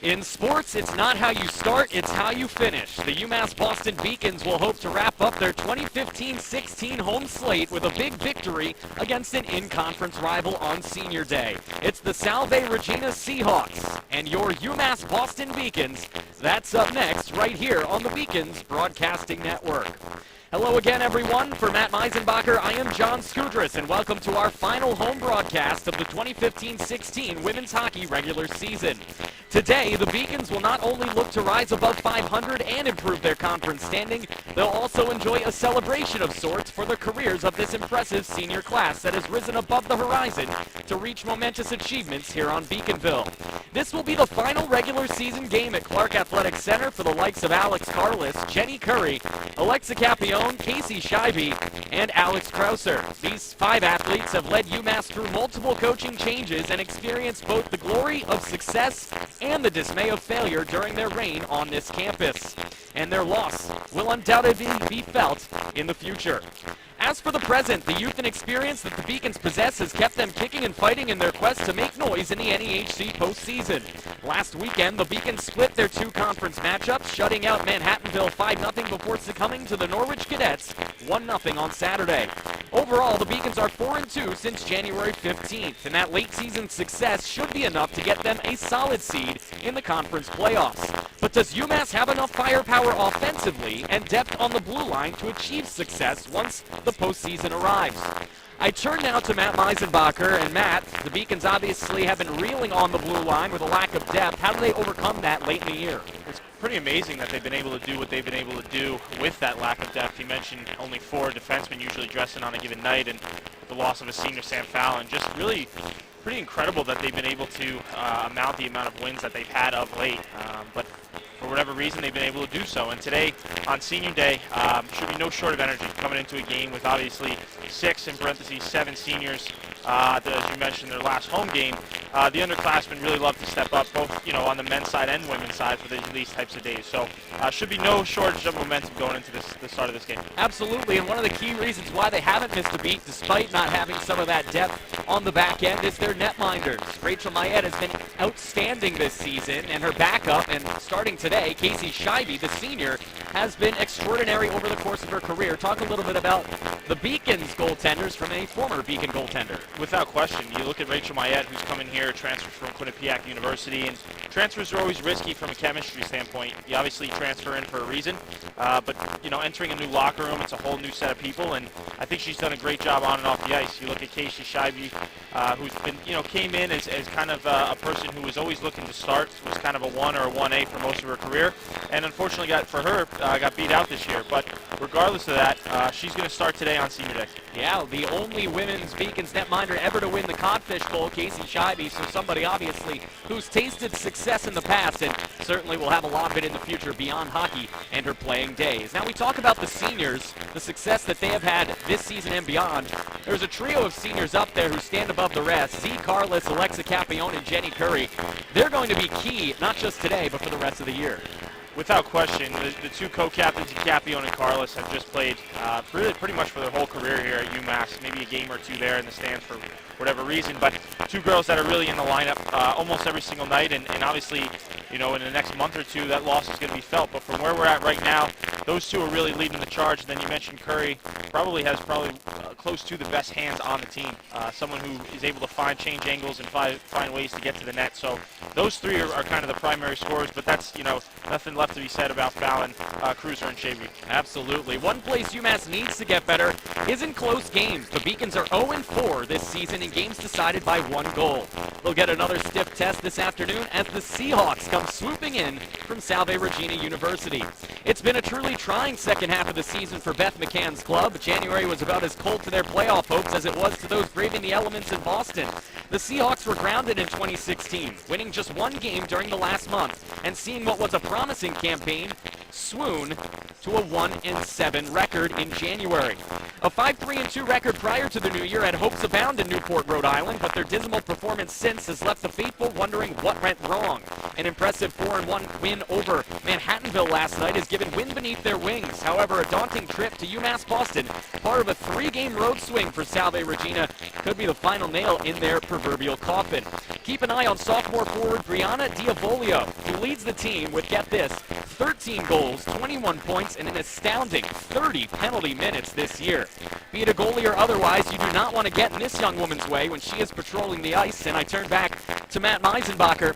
In sports, it's not how you start, it's how you finish. The UMass Boston Beacons will hope to wrap up their 2015-16 home slate with a big victory against an in-conference rival on Senior Day. It's the Salve Regina Seahawks and your UMass Boston Beacons. That's up next right here on the Beacons Broadcasting Network. Hello again, everyone. For Matt Meisenbacher, I am John Skudras, and welcome to our final home broadcast of the 2015-16 women's hockey regular season. Today, the Beacons will not only look to rise above 500 and improve their conference standing, they'll also enjoy a celebration of sorts for the careers of this impressive senior class that has risen above the horizon to reach momentous achievements here on Beaconville. This will be the final regular season game at Clark Athletic Center for the likes of Alex Carlis, Jenny Curry, Alexa Capione, Casey Scheibe, and Alex Krauser. These 5 athletes have led UMass through multiple coaching changes and experienced both the glory of success and the dismay of failure during their reign on this campus. And their loss will undoubtedly be felt in the future. As for the present, the youth and experience that the Beacons possess has kept them kicking and fighting in their quest to make noise in the NEHC postseason. Last weekend, the Beacons split their 2 conference matchups, shutting out Manhattanville 5-0 before succumbing to the Norwich Cadets 1-0 on Saturday. Overall, the Beacons are 4-2 since January 15th, and that late season success should be enough to get them a solid seed in the conference playoffs. But does UMass have enough firepower offensively and depth on the blue line to achieve success once the postseason arrives? I turn now to Matt Meisenbacher. And Matt, the Beacons obviously have been reeling on the blue line with a lack of depth. How do they overcome that late in the year? It's pretty amazing that they've been able to do what they've been able to do with that lack of depth. You mentioned only 4 defensemen usually dressing on a given night, and the loss of a senior, Sam Fallon. Just really pretty incredible that they've been able to amount the amount of wins that they've had of late. But for whatever reason, they've been able to do so. And today, on Senior Day, should be no short of energy coming into a game with obviously 6, in parentheses, 7 seniors. As you mentioned, their last home game. The underclassmen really love to step up, both on the men's side and women's side for these types of days. So should be no shortage of momentum going into the start of this game. Absolutely, and one of the key reasons why they haven't missed a beat, despite not having some of that depth on the back end, is their netminders. Rachel Mayette has been outstanding this season, and her backup, and starting today, Casey Scheibe, the senior, has been extraordinary over the course of her career. Talk a little bit about the Beacons goaltenders from a former Beacon goaltender. Without question, you look at Rachel Mayette, who's coming here, transferred from Quinnipiac University, and transfers are always risky from a chemistry standpoint. You obviously transfer in for a reason, but entering a new locker room, it's a whole new set of people, and I think she's done a great job on and off the ice. You look at Casey Scheibe, who's been, came in as kind of a person who was always looking to start, was kind of a 1 or a 1A for most of her career, and unfortunately got beat out this year. But regardless of that, she's going to start today on Senior Day. Yeah, the only women's Beacons netminder ever to win the Codfish Bowl, Casey Scheibe, so somebody obviously who's tasted success in the past and certainly will have a lot of it in the future beyond hockey and her playing days. Now we talk about the seniors, the success that they have had this season and beyond. There's a trio of seniors up there who stand above the rest. Z. Carlis, Alexa Capione, and Jenny Curry. They're going to be key, not just today, but for the rest of the year. Without question, the 2 co-captains, Capione and Carlis, have just played pretty much for their whole career here at UMass. Maybe a game or 2 there in the stands for whatever reason, but 2 girls that are really in the lineup almost every single night, and obviously, in the next month or 2, that loss is going to be felt. But from where we're at right now, those 2 are really leading the charge. And then you mentioned Curry has close to the best hands on the team. Someone who is able to change angles and find ways to get to the net. So those 3 are kind of the primary scorers, but that's, nothing left to be said about Fallon, Cruiser, and Shavy. Absolutely. One place UMass needs to get better is in close games. The Beacons are 0-4 this season in games decided by 1 goal. They'll get another stiff test this afternoon as the Seahawks come swooping in from Salve Regina University. It's been a truly trying second half of the season for Beth McCann's club. January was about as cold to their playoff hopes as it was to those braving the elements in Boston. The Seahawks were grounded in 2016, winning just 1 game during the last month, and seeing what was a promising campaign swoon to a 1-7 record in January. A 5-3-2 record prior to the new year had hopes abound in Newport, Rhode Island, but their dismal performance since has left the faithful wondering what went wrong. An impressive 4-1 win over Manhattanville last night has given wind beneath their wings. However, a daunting trip to UMass Boston, part of a 3-game road swing for Salve Regina, could be the final nail in their proverbial coffin. Keep an eye on sophomore forward Brianna Diavolio, who leads the team with, get this, 13 goals, 21 points, and an astounding 30 penalty minutes this year. Be it a goalie or otherwise, you do not want to get in this young woman's way when she is patrolling the ice. And I turn back to Matt Meisenbacher.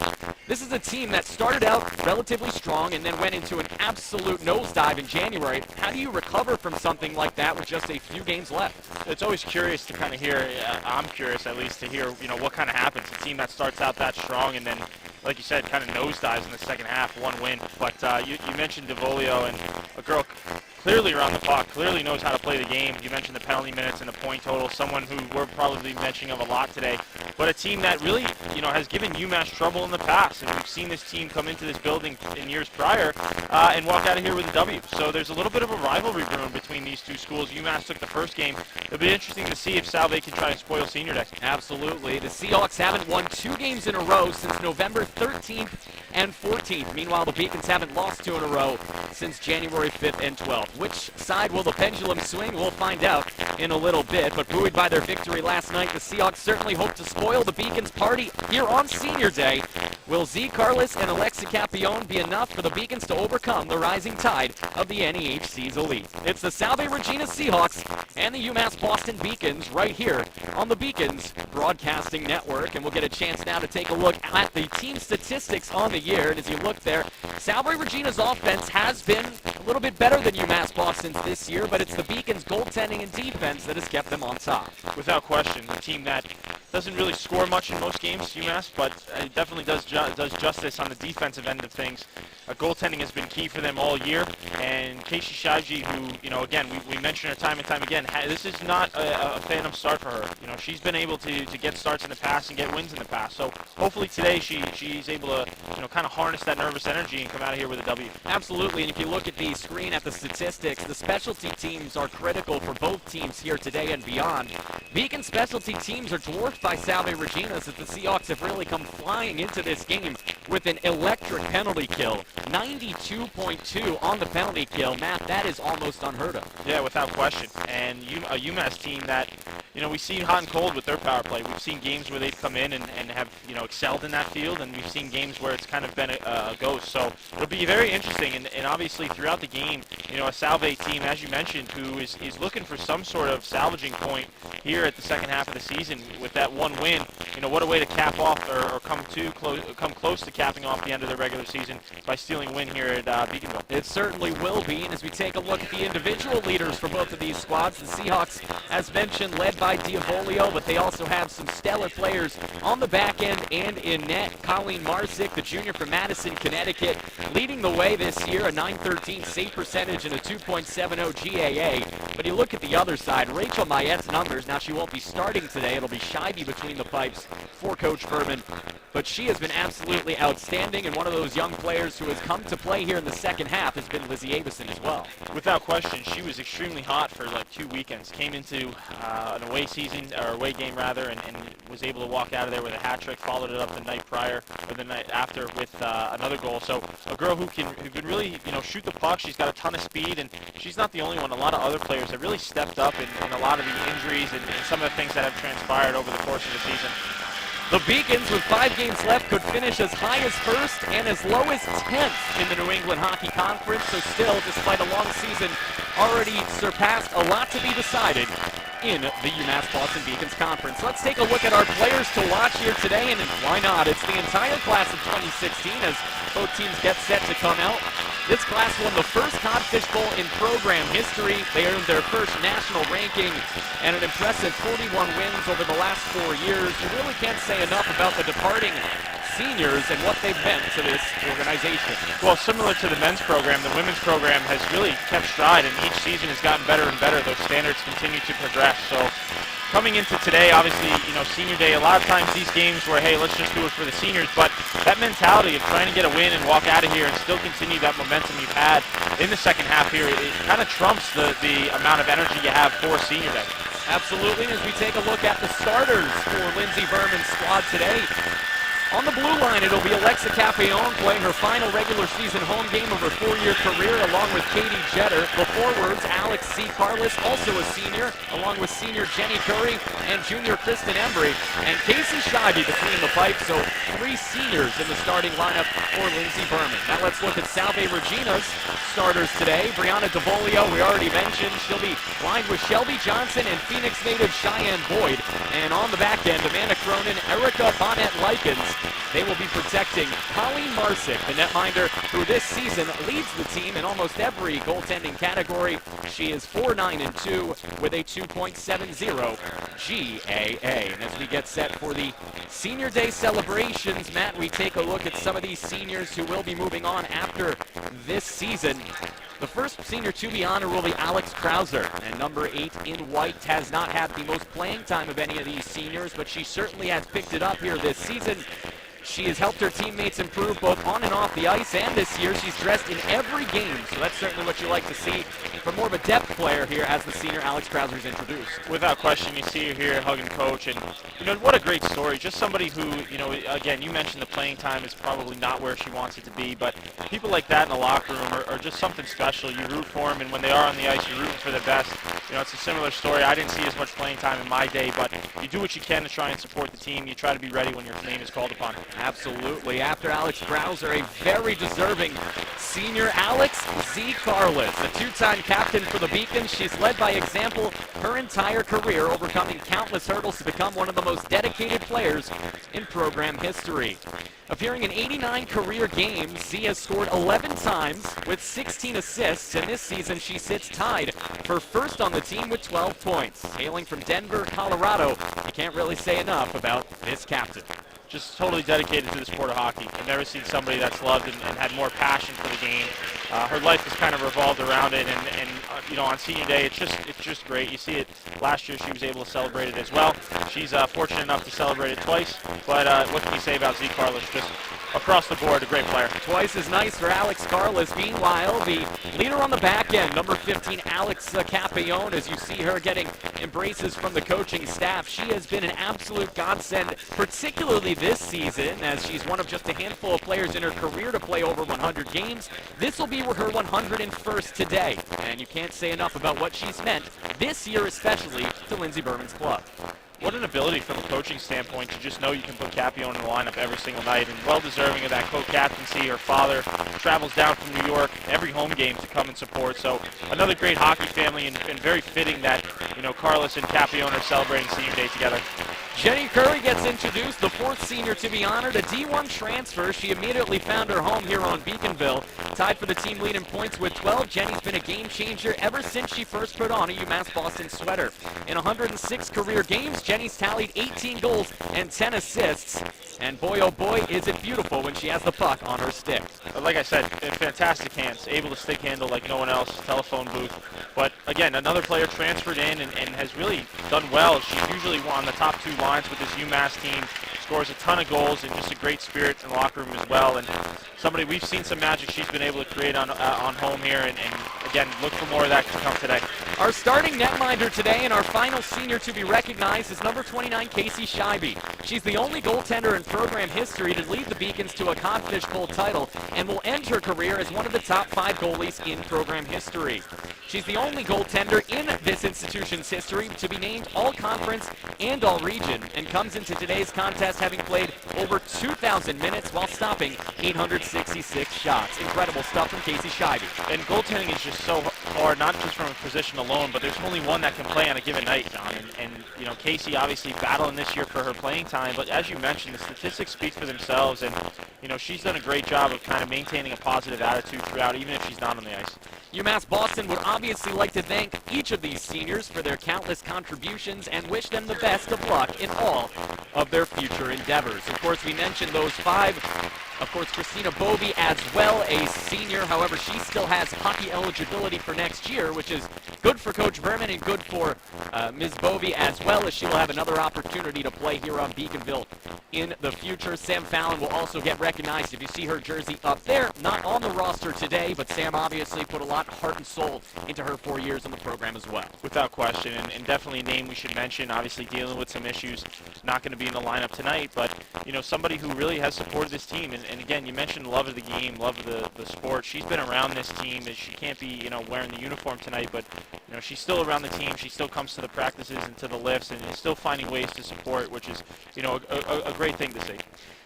This is a team that started out relatively strong and then went into an absolute nosedive in January. How do you recover from something like that with just a few games left? It's always curious to kind of hear, I'm curious at least to hear, what kind of happens. A team that starts out that strong and then, like you said, kind of nosedives in the second half, one win. But you mentioned DeVolio, and a girl clearly around the clock, clearly knows how to play the game. You mentioned the penalty minutes and the point total, someone who we're probably mentioning of a lot today. But a team that really, has given UMass trouble in the past. And we've seen this team come into this building in years prior and walk out of here with a W. So there's a little bit of a rivalry brewing between these two schools. UMass took the first game. It'll be interesting to see if Salve can try and spoil Senior Day. Absolutely. The Seahawks haven't won 2 games in a row since November 13th and 14th. Meanwhile, the Beacons haven't lost 2 in a row since January 5th and 12th. Which side will the pendulum swing? We'll find out in a little bit. But buoyed by their victory last night, the Seahawks certainly hope to spoil the Beacons' party here on Senior Day. Will Z. Carlos and Alexa Capione be enough for the Beacons to overcome the rising tide of the NEHC's elite? It's the Salve Regina Seahawks and the UMass Boston Beacons right here on the Beacons Broadcasting Network. And we'll get a chance now to take a look at the team statistics on the year. And as you look there, Salve Regina's offense has been a little bit better than UMass Boston's this year, but it's the Beacons' goaltending and defense that has kept them on top. Without question, a team that doesn't really score much in most games, UMass, but it definitely does justice on the defensive end of things. Goaltending has been key for them all year, and Casey Shaji, who, again, we mention her time and time again, this is not a phantom start for her. She's been able to get starts in the past and get wins in the past, so hopefully today she's able to, kind of harness that nervous energy and come out of here with a W. Absolutely, and if you look at the screen at the statistics, the specialty teams are critical for both teams here today and beyond. Beacon specialty teams are dwarfed by Salve Regina's, as the Seahawks have really come flying into this game with an electric penalty kill. 92.2 on the penalty kill. Matt, that is almost unheard of. Yeah, without question. And a UMass team that, we've seen hot and cold with their power play. We've seen games where they've come in and have, excelled in that field, and we've seen games where it's kind of been a ghost. So it'll be very interesting, and obviously throughout the game, a Salve team, as you mentioned, who is looking for some sort of salvaging point here at the second half of the season with that one win. What a way to cap off or come close to capping off the end of the regular season by stealing win here at Beaconville. It certainly will be, and as we take a look at the individual leaders for both of these squads, the Seahawks, as mentioned, led by Diavolio, but they also have some stellar players on the back end and in net. Colleen Marsick, the junior from Madison, Connecticut, leading the way this year, a .913 save percentage and a 2.70 GAA. But you look at the other side, Rachel Mayette's numbers. Now, she won't be starting today. It'll be Scheibe between the pipes for Coach Furman. But she has been absolutely outstanding, and one of those young players who has come to play here in the second half has been Lizzie Avison as well. Without question, she was extremely hot for like 2 weekends. Came into an away season, or away game rather, and was able to walk out of there with a hat trick, followed it up the night prior, or the night after with another goal. So a girl who can really, shoot the puck. She's got a ton of speed, and she's not the only one. A lot of other players have really stepped up in a lot of the injuries and some of the things that have transpired over the course of the season. The Beacons, with 5 games left, could finish as high as first and as low as 10th in the New England Hockey Conference. So still, despite a long season, already surpassed a lot to be decided in the UMass Boston Beacons Conference. Let's take a look at our players to watch here today, and why not? It's the entire class of 2016 as both teams get set to come out. This class won the first Codfish Bowl in program history. They earned their first national ranking and an impressive 41 wins over the last 4 years. You really can't say enough about the departing seniors and what they've meant to this organization. Well, similar to the men's program, the women's program has really kept stride, and each season has gotten better and better. Those standards continue to progress. So coming into today, obviously, senior day, a lot of times these games where, hey, let's just do it for the seniors, but that mentality of trying to get a win and walk out of here and still continue that momentum you've had in the second half here, it kind of trumps the amount of energy you have for senior day. Absolutely. As we take a look at the starters for Lindsey Berman's squad today, on the blue line, it'll be Alexa Capellon playing her final regular season home game of her 4-year career, along with Katie Jeter. The forwards, Alex C. Carlis, also a senior, along with senior Jenny Curry and junior Kristen Embry, and Casey Scheibe between the pipes. So 3 seniors in the starting lineup for Lindsey Berman. Now let's look at Salve Regina's starters today. Brianna DeVolio, we already mentioned. She'll be lined with Shelby Johnson and Phoenix native Cheyenne Boyd. And on the back end, Amanda Cronin, Erica Bonnet-Likens. They will be protecting Colleen Marsick, the netminder, who this season leads the team in almost every goaltending category. She is 4-9-2 with a 2.70 GAA. And as we get set for the Senior Day celebrations, Matt, we take a look at some of these seniors who will be moving on after this season. The first senior to be honored will be Alex Krauser, and number 8 in white has not had the most playing time of any of these seniors, but she certainly has picked it up here this season. She has helped her teammates improve both on and off the ice, and this year she's dressed in every game, so that's certainly what you like to see from more of a depth player here as the senior Alex Krauser is introduced. Without question, you see her here hugging coach, and what a great story. Just somebody who, again, you mentioned the playing time is probably not where she wants it to be, but people like that in the locker room are just something special. You root for them, and when they are on the ice, you're rooting for their best. It's a similar story. I didn't see as much playing time in my day, but you do what you can to try and support the team. You try to be ready when your name is called upon. Absolutely. After Alex Krauser, a very deserving senior, Alex Z. Carlis, a 2-time captain for the Beacons. She's led by example her entire career, overcoming countless hurdles to become one of the most dedicated players in program history. Appearing in 89 career games, Z has scored 11 times with 16 assists, and this season she sits tied for first on the team with 12 points. Hailing from Denver, Colorado, you can't really say enough about this captain. Just totally dedicated to the sport of hockey. I've never seen somebody that's loved and had more passion for the game. Her life has kind of revolved around it, and on senior day, it's just great. You see it last year; she was able to celebrate it as well. She's fortunate enough to celebrate it twice. But what can you say about Z. Carlis? Just across the board, a great player. Twice as nice for Alex Carlis. Meanwhile, the leader on the back end, number 15, Alex Capellon, as you see her getting embraces from the coaching staff. She has been an absolute godsend, particularly this season, as she's one of just a handful of players in her career to play over 100 games. This will be her 101st today, and you can't say enough about what she's meant this year, especially to Lindsey Berman's club. What an ability from a coaching standpoint to just know you can put Capellon in the lineup every single night, and well-deserving of that co-captaincy. Her father travels down from New York every home game to come and support. So another great hockey family, and very fitting that Carlis and Capellon are celebrating senior day together. Jenny Curry gets introduced, the 4th senior to be honored, a D1 transfer. She immediately found her home here on Beaconville. Tied for the team lead in points with 12, Jenny's been a game changer ever since she first put on a UMass Boston sweater. In 106 career games, Jenny's tallied 18 goals and 10 assists. And boy, oh boy, is it beautiful when she has the puck on her stick. Like I said, fantastic hands, able to stick handle like no one else, telephone booth. But again, another player transferred in and has really done well. She's usually on the top 2 lines with this UMass team, scores a ton of goals, and just a great spirit in the locker room as well. And somebody, we've seen some magic she's been able to create on home here, and again, look for more of that to come today. Our starting netminder today and our final senior to be recognized is number 29, Casey Scheibe. She's the only goaltender in program history to lead the Beacons to a Codfish Bowl title and will end her career as one of the top 5 goalies in program history. She's the only goaltender in this institution's history to be named All-Conference and All-Region, and comes into today's contest having played over 2,000 minutes while stopping 866 shots. Incredible stuff from Casey Scheibe. And goaltending is just so hard, not just from a position alone, but there's only one that can play on a given night, John. And Casey obviously battling this year for her playing time, but as you mentioned, the statistics speak for themselves, and she's done a great job of kind of maintaining a positive attitude throughout, even if she's not on the ice. UMass Boston would obviously like to thank each of these seniors for their countless contributions and wish them the best of luck in all of their future endeavors. Of course, we mentioned those 5. Of course, Christina Bovey as well, a senior. However, she still has hockey eligibility for next year, which is good for Coach Berman and good for Ms. Bovey as well, as she will have another opportunity to play here on Beaconville in the future. Sam Fallon will also get recognized. If you see her jersey up there, not on the roster today, but Sam obviously put a lot of heart and soul into her 4 years in the program as well. Without question, and definitely a name we should mention, obviously dealing with some issues, not going to be in the lineup tonight, but, you know, somebody who really has supported this team. And again, you mentioned love of the game, love of the sport. She's been around this team. She can't be, you know, wearing the uniform tonight, but, you know, she's still around the team. She still comes to the practices and to the lifts and is still finding ways to support, which is, you know, a great thing to see.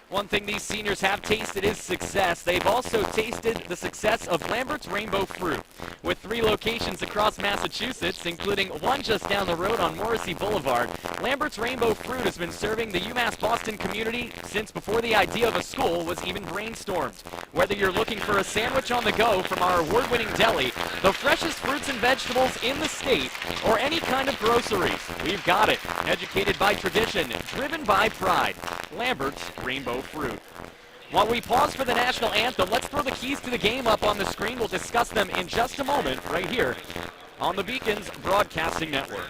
One thing these seniors have tasted is success. They've also tasted the success of Lambert's Rainbow Fruit. With 3 locations across Massachusetts, including one just down the road on Morrissey Boulevard, Lambert's Rainbow Fruit has been serving the UMass Boston community since before the idea of a school was even brainstormed. Whether you're looking for a sandwich on the go from our award-winning deli, the freshest fruits and vegetables in the state, or any kind of groceries, we've got it. Educated by tradition, driven by pride. Lambert's Rainbow Fruit. While we pause for the national anthem, let's throw the keys to the game up on the screen. We'll discuss them in just a moment right here on the Beacons Broadcasting Network.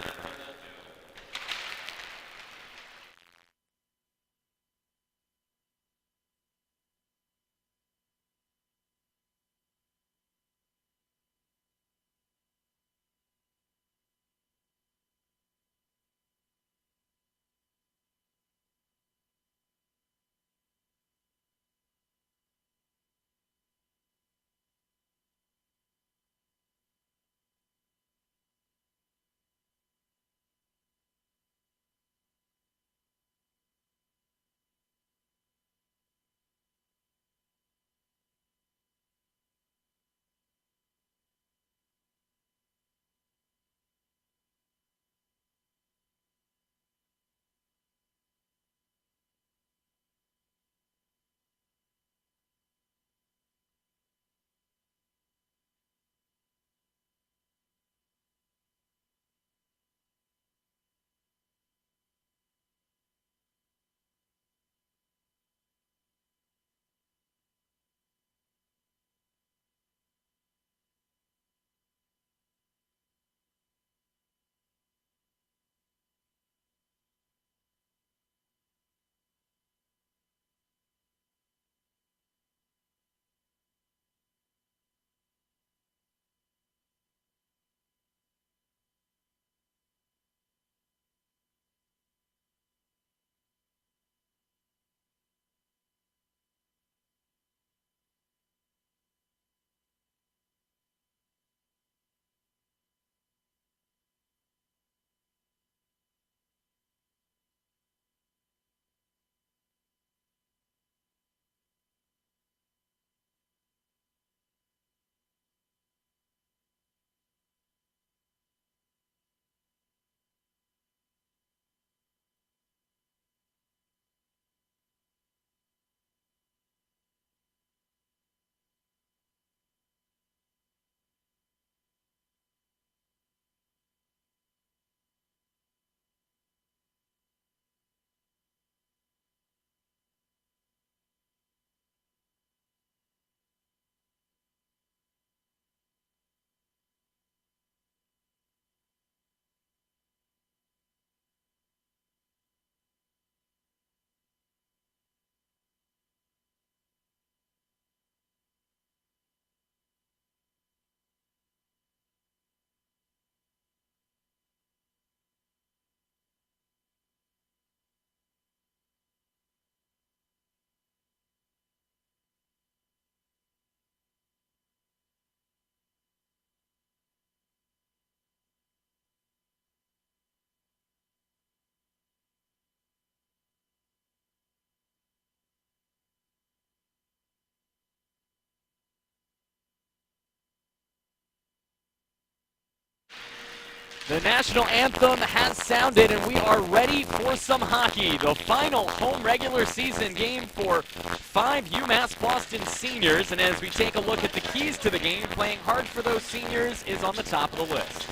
The national anthem has sounded, and we are ready for some hockey. The final home regular season game for 5 UMass Boston seniors. And as we take a look at the keys to the game, playing hard for those seniors is on the top of the list.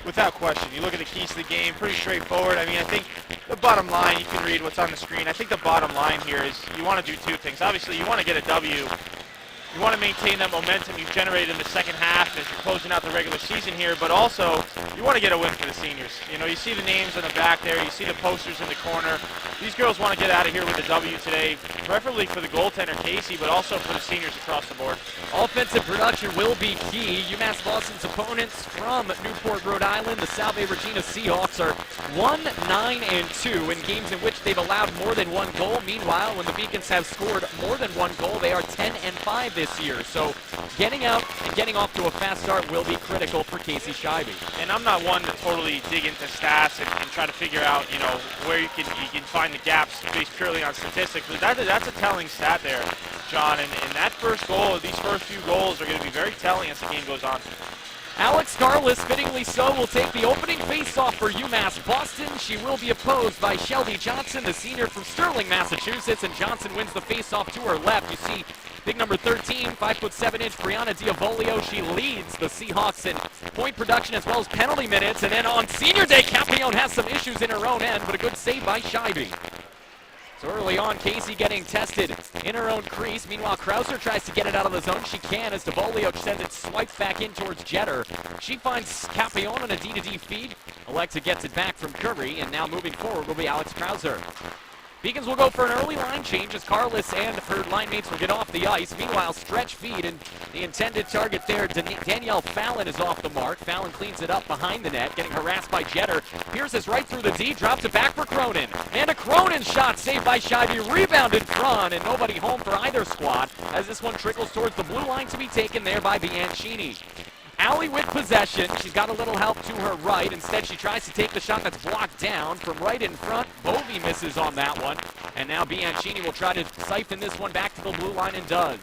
Without question. You look at the keys to the game, pretty straightforward. I mean, I think the bottom line, you can read what's on the screen. I think the bottom line here is you want to do two things. Obviously, you want to get a W. You want to maintain that momentum you've generated in the second half as you're closing out the regular season here, but also you want to get a win for the seniors. You know, you see the names on the back there, you see the posters in the corner. These girls want to get out of here with a W today, preferably for the goaltender, Casey, but also for the seniors across the board. Offensive production will be key. UMass Boston's opponents from Newport, Rhode Island, the Salve Regina Seahawks, are 1-9-2 in games in which they've allowed more than one goal. Meanwhile, when the Beacons have scored more than one goal, they are 10-5 this year. So getting out and getting off to a fast start will be critical for Casey Scheibe. And I'm not one to totally dig into stats and try to figure out, you know, where you can find the gaps based purely on statistics. But that's a telling stat there, John. And that first goal, these first few goals are going to be very telling as the game goes on. Alex Carless, fittingly so, will take the opening faceoff for UMass Boston. She will be opposed by Shelby Johnson, the senior from Sterling, Massachusetts, and Johnson wins the faceoff to her left. You see big number 13, 5'7" Brianna Diavolio. She leads the Seahawks in point production as well as penalty minutes. And then on senior day, Campione has some issues in her own end, but a good save by Scheibe. So early on, Casey getting tested in her own crease. Meanwhile, Krauser tries to get it out of the zone. She can as Diavolio sends it swiped back in towards Jeter. She finds Campione on a D-to-D feed. Alexa gets it back from Curry, and now moving forward will be Alex Krauser. Beacons will go for an early line change as Carless and her line mates will get off the ice. Meanwhile, stretch feed, and the intended target there, Danielle Fallon, is off the mark. Fallon cleans it up behind the net, getting harassed by Jeter. Pierces right through the D, drops it back for Cronin. And a Cronin shot saved by Scheibe, rebound in front, and nobody home for either squad as this one trickles towards the blue line to be taken there by Bianchini. Allie with possession. She's got a little help to her right. Instead, she tries to take the shot that's blocked down from right in front. Bovey misses on that one. And now Bianchini will try to siphon this one back to the blue line and does.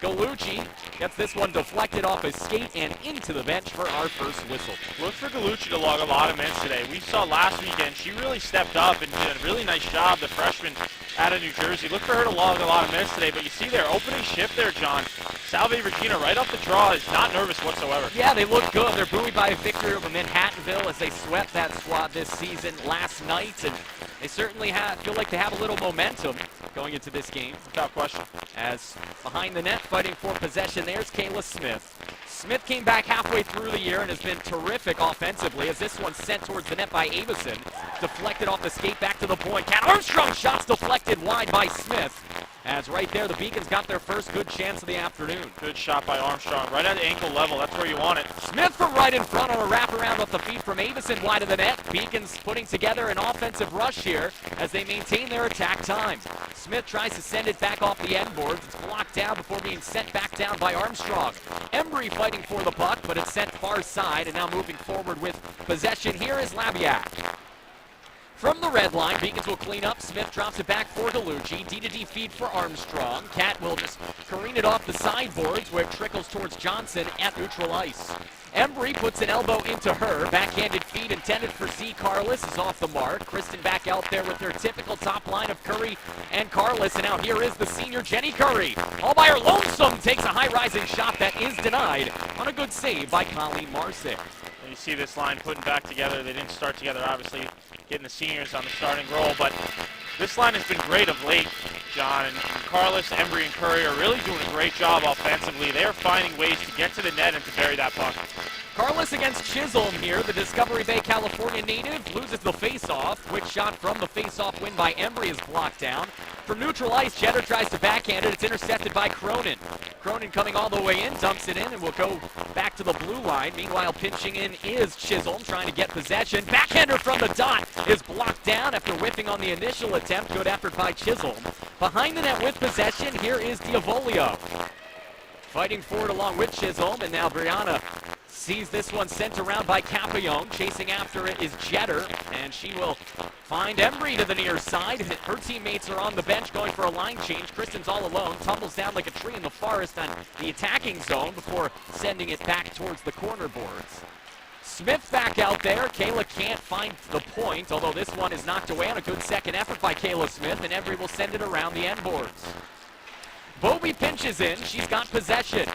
Galucci gets this one deflected off his skate and into the bench for our first whistle. Look for Galucci to log a lot of minutes today. We saw last weekend she really stepped up and did a really nice job, the freshman out of New Jersey. Look for her to log a lot of minutes today, but you see their opening shift there, John. Salve Regina right off the draw is not nervous whatsoever. Yeah, they look good. They're buoyed by a victory over Manhattanville as they swept that squad this season last night, and they certainly feel like they have a little momentum going into this game. Without question. As behind the net, fighting for possession, there's Kayla Smith. Smith came back halfway through the year and has been terrific offensively as this one's sent towards the net by Avison. Deflected off the skate back to the point. Cat Armstrong shots deflected wide by Smith. As right there, the Beacons got their first good chance of the afternoon. Good shot by Armstrong, right at ankle level. That's where you want it. Smith from right in front on a wraparound off the feed from Avison wide of the net. Beacons putting together an offensive rush here as they maintain their attack time. Smith tries to send it back off the end boards. It's blocked down before being sent back down by Armstrong. Embry fighting for the puck, but it's sent far side, and now moving forward with possession here is Labiak. From the red line, Beacons will clean up. Smith drops it back for Galucci. D-to-D feed for Armstrong. Cat will just careen it off the sideboards where it trickles towards Johnson at neutral ice. Embry puts an elbow into her. Backhanded feed intended for C. Carless is off the mark. Kristen back out there with their typical top line of Curry and Carless. And now here is the senior Jenny Curry. All by her lonesome takes a high-rising shot that is denied on a good save by Colleen Marsick. You see this line putting back together. They didn't start together, obviously, getting the seniors on the starting role, but this line has been great of late, John, and Carless, Embry, and Curry are really doing a great job offensively. They are finding ways to get to the net and to bury that puck. Carless against Chisholm here. The Discovery Bay, California native loses the face-off. Quick shot from the face-off win by Embry is blocked down. From neutral ice, Jeter tries to backhand it. It's intercepted by Cronin. Cronin coming all the way in, dumps it in, and will go back to the blue line. Meanwhile, pinching in is Chisholm, trying to get possession. Backhander from the dot is blocked down after whiffing on the initial attempt. Good effort by Chisholm. Behind the net with possession, here is Diavolio. Fighting forward along with Chisholm, and now Brianna sees this one sent around by Campione. Chasing after it is Jeter, and she will find Embry to the near side. Her teammates are on the bench going for a line change. Kristen's all alone, tumbles down like a tree in the forest on the attacking zone before sending it back towards the corner boards. Smith back out there. Kayla can't find the point, although this one is knocked away on a good second effort by Kayla Smith, and Embry will send it around the end boards. Bobey pinches in. She's got possession.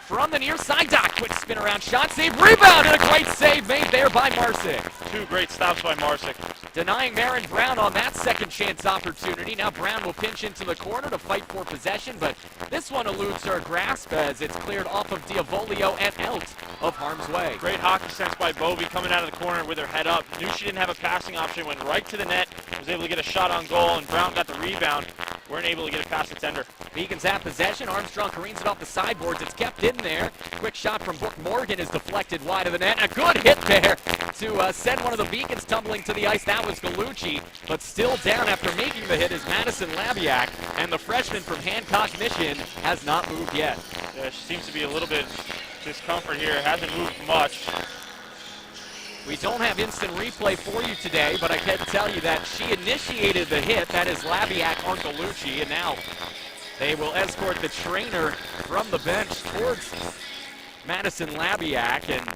From the near side, Doc. Quick spin around shot, save, rebound, and a great save made there by Marsick. 2 great stops by Marsick. Denying Marin Brown on that second chance opportunity. Now Brown will pinch into the corner to fight for possession, but this one eludes her grasp as it's cleared off of Diavolio and out of harm's way. Great hockey sense by Bobey coming out of the corner with her head up. Knew she didn't have a passing option, went right to the net, was able to get a shot on goal, and Brown got the rebound. Weren't able to get it past the tender. Beacons have possession. Armstrong careens it off the sideboards. It's kept in there. Quick shot from Brooke Morgan is deflected wide of the net. A good hit there to send one of the Beacons tumbling to the ice. That was Gallucci, but still down after making the hit is Madison Labiak, and the freshman from Hancock, Mission has not moved yet. Yeah, she seems to be a little bit discomfort here. Hasn't moved much. We don't have instant replay for you today, but I can tell you that she initiated the hit. That is Labiak on Gallucci, and now they will escort the trainer from the bench towards Madison Labiak, and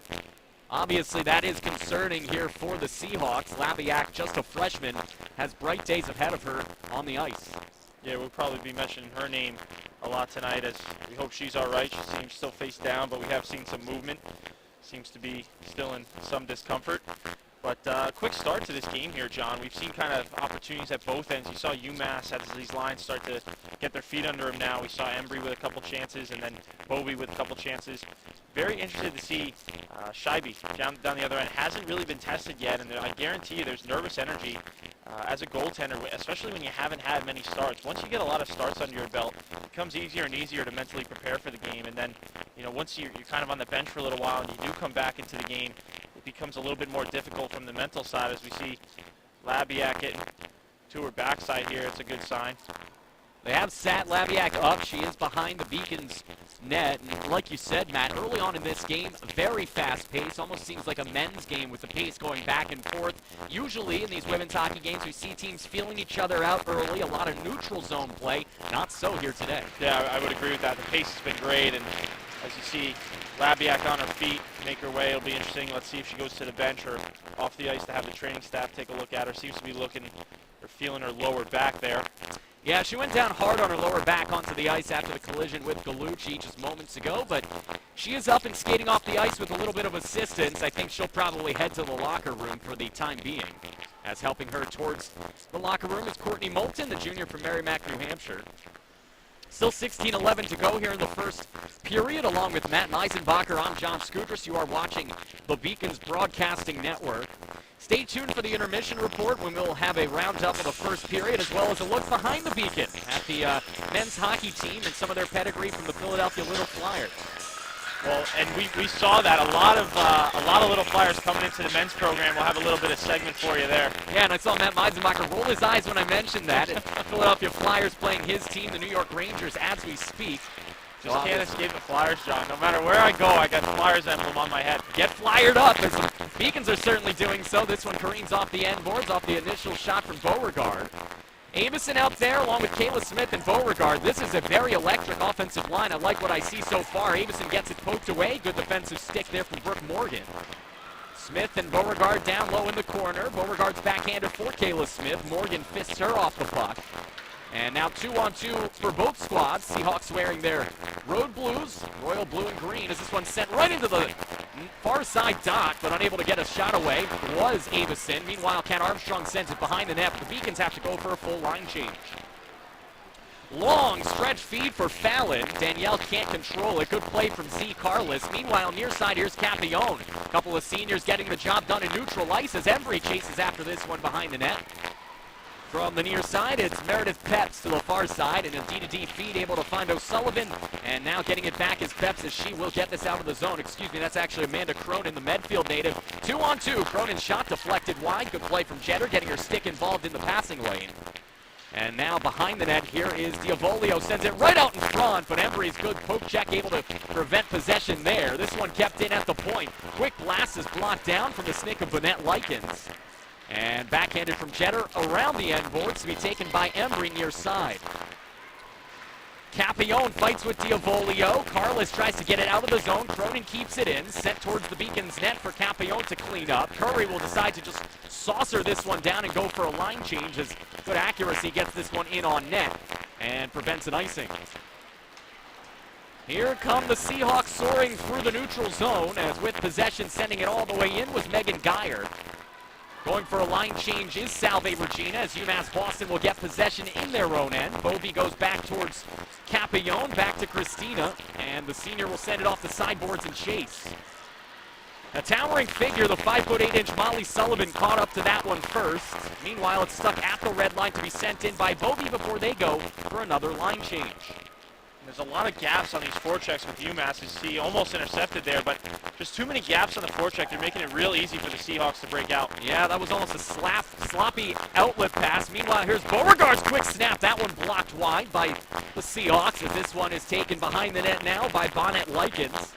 obviously that is concerning here for the Seahawks. Labiak, just a freshman, has bright days ahead of her on the ice. Yeah, we'll probably be mentioning her name a lot tonight as we hope she's all right. She seems still face down, but we have seen some movement. Seems to be still in some discomfort. But quick start to this game here, John. We've seen kind of opportunities at both ends. You saw UMass as these lines start to get their feet under them now. We saw Embry with a couple chances and then Bobey with a couple chances. Very interested to see Scheibe down the other end. Hasn't really been tested yet, and I guarantee you there's nervous energy as a goaltender, especially when you haven't had many starts. Once you get a lot of starts under your belt, it becomes easier and easier to mentally prepare for the game. And then, you know, once you're kind of on the bench for a little while and you do come back into the game, it becomes a little bit more difficult from the mental side as we see Labiak getting to her backside here. It's a good sign. They have sat Labiak up. She is behind the Beacons net. And like you said, Matt, early on in this game, very fast pace. Almost seems like a men's game with the pace going back and forth. Usually in these women's hockey games, we see teams feeling each other out early. A lot of neutral zone play. Not so here today. Yeah, I would agree with that. The pace has been great. And as you see Labiak on her feet, make her way. It'll be interesting. Let's see if she goes to the bench or off the ice to have the training staff take a look at her. Seems to be looking or feeling her lower back there. Yeah, she went down hard on her lower back onto the ice after the collision with Gallucci just moments ago, but she is up and skating off the ice with a little bit of assistance. I think she'll probably head to the locker room for the time being, as helping her towards the locker room is Courtney Moulton, the junior from Merrimack, New Hampshire. Still 16-11 to go here in the first period. Along with Matt Meisenbacher, I'm John Skudras. You are watching the Beacons Broadcasting Network. Stay tuned for the intermission report when we'll have a roundup of the first period, as well as a look behind the Beacon at the men's hockey team and some of their pedigree from the Philadelphia Little Flyers. Well, and we saw that a lot of Little Flyers coming into the men's program. We'll have a little bit of segment for you there. Yeah, and I saw Matt Meisenbacher roll his eyes when I mentioned that. Philadelphia Flyers playing his team, the New York Rangers, as we speak. Just can't escape the Flyers, John. No matter where I go, I got the Flyers emblem on my head. Get flyed up, as the Beacons are certainly doing so. This one careens off the end boards, off the initial shot from Beauregard. Avison out there along with Kayla Smith and Beauregard. This is a very electric offensive line. I like what I see so far. Avison gets it poked away. Good defensive stick there from Brooke Morgan. Smith and Beauregard down low in the corner. Beauregard's backhanded for Kayla Smith. Morgan fists her off the puck. And now 2-on-2 for both squads. Seahawks wearing their road blues, royal blue and green, as this one sent right into the far side dot, but unable to get a shot away was Avison. Meanwhile, Ken Armstrong sends it behind the net, but the Beacons have to go for a full line change. Long stretch feed for Fallon. Danielle can't control it. Good play from Z. Carlos. Meanwhile, near side, here's Capillone. A couple of seniors getting the job done in neutral ice as Embry chases after this one behind the net. From the near side, it's Meredith Peps to the far side, and a D-to-D feed able to find O'Sullivan, and now getting it back is Peps as she will get this out of the zone. Excuse me, that's actually Amanda Cronin, the Medfield native. 2-on-2, Cronin's shot deflected wide. Good play from Jetter, getting her stick involved in the passing lane. And now behind the net, here is Diavolio, sends it right out in front, but Embry's good poke check able to prevent possession there. This one kept in at the point. Quick blast is blocked down from the stick of Bonette Likens. And backhanded from Jetter around the end boards to be taken by Embry near side. Capillone fights with Diavolio. Carlos tries to get it out of the zone. Cronin keeps it in. Sent towards the Beacons net for Capillone to clean up. Curry will decide to just saucer this one down and go for a line change as good accuracy gets this one in on net and prevents an icing. Here come the Seahawks soaring through the neutral zone, as with possession sending it all the way in was Megan Geyer. Going for a line change is Salve Regina, as UMass Boston will get possession in their own end. Bovee goes back towards Capillon, back to Christina, and the senior will send it off the sideboards and chase. A towering figure, the 5'8" Molly Sullivan caught up to that one first. Meanwhile, it's stuck at the red line to be sent in by Bovee before they go for another line change. There's a lot of gaps on these forechecks with UMass. You see almost intercepted there, but just too many gaps on the forecheck. They're making it real easy for the Seahawks to break out. Yeah, that was almost a sloppy outlet pass. Meanwhile, here's Beauregard's quick snap. That one blocked wide by the Seahawks, as this one is taken behind the net now by Bonnet Likens.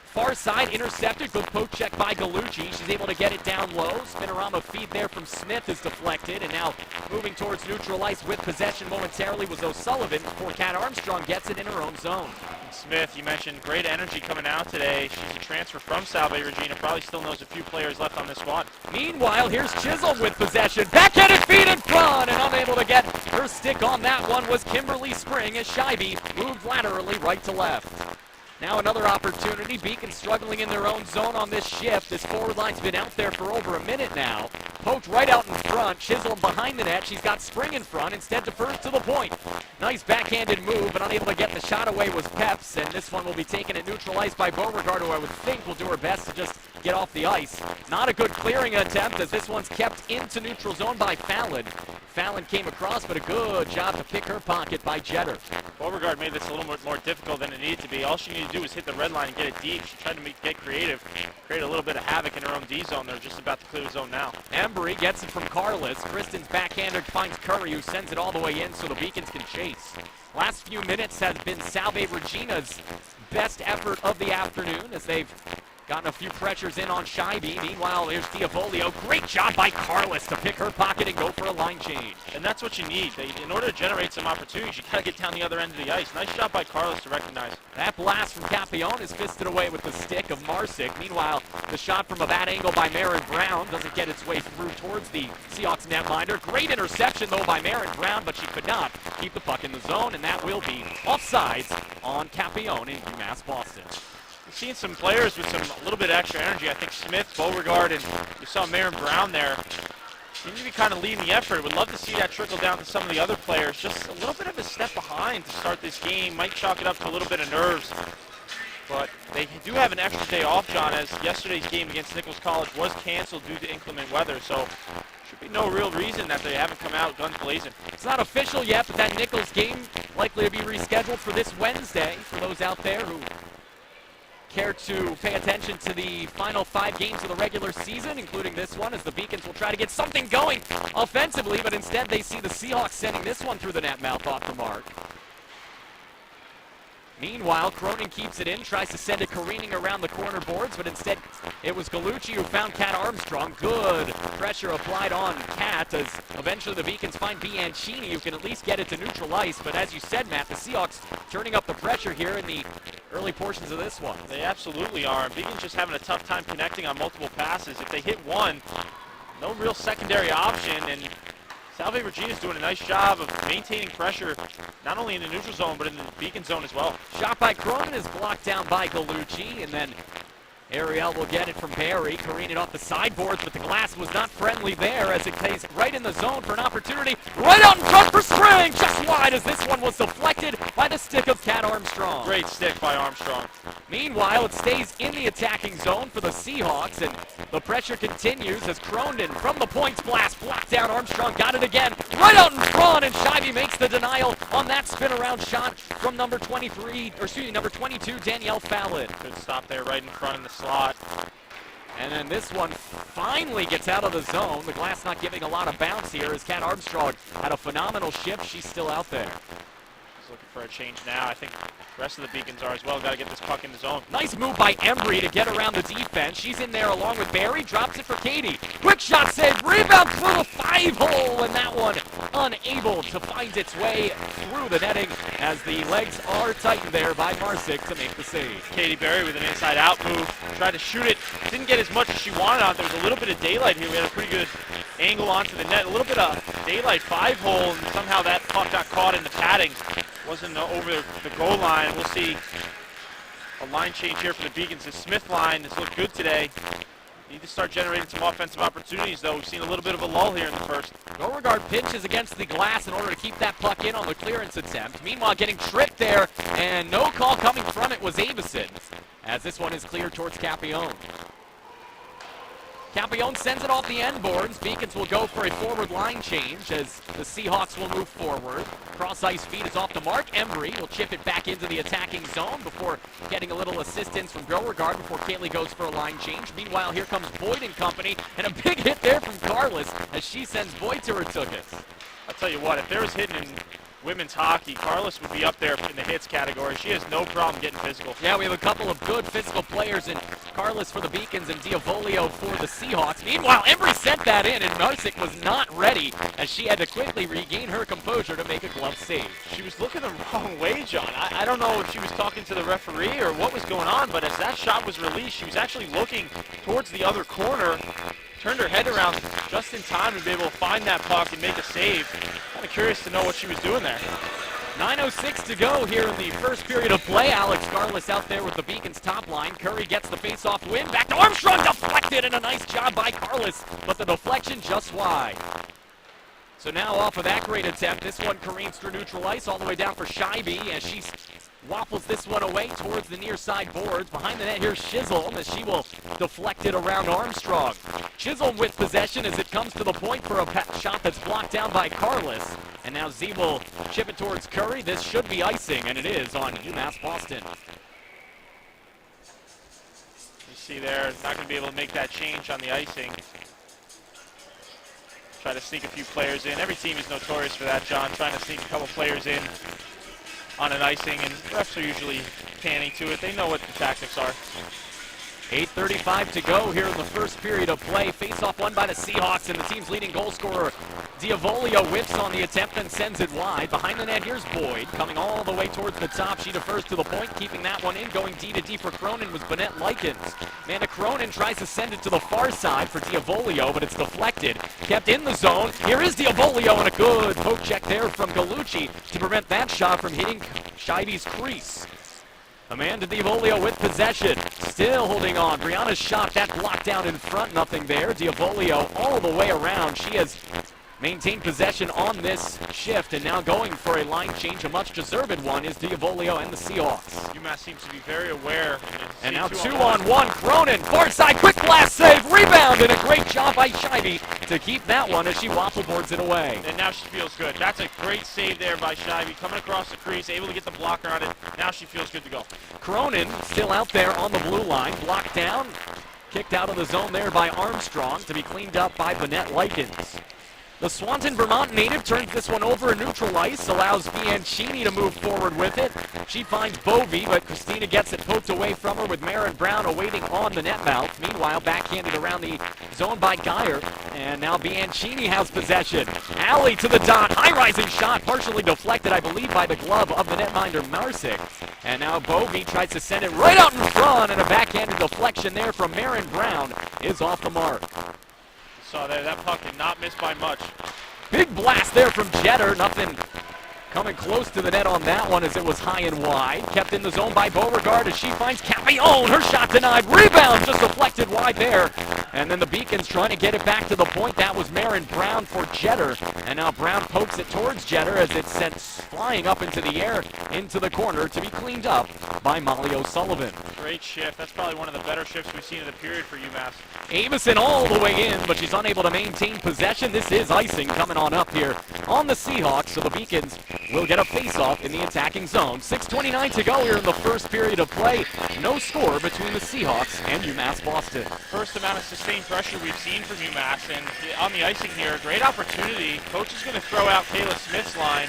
Far side intercepted, good poke check by Gallucci. She's able to get it down low. Spinorama feed there from Smith is deflected, and now moving towards neutral ice with possession momentarily was O'Sullivan before Kat Armstrong gets it in her own zone. Smith, you mentioned great energy coming out today. She's a transfer from Salve Regina, probably still knows a few players left on this squad. Meanwhile, here's Chisholm with possession. Backhanded feed in front, and unable to get her stick on that one was Kimberly Spring, as Scheibe moved laterally right to left. Now another opportunity. Beacon struggling in their own zone on this shift. This forward line's been out there for over a minute now. Poked right out in front. Chisholm behind the net. She's got Spring in front. Instead defers to the point. Nice backhanded move, but unable to get the shot away was Peps. And this one will be taken at neutral ice by Beauregard, who I would think will do her best to just get off the ice. Not a good clearing attempt, as this one's kept into neutral zone by Fallon. Fallon came across, but a good job to pick her pocket by Jetter. Beauregard made this a little bit more difficult than it needed to be. All she needed to do was hit the red line and get it deep. She tried to get creative, create a little bit of havoc in her own D zone. They're just about to clear the zone now. Embry gets it from Carlos. Kristen's backhander finds Curry, who sends it all the way in so the Beacons can chase. Last few minutes has been Salve Regina's best effort of the afternoon, as they've gotten a few pressures in on Scheibe. Meanwhile, there's Diavolio. Great job by Carlos to pick her pocket and go for a line change. And that's what you need. In order to generate some opportunities, you got to get down the other end of the ice. Nice job by Carlos to recognize. That blast from Capillon is fisted away with the stick of Marsick. Meanwhile, the shot from a bad angle by Marin Brown doesn't get its way through towards the Seahawks netminder. Great interception, though, by Marin Brown, but she could not keep the puck in the zone, and that will be offsides on Capillon in UMass Boston. We've seen some players with a little bit of extra energy. I think Smith, Beauregard, and you saw Marin Brown there. Seem to be kind of leading the effort. Would love to see that trickle down to some of the other players. Just a little bit of a step behind to start this game. Might chalk it up to a little bit of nerves. But they do have an extra day off, John, as yesterday's game against Nichols College was canceled due to inclement weather. So should be no real reason that they haven't come out guns blazing. It's not official yet, but that Nichols game likely to be rescheduled for this Wednesday for those out there who care to pay attention to the final 5 games of the regular season, including this one, as the Beacons will try to get something going offensively, but instead they see the Seahawks sending this one through the net mouth off the mark. Meanwhile, Cronin keeps it in, tries to send it careening around the corner boards, but instead it was Gallucci who found Kat Armstrong. Good pressure applied on Kat, as eventually the Beacons find Bianchini, who can at least get it to neutral ice. But as you said, Matt, the Seahawks turning up the pressure here in the early portions of this one. They absolutely are. Beacons just having a tough time connecting on multiple passes. If they hit one, no real secondary option, and Salve Regina's doing a nice job of maintaining pressure, not only in the neutral zone, but in the Beacon zone as well. Shot by Cronin is blocked down by Gallucci, and then Ariel will get it from Barry, careen it off the sideboards, but the glass was not friendly there, as it plays right in the zone for an opportunity. Right out in front for Spring, just wide, as this one was deflected by the stick of Kat Armstrong. Great stick by Armstrong. Meanwhile, it stays in the attacking zone for the Seahawks, and the pressure continues as Cronin from the points blast blocked down. Armstrong got it again, right out in front, and Scheibe makes the denial on that spin around shot from number 22, Danielle Fallon. Good stop there right in front in the slot. And then this one finally gets out of the zone. The glass not giving a lot of bounce here, as Kat Armstrong had a phenomenal shift. She's still out there. He's looking for a change now. I think the rest of the Beacons are as well. Got to get this puck in the zone. Nice move by Embry to get around the defense. She's in there along with Barry. Drops it for Katie. Quick shot save. Rebound through the 5-hole. And that one unable to find its way through the netting, as the legs are tightened there by Marsick to make the save. Katie Barry with an inside-out move. Tried to shoot it. Didn't get as much as she wanted on. There was a little bit of daylight here. We had a pretty good angle onto the net. A little bit of daylight 5-hole, and somehow that puck got caught in the padding. Wasn't over the goal line. We'll see a line change here for the Beacons. The Smith line has looked good today. Need to start generating some offensive opportunities, though. We've seen a little bit of a lull here in the first. Beauregard pinches against the glass in order to keep that puck in on the clearance attempt. Meanwhile, getting tripped there, and no call coming from it was Avison, as this one is cleared towards Capione. Capione sends it off the end boards. Beacons will go for a forward line change as the Seahawks will move forward. Cross-ice feed is off the mark. Embry will chip it back into the attacking zone before getting a little assistance from Beauregard before Kaylee goes for a line change. Meanwhile, here comes Boyd and company, and a big hit there from Carlos as she sends Boyd to her tuchus. I'll tell you what, if there was hitting in women's hockey, Carlos would be up there in the hits category. She has no problem getting physical. Yeah, we have a couple of good physical players in Carlos for the Beacons and Diavolio for the Seahawks. Meanwhile, Embry sent that in, and Narsic was not ready as she had to quickly regain her composure to make a glove save. She was looking the wrong way, John. I don't know if she was talking to the referee or what was going on, but as that shot was released, she was actually looking towards the other corner, turned her head around just in time to be able to find that puck and make a save. Kind of curious to know what she was doing there. 9:06 to go here in the first period of play. Alex Carlos out there with the Beacons top line. Curry gets the face-off win. Back to Armstrong, deflected, and a nice job by Carlos, but the deflection just wide. So now off of that great attempt, this one careens through neutral ice all the way down for Scheibe as she waffles this one away towards the near side boards. Behind the net, here's Chisholm as she will deflect it around Armstrong. Chisholm with possession as it comes to the point for a shot that's blocked down by Carlos. And now Z will chip it towards Curry. This should be icing, and it is on UMass Boston. You see there, not going to be able to make that change on the icing. Try to sneak a few players in. Every team is notorious for that, John, trying to sneak a couple players in on an icing, and refs are usually panning to it. They know what the tactics are. 8:35 to go here in the first period of play. Face-off won by the Seahawks, and the team's leading goal scorer, Diavolio, whiffs on the attempt and sends it wide. Behind the net, here's Boyd, coming all the way towards the top. She defers to the point, keeping that one in. Going D to D for Cronin was Bennett Likens. Amanda Cronin tries to send it to the far side for Diavolio, but it's deflected. Kept in the zone. Here is Diavolio, and a good poke check there from Gallucci to prevent that shot from hitting Scheibe's crease. Amanda Diavolio with possession, still holding on. Brianna's shot, that blocked down in front, nothing there. Diavolio all the way around. She has maintained possession on this shift, and now going for a line change, a much-deserved one, is Diavolio and the Seahawks. UMass seems to be very aware. And now 2-on-1, Cronin, far side, quick blast save, rebound, and a great job by Scheibe to keep that one as she waffle boards it away. And now she feels good. That's a great save there by Scheibe, coming across the crease, able to get the blocker on it. Now she feels good to go. Cronin still out there on the blue line, blocked down, kicked out of the zone there by Armstrong to be cleaned up by Bennett Likens. The Swanton, Vermont native turns this one over in neutral ice, allows Bianchini to move forward with it. She finds Bovey, but Christina gets it poked away from her with Marin Brown awaiting on the net mouth. Meanwhile, backhanded around the zone by Geyer, and now Bianchini has possession. Alley to the dot, high-rising shot, partially deflected, I believe, by the glove of the netminder Marsick. And now Bovey tries to send it right out in front, and a backhanded deflection there from Marin Brown is off the mark. Saw there, that puck did not miss by much. Big blast there from Jeter. Nothing coming close to the net on that one as it was high and wide. Kept in the zone by Beauregard as she finds Capione. Her shot denied. Rebound just deflected wide there. And then the Beacons trying to get it back to the point. That was Marin Brown for Jeter. And now Brown pokes it towards Jeter as it's sent flying up into the air, into the corner to be cleaned up by Molly O'Sullivan. Great shift. That's probably one of the better shifts we've seen in the period for UMass. Avison all the way in, but she's unable to maintain possession. This is icing coming on up here on the Seahawks, so the Beacons will get a face-off in the attacking zone. 6:29 to go here in the first period of play. No score between the Seahawks and UMass Boston. First amount of sustained pressure we've seen from UMass, and on the icing here, great opportunity. Coach is going to throw out Kayla Smith's line,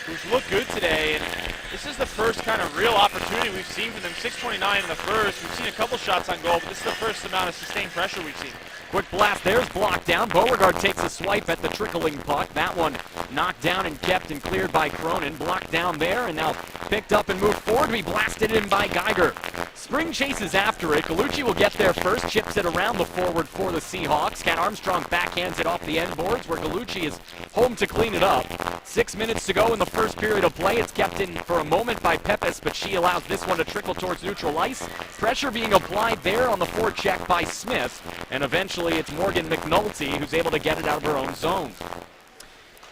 who's looked good today, and this is the first kind of real opportunity we've seen from them. 6:29 in the first. We've seen a couple shots on goal, but this is the first amount of sustained pressure we've seen. Quick blast, there's blocked down. Beauregard takes a swipe at the trickling puck. That one knocked down and kept and cleared by Cronin. Blocked down there and now picked up and moved forward. We blasted in by Geiger. Spring chases after it. Gallucci will get there first, chips it around the forward for the Seahawks. Cat Armstrong backhands it off the end boards where Gallucci is home to clean it up. 6 minutes to go in the first period of play. It's kept in for a moment by Pepis, but she allows this one to trickle towards neutral ice. Pressure being applied there on the forecheck by Smith, and eventually it's Morgan McNulty who's able to get it out of her own zone.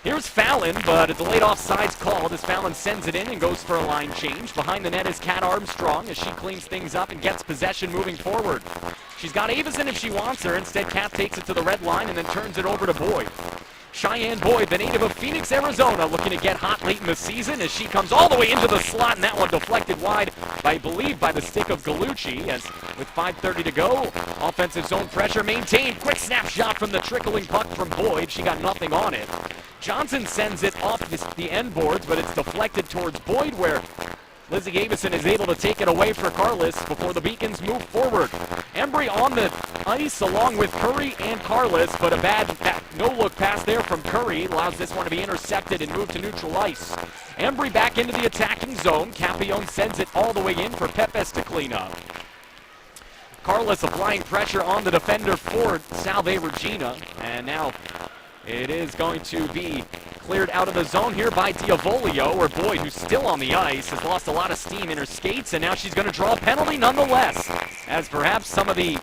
Here's Fallon, but a delayed offsides called as Fallon sends it in and goes for a line change. Behind the net is Kat Armstrong as she cleans things up and gets possession moving forward. She's got Avison if she wants her. Instead, Kat takes it to the red line and then turns it over to Boyd. Cheyenne Boyd, the native of Phoenix, Arizona, looking to get hot late in the season as she comes all the way into the slot, and that one deflected wide, I believe, by the stick of Gallucci. As with 5:30 to go, offensive zone pressure maintained. Quick snapshot from the trickling puck from Boyd. She got nothing on it. Johnson sends it off the end boards, but it's deflected towards Boyd, where Lizzie Avison is able to take it away for Carlos before the Beacons move forward. Embry on the ice along with Curry and Carlos, but a bad no-look pass there from Curry allows this one to be intercepted and moved to neutral ice. Embry back into the attacking zone. Capione sends it all the way in for Pepes to clean up. Carlos applying pressure on the defender for Salve Regina, and now it is going to be cleared out of the zone here by Diavolio, or Boyd, who's still on the ice, has lost a lot of steam in her skates, and now she's going to draw a penalty nonetheless, as perhaps some of the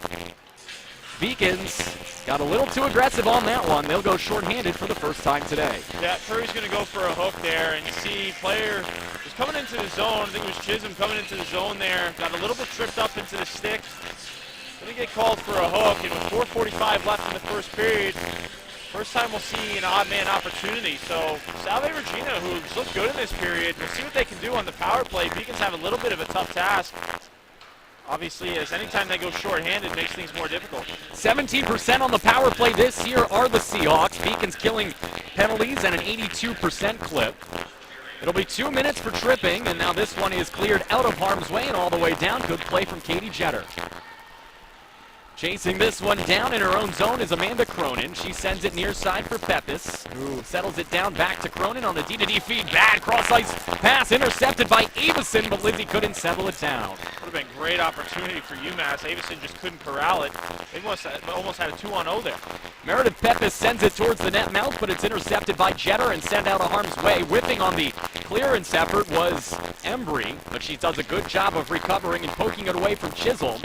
Beacons got a little too aggressive on that one. They'll go shorthanded for the first time today. Yeah, Curry's going to go for a hook there, and you see player was coming into the zone. I think it was Chisholm coming into the zone there. Got a little bit tripped up into the stick. Going to get called for a hook, and with 4:45 left in the first period, first time we'll see an odd man opportunity. So Salve Regina, who's looked good in this period, we'll see what they can do on the power play. Beacons have a little bit of a tough task. Obviously, as anytime they go shorthanded, makes things more difficult. 17% on the power play this year are the Seahawks. Beacons killing penalties at an 82% clip. It'll be 2 minutes for tripping, and now this one is cleared out of harm's way and all the way down. Good play from Katie Jetter. Chasing this one down in her own zone is Amanda Cronin. She sends it near side for Pepis, who settles it down back to Cronin on the D-to-D feed. Bad cross-ice pass intercepted by Avison, but Lizzie couldn't settle it down. Would have been a great opportunity for UMass. Avison just couldn't corral it. They almost had a 2-on-0 there. Meredith Pepis sends it towards the net mouth, but it's intercepted by Jetter and sent out of harm's way. Whipping on the clearance effort was Embry, but she does a good job of recovering and poking it away from Chisholm.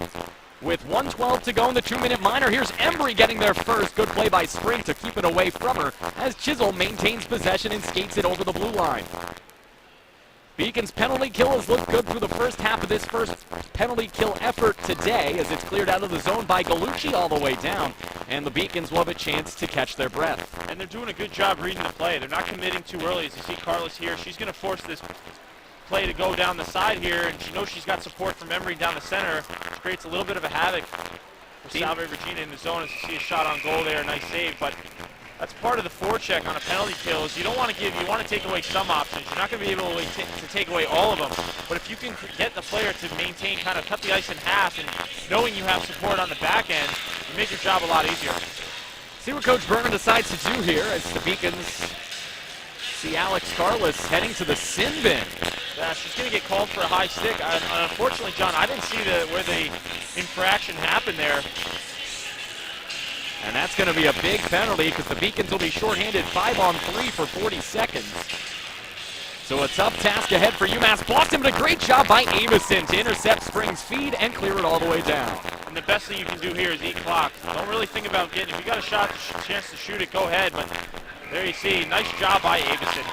With 1:12 to go in the 2-minute minor, here's Embry getting there first. Good play by Spring to keep it away from her as Chisholm maintains possession and skates it over the blue line. Beacon's penalty kill has looked good through the first half of this first penalty kill effort today as it's cleared out of the zone by Gallucci all the way down, and the Beacons will have a chance to catch their breath. And they're doing a good job reading the play. They're not committing too early. As you see Carlos here, she's going to force this play to go down the side here, and she knows she's got support from Embry down the center. Creates a little bit of a havoc for Salve Regina in the zone as you see a shot on goal there, a nice save, but that's part of the forecheck on a penalty kill is you don't want to you want to take away some options. You're not going to be able to take away all of them, but if you can get the player to maintain, kind of cut the ice in half, and knowing you have support on the back end, you make your job a lot easier. See what Coach Berman decides to do here as the Beacons see Alex Carlos heading to the sin bin. Yeah, she's going to get called for a high stick. Unfortunately, John, I didn't see where the infraction happened there. And that's going to be a big penalty because the Beacons will be shorthanded 5-on-3 for 40 seconds. So a tough task ahead for UMass Boston, but a great job by Avison to intercept Spring's feed and clear it all the way down. And the best thing you can do here is eat clock. Don't really think about getting, if you got a chance to shoot it, go ahead, but there you see, nice job by Avison.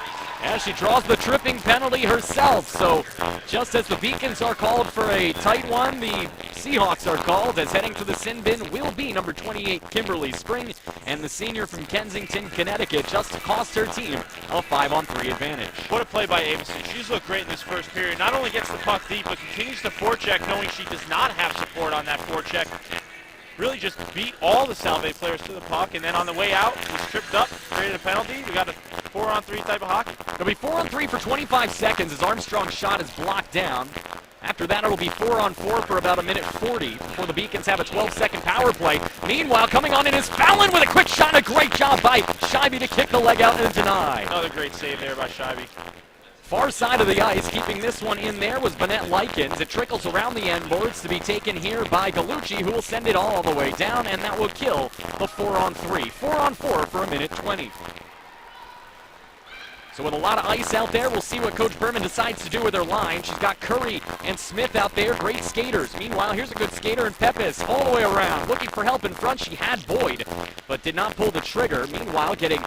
As she draws the tripping penalty herself, so just as the Beacons are called for a tight one, the Seahawks are called, as heading to the sin bin will be number 28, Kimberly Spring, and the senior from Kensington, Connecticut, just cost her team a 5-on-3 advantage. What a play by Avison. She's looked great in this first period. Not only gets the puck deep, but continues to forecheck, knowing she does not have support on that forecheck. Really just beat all the Salve players to the puck, and then on the way out, was tripped up, created a penalty. We got a 4-on-3 type of hockey. It'll be 4-on-3 for 25 seconds as Armstrong's shot is blocked down. After that, it'll be 4-on-4 for about 1:40 before the Beacons have a 12-second power play. Meanwhile, coming on in is Fallon with a quick shot. A great job by Scheibe to kick the leg out and deny. Another great save there by Scheibe. Far side of the ice, keeping this one in there was Bennett Likens. It trickles around the end boards to be taken here by Gallucci, who will send it all the way down, and that will kill the 4-on-3. 4-on-4 for 1:20. So with a lot of ice out there, we'll see what Coach Berman decides to do with her line. She's got Curry and Smith out there, great skaters. Meanwhile, here's a good skater in Pepis, all the way around. Looking for help in front, she had Boyd, but did not pull the trigger. Meanwhile, getting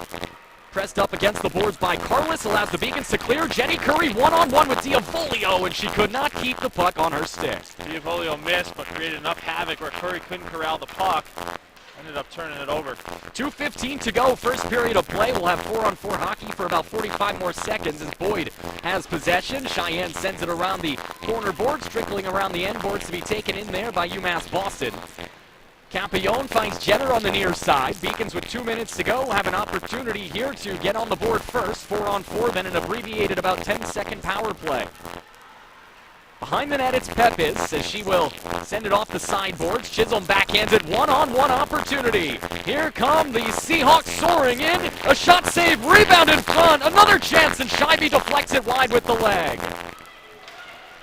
pressed up against the boards by Carlis, allows the Beacons to clear. Jenny Curry one-on-one with Diavolio, and she could not keep the puck on her stick. Diavolio missed, but created enough havoc where Curry couldn't corral the puck. Ended up turning it over. 2:15 to go, first period of play. We'll have 4-on-4 hockey for about 45 more seconds as Boyd has possession. Cheyenne sends it around the corner boards, trickling around the end boards to be taken in there by UMass Boston. Campione finds Jenner on the near side. Beacons with 2 minutes to go have an opportunity here to get on the board first. 4-on-4, then an abbreviated about 10-second power play. Behind the net, it's Pepis as she will send it off the sideboards. Chisholm backhands it, one-on-one opportunity. Here come the Seahawks soaring in. A shot save, rebound in front. Another chance, and Scheibe deflects it wide with the leg.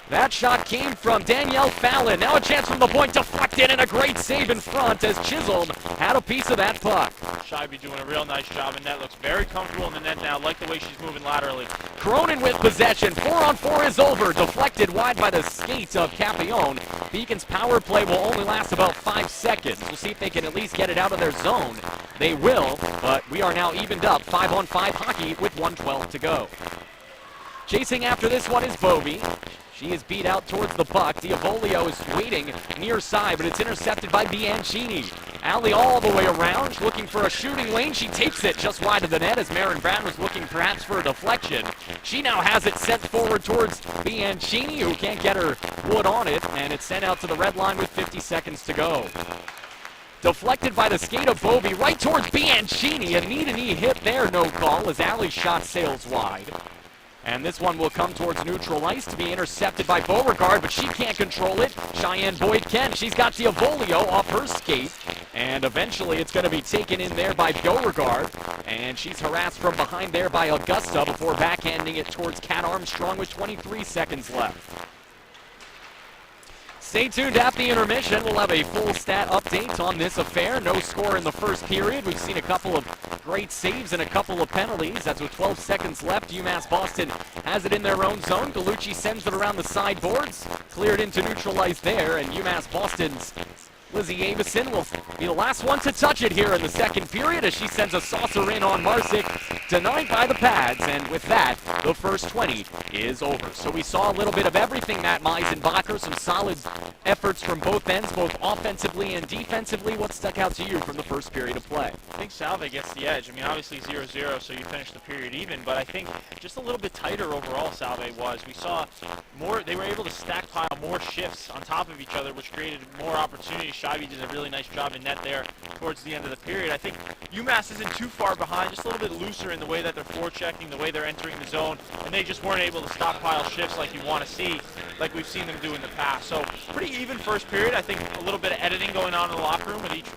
That shot came from Danielle Fallon. Now a chance from the point, deflected, and a great save in front as Chisholm had a piece of that puck. Scheibe doing a real nice job in net. Looks very comfortable in the net now. Like the way she's moving laterally. Cronin with possession. 4-on-4 is over. Deflected wide by the skates of Campione. Beacon's power play will only last about 5 seconds. We'll see if they can at least get it out of their zone. They will, but we are now evened up. 5-on-5 hockey with 1:12 to go. Chasing after this one is Bovey. She is beat out towards the puck. Diavolio is waiting near side, but it's intercepted by Bianchini. Alley all the way around, looking for a shooting lane. She takes it just wide of the net as Marin Brown was looking perhaps for a deflection. She now has it sent forward towards Bianchini, who can't get her wood on it, and it's sent out to the red line with 50 seconds to go. Deflected by the skate of Bovey right towards Bianchini. A knee-to-knee hit there, no call, as Alley's shot sails wide. And this one will come towards neutral ice to be intercepted by Beauregard, but she can't control it. Cheyenne Boyd can. She's got Diavolio off her skate. And eventually it's going to be taken in there by Beauregard. And she's harassed from behind there by Augusta before backhanding it towards Kat Armstrong with 23 seconds left. Stay tuned at the intermission. We'll have a full stat update on this affair. No score in the first period. We've seen a couple of great saves and a couple of penalties. That's with 12 seconds left. UMass Boston has it in their own zone. Gallucci sends it around the sideboards. Cleared into neutral ice there, and UMass Boston's Lizzie Avison will be the last one to touch it here in the second period as she sends a saucer in on Marsick, denied by the pads, and with that, the first 20 is over. So we saw a little bit of everything, Matt Meisenbacher, some solid efforts from both ends, both offensively and defensively. What stuck out to you from the first period of play? I think Salve gets the edge. I mean, obviously 0-0, so you finish the period even, but I think just a little bit tighter overall Salve was. We saw more, they were able to stackpile more shifts on top of each other, which created more opportunities. Scheibe did a really nice job in net there towards the end of the period. I think UMass isn't too far behind, just a little bit looser in the way that they're forechecking, the way they're entering the zone, and they just weren't able to stockpile shifts like you want to see, like we've seen them do in the past. So pretty even first period. I think a little bit of editing going on in the locker room with each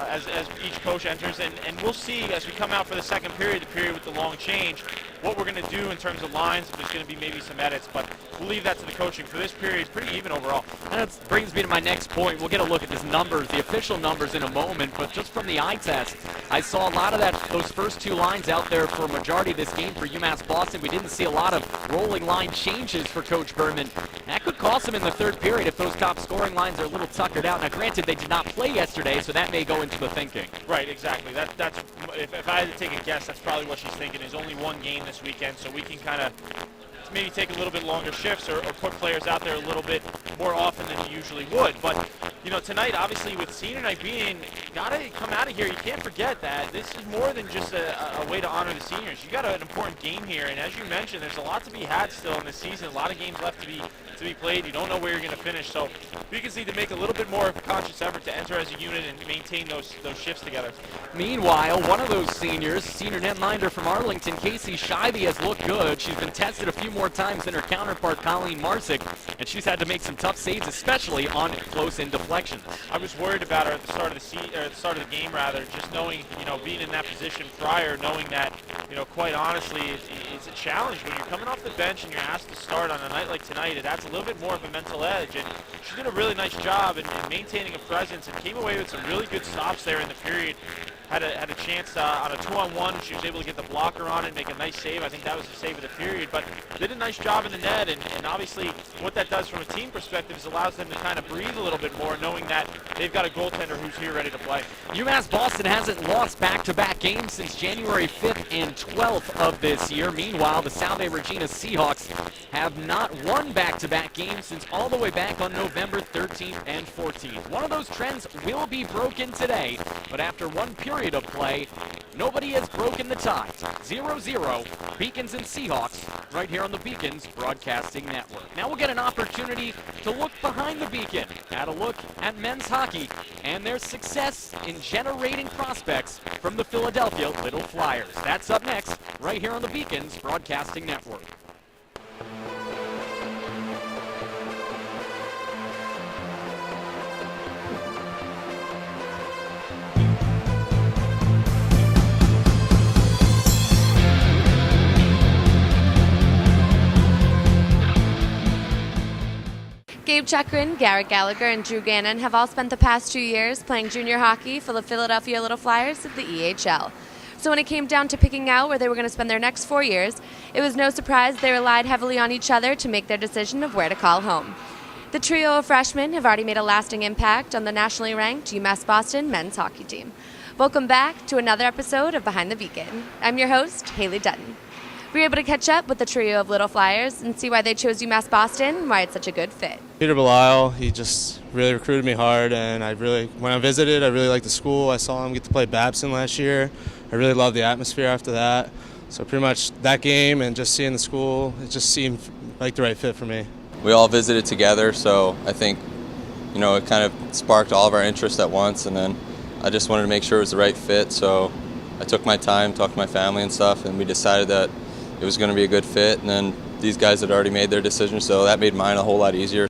as each coach enters, and we'll see as we come out for the second period, the period with the long change, what we're going to do in terms of lines. If there's going to be maybe some edits, but we'll leave that to the coaching. For this period, it's pretty even overall. And that brings me to my next point. We'll get a look at the numbers, the official numbers in a moment, but just from the eye test, I saw a lot of those first two lines out there for a majority of this game for UMass Boston. We didn't see a lot of rolling line changes for Coach Berman. That could cost him in the third period if those top scoring lines are a little tuckered out. Now, granted, they did not play yesterday, so that may go into the thinking. Right, exactly. That's if I had to take a guess, that's probably what she's thinking. There's only one game this weekend, so we can kind of maybe take a little bit longer shifts or put players out there a little bit more often than you usually would. But, you know, tonight, obviously, with senior night being, got to come out of here. You can't forget that this is more than just a way to honor the seniors. You got an important game here, and as you mentioned, there's a lot to be had still in this season. A lot of games left to be played. You don't know where you're going to finish, so Beacons need to make a little bit more of a conscious effort to enter as a unit and maintain those shifts together. Meanwhile, one of those seniors, senior netminder from Arlington, Casey Scheibe, has looked good. She's been tested a few more times than her counterpart, Colleen Marsick, and she's had to make some tough saves, especially on close-in deflections. I was worried about her at the start of the game, rather, just knowing, you know, being in that position prior, knowing that, you know, quite honestly, it's a challenge when you're coming off the bench and you're asked to start on a night like tonight. It adds a little bit more of a mental edge, and she did a really nice job in maintaining a presence and came away with some really good stops there in the period. had a chance on a 2-on-1. She was able to get the blocker on it and make a nice save. I think that was the save of the period, but did a nice job in the net, and obviously what that does from a team perspective is allows them to kind of breathe a little bit more, knowing that they've got a goaltender who's here ready to play. UMass Boston hasn't lost back-to-back games since January 5th and 12th of this year. Meanwhile, the Salve Regina Seahawks have not won back-to-back games since all the way back on November 13th and 14th. One of those trends will be broken today, but after one period of play, nobody has broken the tie. 0-0, Beacons and Seahawks, right here on the Beacons Broadcasting Network. Now we'll get an opportunity to look behind the Beacon, at a look at men's hockey and their success in generating prospects from the Philadelphia Little Flyers. That's up next, right here on the Beacons Broadcasting Network. Gabe Chukrin, Garrett Gallagher, and Drew Gannon have all spent the past 2 years playing junior hockey for the Philadelphia Little Flyers of the EHL. So when it came down to picking out where they were going to spend their next 4 years, it was no surprise they relied heavily on each other to make their decision of where to call home. The trio of freshmen have already made a lasting impact on the nationally ranked UMass Boston men's hockey team. Welcome back to another episode of Behind the Beacon. I'm your host, Haley Dutton. We were able to catch up with the trio of Little Flyers and see why they chose UMass Boston and why it's such a good fit. Peter Belisle, he just really recruited me hard, and when I visited, I really liked the school. I saw him get to play Babson last year. I really loved the atmosphere after that. So pretty much that game and just seeing the school, it just seemed like the right fit for me. We all visited together, so I think, it kind of sparked all of our interests at once, and then I just wanted to make sure it was the right fit, so I took my time, talked to my family and stuff, and we decided that it was going to be a good fit, and then these guys had already made their decision, so that made mine a whole lot easier.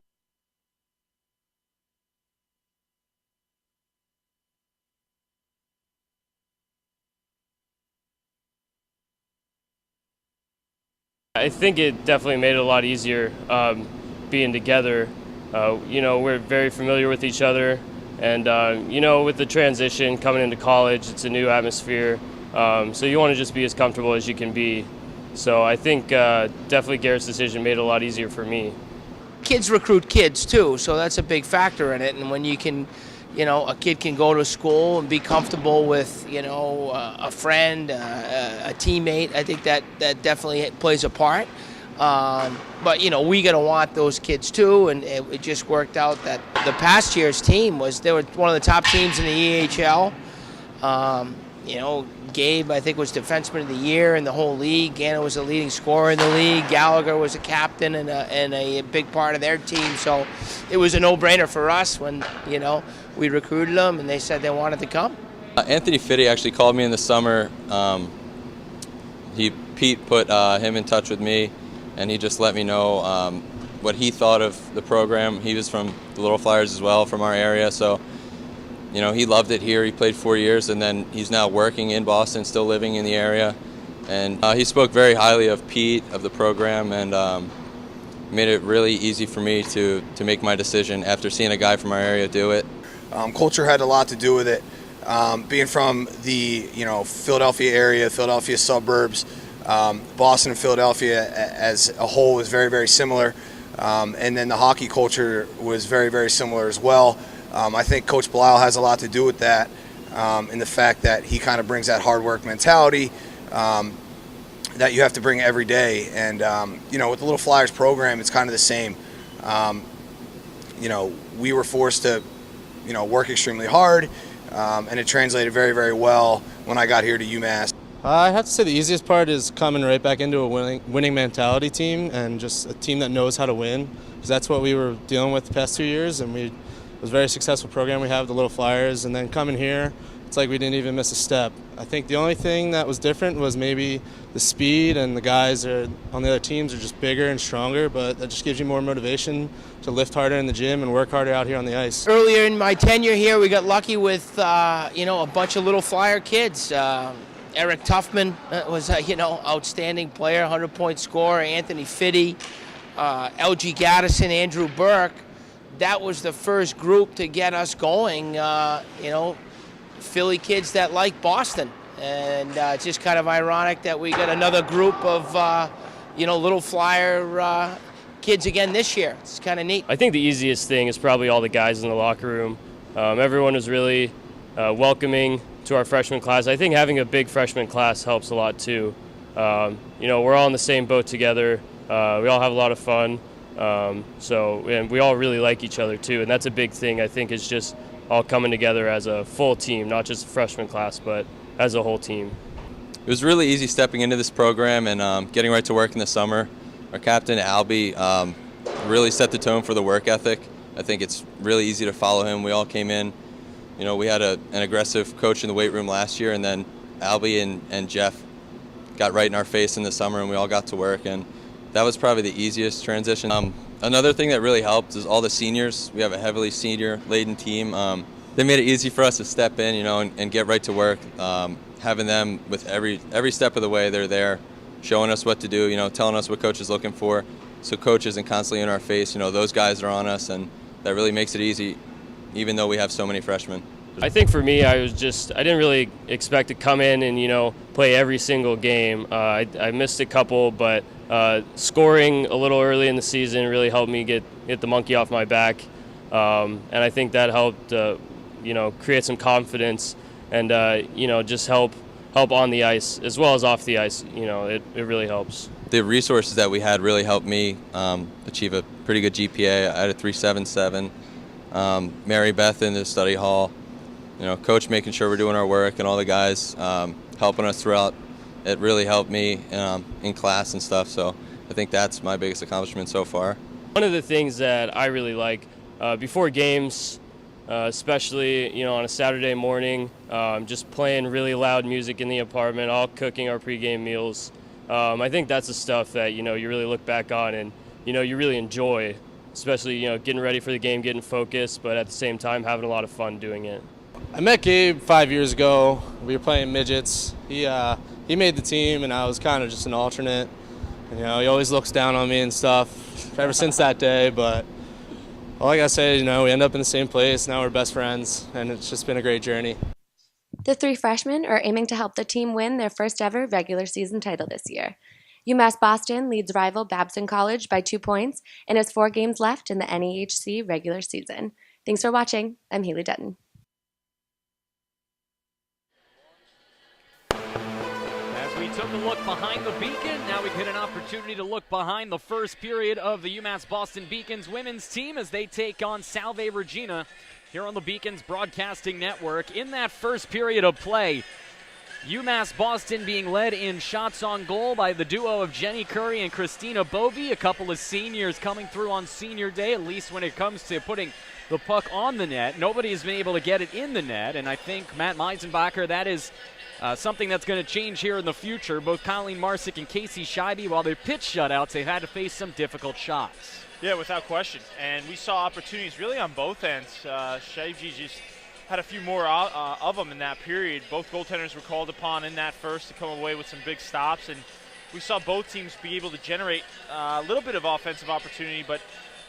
I think it definitely made it a lot easier being together. We're very familiar with each other, and with the transition coming into college, it's a new atmosphere, so you want to just be as comfortable as you can be. So I think definitely Garrett's decision made it a lot easier for me. Kids recruit kids too, so that's a big factor in it. And when you can, a kid can go to school and be comfortable with, a friend, a teammate, I think that definitely plays a part. But, we got to want those kids too, and it just worked out that the past year's team they were one of the top teams in the EHL. Gabe, I think, was Defenseman of the Year in the whole league. Gannon was the leading scorer in the league. Gallagher was a captain and a big part of their team. So it was a no-brainer for us when, we recruited them and they said they wanted to come. Anthony Fitty actually called me in the summer. Pete put him in touch with me, and he just let me know what he thought of the program. He was from the Little Flyers as well, from our area, so he loved it here. He played 4 years, and then he's now working in Boston, still living in the area. And he spoke very highly of Pete, of the program, and made it really easy for me to make my decision after seeing a guy from our area do it. Culture had a lot to do with it. Being from the Philadelphia area, Philadelphia suburbs, Boston and Philadelphia as a whole is very, very similar. And then the hockey culture was very, very similar as well. I think Coach Belisle has a lot to do with that, in the fact that he kind of brings that hard work mentality that you have to bring every day. And, with the Little Flyers program, it's kind of the same. We were forced to, work extremely hard, and it translated very, very well when I got here to UMass. I have to say the easiest part is coming right back into a winning mentality team, and just a team that knows how to win, because that's what we were dealing with the past 2 years, and it was a very successful program we have, the Little Flyers, and then coming here, it's like we didn't even miss a step. I think the only thing that was different was maybe the speed, and the guys on the other teams are just bigger and stronger, but that just gives you more motivation to lift harder in the gym and work harder out here on the ice. Earlier in my tenure here, we got lucky with, a bunch of Little Flyer kids. Eric Tuffman was outstanding player, 100-point scorer. Anthony Fitty, LG Gaddison, Andrew Burke. That was the first group to get us going, Philly kids that like Boston. And it's just kind of ironic that we got another group of, little flyer kids again this year. It's kind of neat. I think the easiest thing is probably all the guys in the locker room. Everyone was really welcoming to our freshman class. I think having a big freshman class helps a lot too. We're all in the same boat together. We all have a lot of fun. And we all really like each other too. And that's a big thing, I think, is just all coming together as a full team, not just a freshman class, but as a whole team. It was really easy stepping into this program and getting right to work in the summer. Our captain, Albie, really set the tone for the work ethic. I think it's really easy to follow him. We all came in, we had an aggressive coach in the weight room last year, and then Albie and Jeff got right in our face in the summer, and we all got to work, and that was probably the easiest transition. Another thing that really helped is all the seniors. We have a heavily senior-laden team. They made it easy for us to step in, and get right to work. Having them with every step of the way, they're there, showing us what to do, telling us what coach is looking for. So coach isn't constantly in our face. Those guys are on us, and that really makes it easy, even though we have so many freshmen. I think for me, I didn't really expect to come in and, play every single game. I missed a couple, but scoring a little early in the season really helped me get the monkey off my back. And I think that helped, create some confidence and, just help on the ice as well as off the ice. It really helps. The resources that we had really helped me achieve a pretty good GPA. I had a 3.77. Mary Beth in the study hall, coach making sure we're doing our work, and all the guys helping us throughout. It really helped me in class and stuff, so I think that's my biggest accomplishment so far. One of the things that I really like before games, especially on a Saturday morning, just playing really loud music in the apartment, all cooking our pregame meals. I think that's the stuff that you really look back on and you really enjoy, especially getting ready for the game, getting focused, but at the same time having a lot of fun doing it. I met Gabe 5 years ago. We were playing midgets. He made the team, and I was kind of just an alternate. He always looks down on me and stuff ever since that day. But all I gotta say is, we end up in the same place. Now we're best friends, and it's just been a great journey. The three freshmen are aiming to help the team win their first ever regular season title this year. UMass Boston leads rival Babson College by 2 points and has 4 games left in the NEHC regular season. Thanks for watching. I'm Haley Dutton. We took a look behind the beacon. Now we get an opportunity to look behind the first period of the UMass Boston Beacons women's team as they take on Salve Regina here on the Beacons Broadcasting Network. In that first period of play, UMass Boston being led in shots on goal by the duo of Jenny Curry and Christina Bovey, a couple of seniors coming through on senior day, at least when it comes to putting the puck on the net. Nobody has been able to get it in the net, and I think Matt Meisenbacher, that is something that's going to change here in the future. Both Colleen Marsick and Casey Scheibe, while they've pitched shutouts, they've had to face some difficult shots. Yeah, without question. And we saw opportunities really on both ends. Scheibe just had a few more of them in that period. Both goaltenders were called upon in that first to come away with some big stops. And we saw both teams be able to generate a little bit of offensive opportunity, but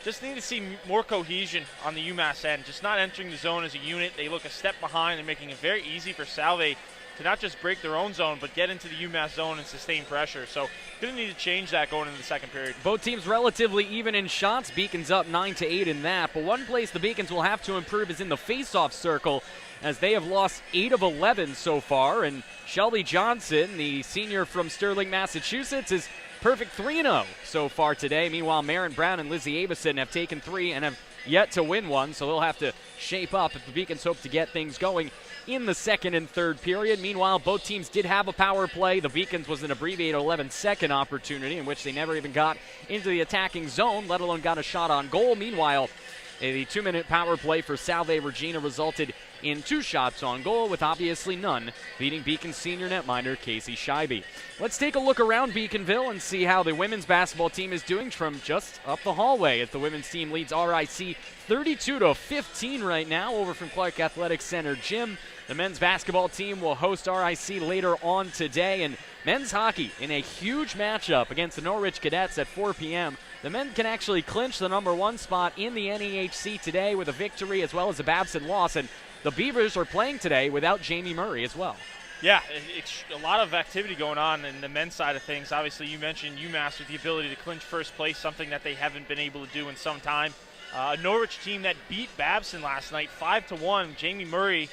just need to see more cohesion on the UMass end. Just not entering the zone as a unit. They look a step behind and making it very easy for Salve to not just break their own zone, but get into the UMass zone and sustain pressure. So going to need to change that going into the second period. Both teams relatively even in shots. Beacons up 9-8 in that. But one place the Beacons will have to improve is in the face-off circle, as they have lost 8 of 11 so far. And Shelby Johnson, the senior from Sterling, Massachusetts, is perfect 3-0 so far today. Meanwhile, Maren Brown and Lizzie Avison have taken 3 and have yet to win one, so they'll have to shape up if the Beacons hope to get things going in the second and third period. Meanwhile, both teams did have a power play. The Beacons was an abbreviated 11-second opportunity in which they never even got into the attacking zone, let alone got a shot on goal. Meanwhile, the 2-minute power play for Salve Regina resulted in 2 shots on goal, with obviously none beating Beacon senior netminder Casey Scheibe. Let's take a look around Beaconville and see how the women's basketball team is doing from just up the hallway, as the women's team leads RIC 32-15 right now over from Clark Athletic Center Gym. The men's basketball team will host RIC later on today, and men's hockey in a huge matchup against the Norwich Cadets at 4 p.m. The men can actually clinch the #1 spot in the NEHC today with a victory as well as a Babson loss, and the Beavers are playing today without Jamie Murray as well. Yeah, it's a lot of activity going on in the men's side of things. Obviously, you mentioned UMass with the ability to clinch first place, something that they haven't been able to do in some time. A Norwich team that beat Babson last night 5-1. Jamie Murray,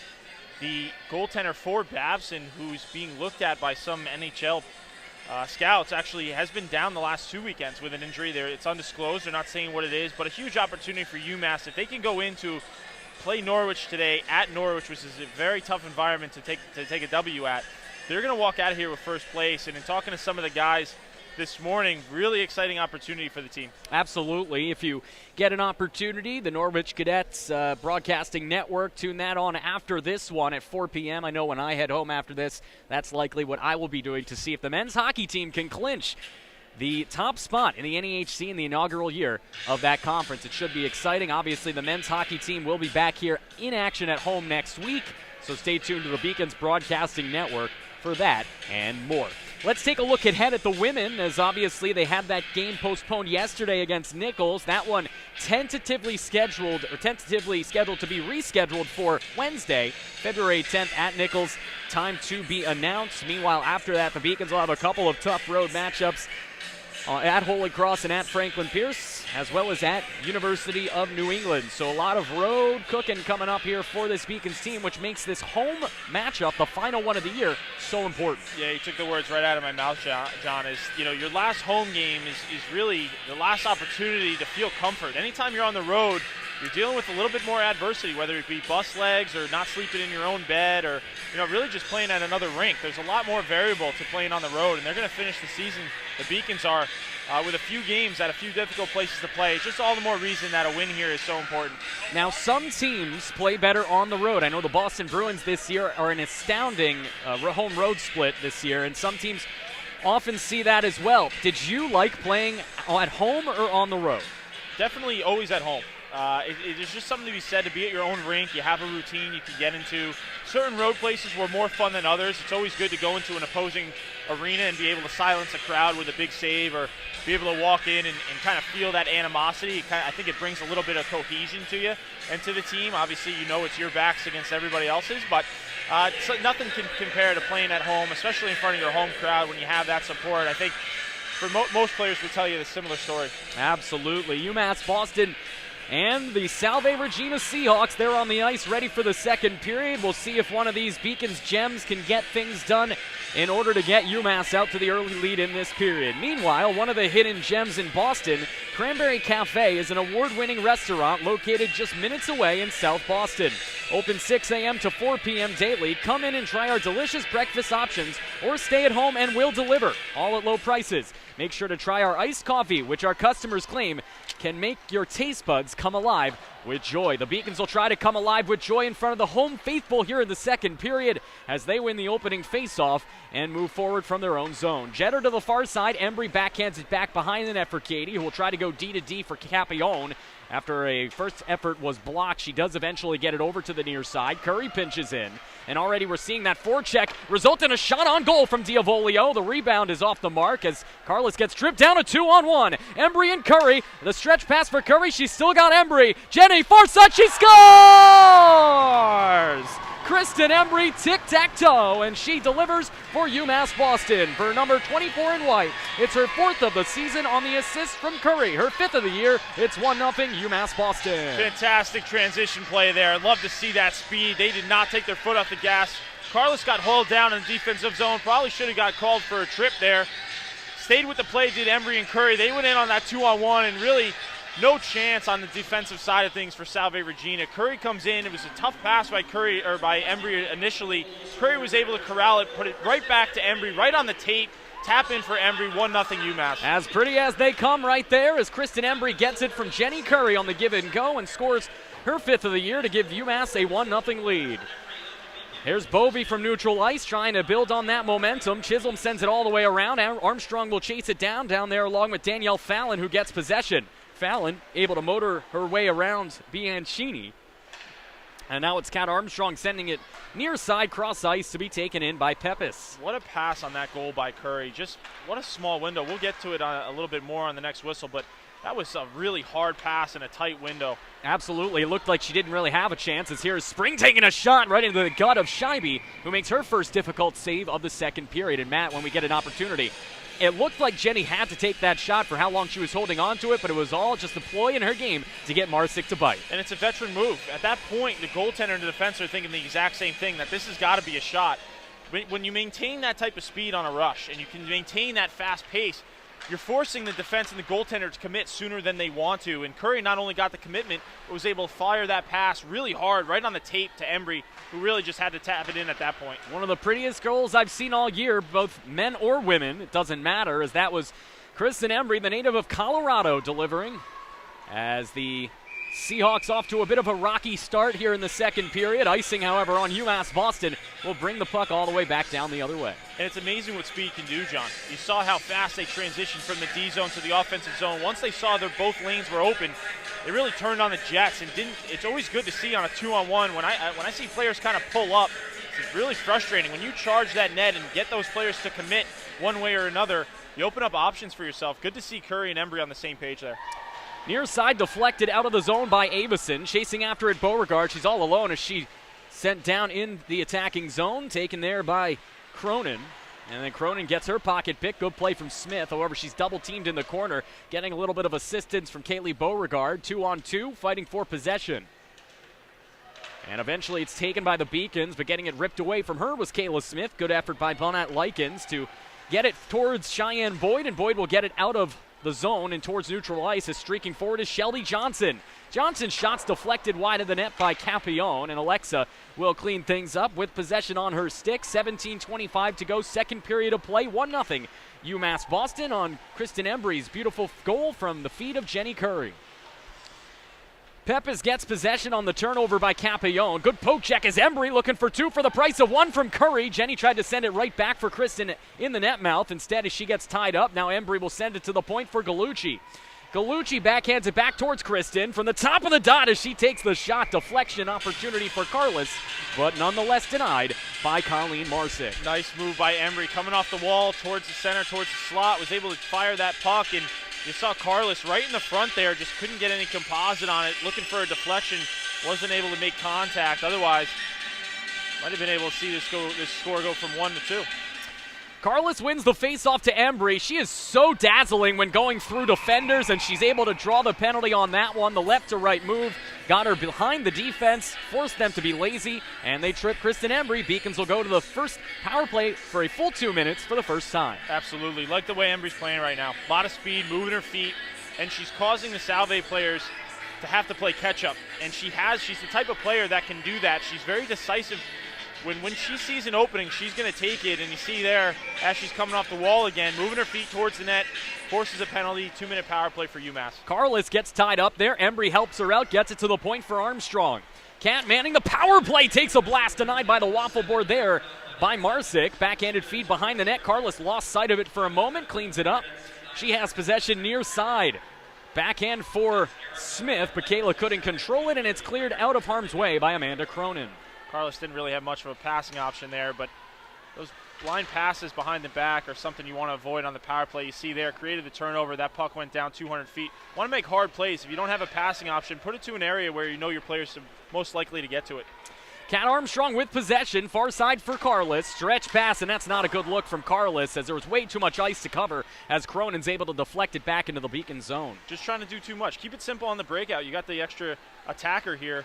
the goaltender for Babson, who's being looked at by some NHL scouts, actually has been down the last 2 weekends with an injury there. It's undisclosed. They're not saying what it is, but a huge opportunity for UMass. If they can go into play Norwich today at Norwich, which is a very tough environment to take a W at, they're going to walk out of here with first place. And in talking to some of the guys this morning, really exciting opportunity for the team. Absolutely. If you get an opportunity, the Norwich Cadets Broadcasting Network, tune that on after this one at 4 p.m. I know when I head home after this, that's likely what I will be doing to see if the men's hockey team can clinch the top spot in the NEHC in the inaugural year of that conference. It should be exciting. Obviously, the men's hockey team will be back here in action at home next week, so stay tuned to the Beacons Broadcasting Network for that and more. Let's take a look ahead at the women, as obviously they had that game postponed yesterday against Nichols. That one tentatively scheduled to be rescheduled for Wednesday, February 10th at Nichols. Time to be announced. Meanwhile, after that, the Beacons will have a couple of tough road matchups at Holy Cross and at Franklin Pierce, as well as at University of New England. So a lot of road cooking coming up here for this Beacons team, which makes this home matchup, the final one of the year, so important. Yeah, you took the words right out of my mouth, John. Is, your last home game is really the last opportunity to feel comfort. Anytime you're on the road, you're dealing with a little bit more adversity, whether it be bus legs or not sleeping in your own bed or, really just playing at another rink. There's a lot more variable to playing on the road, and they're going to finish the season, the Beacons are, with a few games at a few difficult places to play. It's just all the more reason that a win here is so important. Now, some teams play better on the road. I know the Boston Bruins this year are an astounding home-road split this year, and some teams often see that as well. Did you like playing at home or on the road? Definitely always at home. There's just something to be said to be at your own rink. You have a routine you can get into. Certain road places were more fun than others. It's always good to go into an opposing arena and be able to silence a crowd with a big save, or be able to walk in and kind of feel that animosity. I think it brings a little bit of cohesion to you and to the team. Obviously, it's your backs against everybody else's, but so nothing can compare to playing at home, especially in front of your home crowd when you have that support. I think for most players would tell you the similar story. Absolutely. UMass Boston and the Salve Regina Seahawks, they're on the ice ready for the second period. We'll see if one of these Beacons gems can get things done in order to get UMass out to the early lead in this period. Meanwhile, one of the hidden gems in Boston, Cranberry Cafe, is an award-winning restaurant located just minutes away in South Boston. Open 6 a.m. to 4 p.m. daily. Come in and try our delicious breakfast options, or stay at home and we'll deliver, all at low prices. Make sure to try our iced coffee, which our customers claim can make your taste buds come alive with joy. The Beacons will try to come alive with joy in front of the home faithful here in the second period as they win the opening faceoff and move forward from their own zone. Jetter to the far side. Embry backhands it back behind the net for Katie, who will try to go D to D for Capione. After a first effort was blocked, she does eventually get it over to the near side. Curry pinches in, and already we're seeing that forecheck result in a shot on goal from Diavolio. The rebound is off the mark as Carlos gets tripped down a 2-on-1. Embry and Curry. The stretch pass for Curry. She's still got Embry. Jenny, far side, she scores! Kristen Embry, tic-tac-toe, and she delivers for UMass Boston. For number 24 in white, it's her 4th of the season on the assist from Curry. Her 5th of the year. It's 1-0 UMass Boston. Fantastic transition play there. I'd love to see that speed. They did not take their foot off the gas. Carlos got hauled down in the defensive zone. Probably should have got called for a trip there. Stayed with the play, did Embry and Curry. They went in on that 2-on-1 and really no chance on the defensive side of things for Salve Regina. Curry comes in. It was a tough pass by Embry initially. Curry was able to corral it, put it right back to Embry, right on the tape. Tap in for Embry, 1-0 UMass. As pretty as they come right there as Kristen Embry gets it from Jenny Curry on the give and go and scores her 5th of the year to give UMass a 1-0 lead. Here's Bovey from neutral ice trying to build on that momentum. Chisholm sends it all the way around. Armstrong will chase it down there along with Danielle Fallon, who gets possession. Fallon able to motor her way around Bianchini. And now it's Kat Armstrong sending it near side cross ice to be taken in by Pepis. What a pass on that goal by Curry. Just what a small window. We'll get to it a little bit more on the next whistle, but That was a really hard pass in a tight window. Absolutely. It looked like she didn't really have a chance, as here's Spring taking a shot right into the gut of Scheibe, who makes her first difficult save of the second period. And Matt, when we get an opportunity, it looked like Jenny had to take that shot for how long she was holding on to it, but it was all just a ploy in her game to get Marsick to bite. And it's a veteran move. At that point, the goaltender and the defense are thinking the exact same thing, that this has got to be a shot. When you maintain that type of speed on a rush and you can maintain that fast pace, you're forcing the defense and the goaltender to commit sooner than they want to. And Curry not only got the commitment, but was able to fire that pass really hard right on the tape to Embry, who really just had to tap it in at that point. One of the prettiest goals I've seen all year, both men or women, it doesn't matter, as that was Kristen Embry, the native of Colorado, delivering. As the Seahawks off to a bit of a rocky start here in the second period. Icing, however, on UMass Boston will bring the puck all the way back down the other way. And it's amazing what speed can do, John. You saw how fast they transitioned from the D zone to the offensive zone. Once they saw that both lanes were open, they really turned on the jets and didn't. It's always good to see on a 2-on-1 when I see players kind of pull up. It's really frustrating when you charge that net and get those players to commit one way or another. You open up options for yourself. Good to see Curry and Embry on the same page there. Near side deflected out of the zone by Avison. Chasing after it, Beauregard. She's all alone as she sent down in the attacking zone. Taken there by Cronin. And then Cronin gets her pocket pick. Good play from Smith. However, she's double teamed in the corner. Getting a little bit of assistance from Kaylee Beauregard. 2-on-2, fighting for possession. And eventually it's taken by the Beacons, but getting it ripped away from her was Kayla Smith. Good effort by Bonat Likens to get it towards Cheyenne Boyd, and Boyd will get it out of the zone and towards neutral ice. As streaking forward is Shelby Johnson. Johnson's shots deflected wide of the net by Capillon, and Alexa will clean things up with possession on her stick. 17:25 to go, second period of play, 1-0 UMass Boston on Kristen Embry's beautiful goal from the feet of Jenny Curry. Pepes gets possession on the turnover by Capillon. Good poke check as Embry looking for two for the price of one from Curry. Jenny tried to send it right back for Kristen in the net mouth. Instead, as she gets tied up, now Embry will send it to the point for Gallucci. Gallucci backhands it back towards Kristen from the top of the dot as she takes the shot. Deflection opportunity for Carlos, but nonetheless denied by Colleen Marsick. Nice move by Embry coming off the wall towards the center, towards the slot. Was able to fire that puck, and you saw Carlos right in the front there, just couldn't get any composite on it, looking for a deflection, wasn't able to make contact. Otherwise, might have been able to see this score go from 1 to 2. Carlos wins the face-off to Embry. She is so dazzling when going through defenders, and she's able to draw the penalty on that one. The left-to-right move got her behind the defense, forced them to be lazy, and they trip Kristen Embry. Beacons will go to the first power play for a full 2 minutes for the first time. Absolutely. Like the way Embry's playing right now. A lot of speed, moving her feet, and she's causing the Salve players to have to play catch-up. And she's the type of player that can do that. She's very decisive. When she sees an opening, she's going to take it, and you see there, as she's coming off the wall again, moving her feet towards the net, forces a penalty, 2-minute power play for UMass. Carlos gets tied up there. Embry helps her out, gets it to the point for Armstrong. Cat Manning, the power play, takes a blast, denied by the waffle board there by Marsick. Backhanded feed behind the net. Carlos lost sight of it for a moment, cleans it up. She has possession near side. Backhand for Smith, but Kayla couldn't control it, and it's cleared out of harm's way by Amanda Cronin. Carlos didn't really have much of a passing option there, but those line passes behind the back are something you want to avoid on the power play. You see there, created the turnover. That puck went down 200 feet. Want to make hard plays. If you don't have a passing option, put it to an area where you know your players are most likely to get to it. Cat Armstrong with possession, far side for Carlos. Stretch pass, and that's not a good look from Carlos, as there was way too much ice to cover as Cronin's able to deflect it back into the Beacon zone. Just trying to do too much. Keep it simple on the breakout. You got the extra attacker here.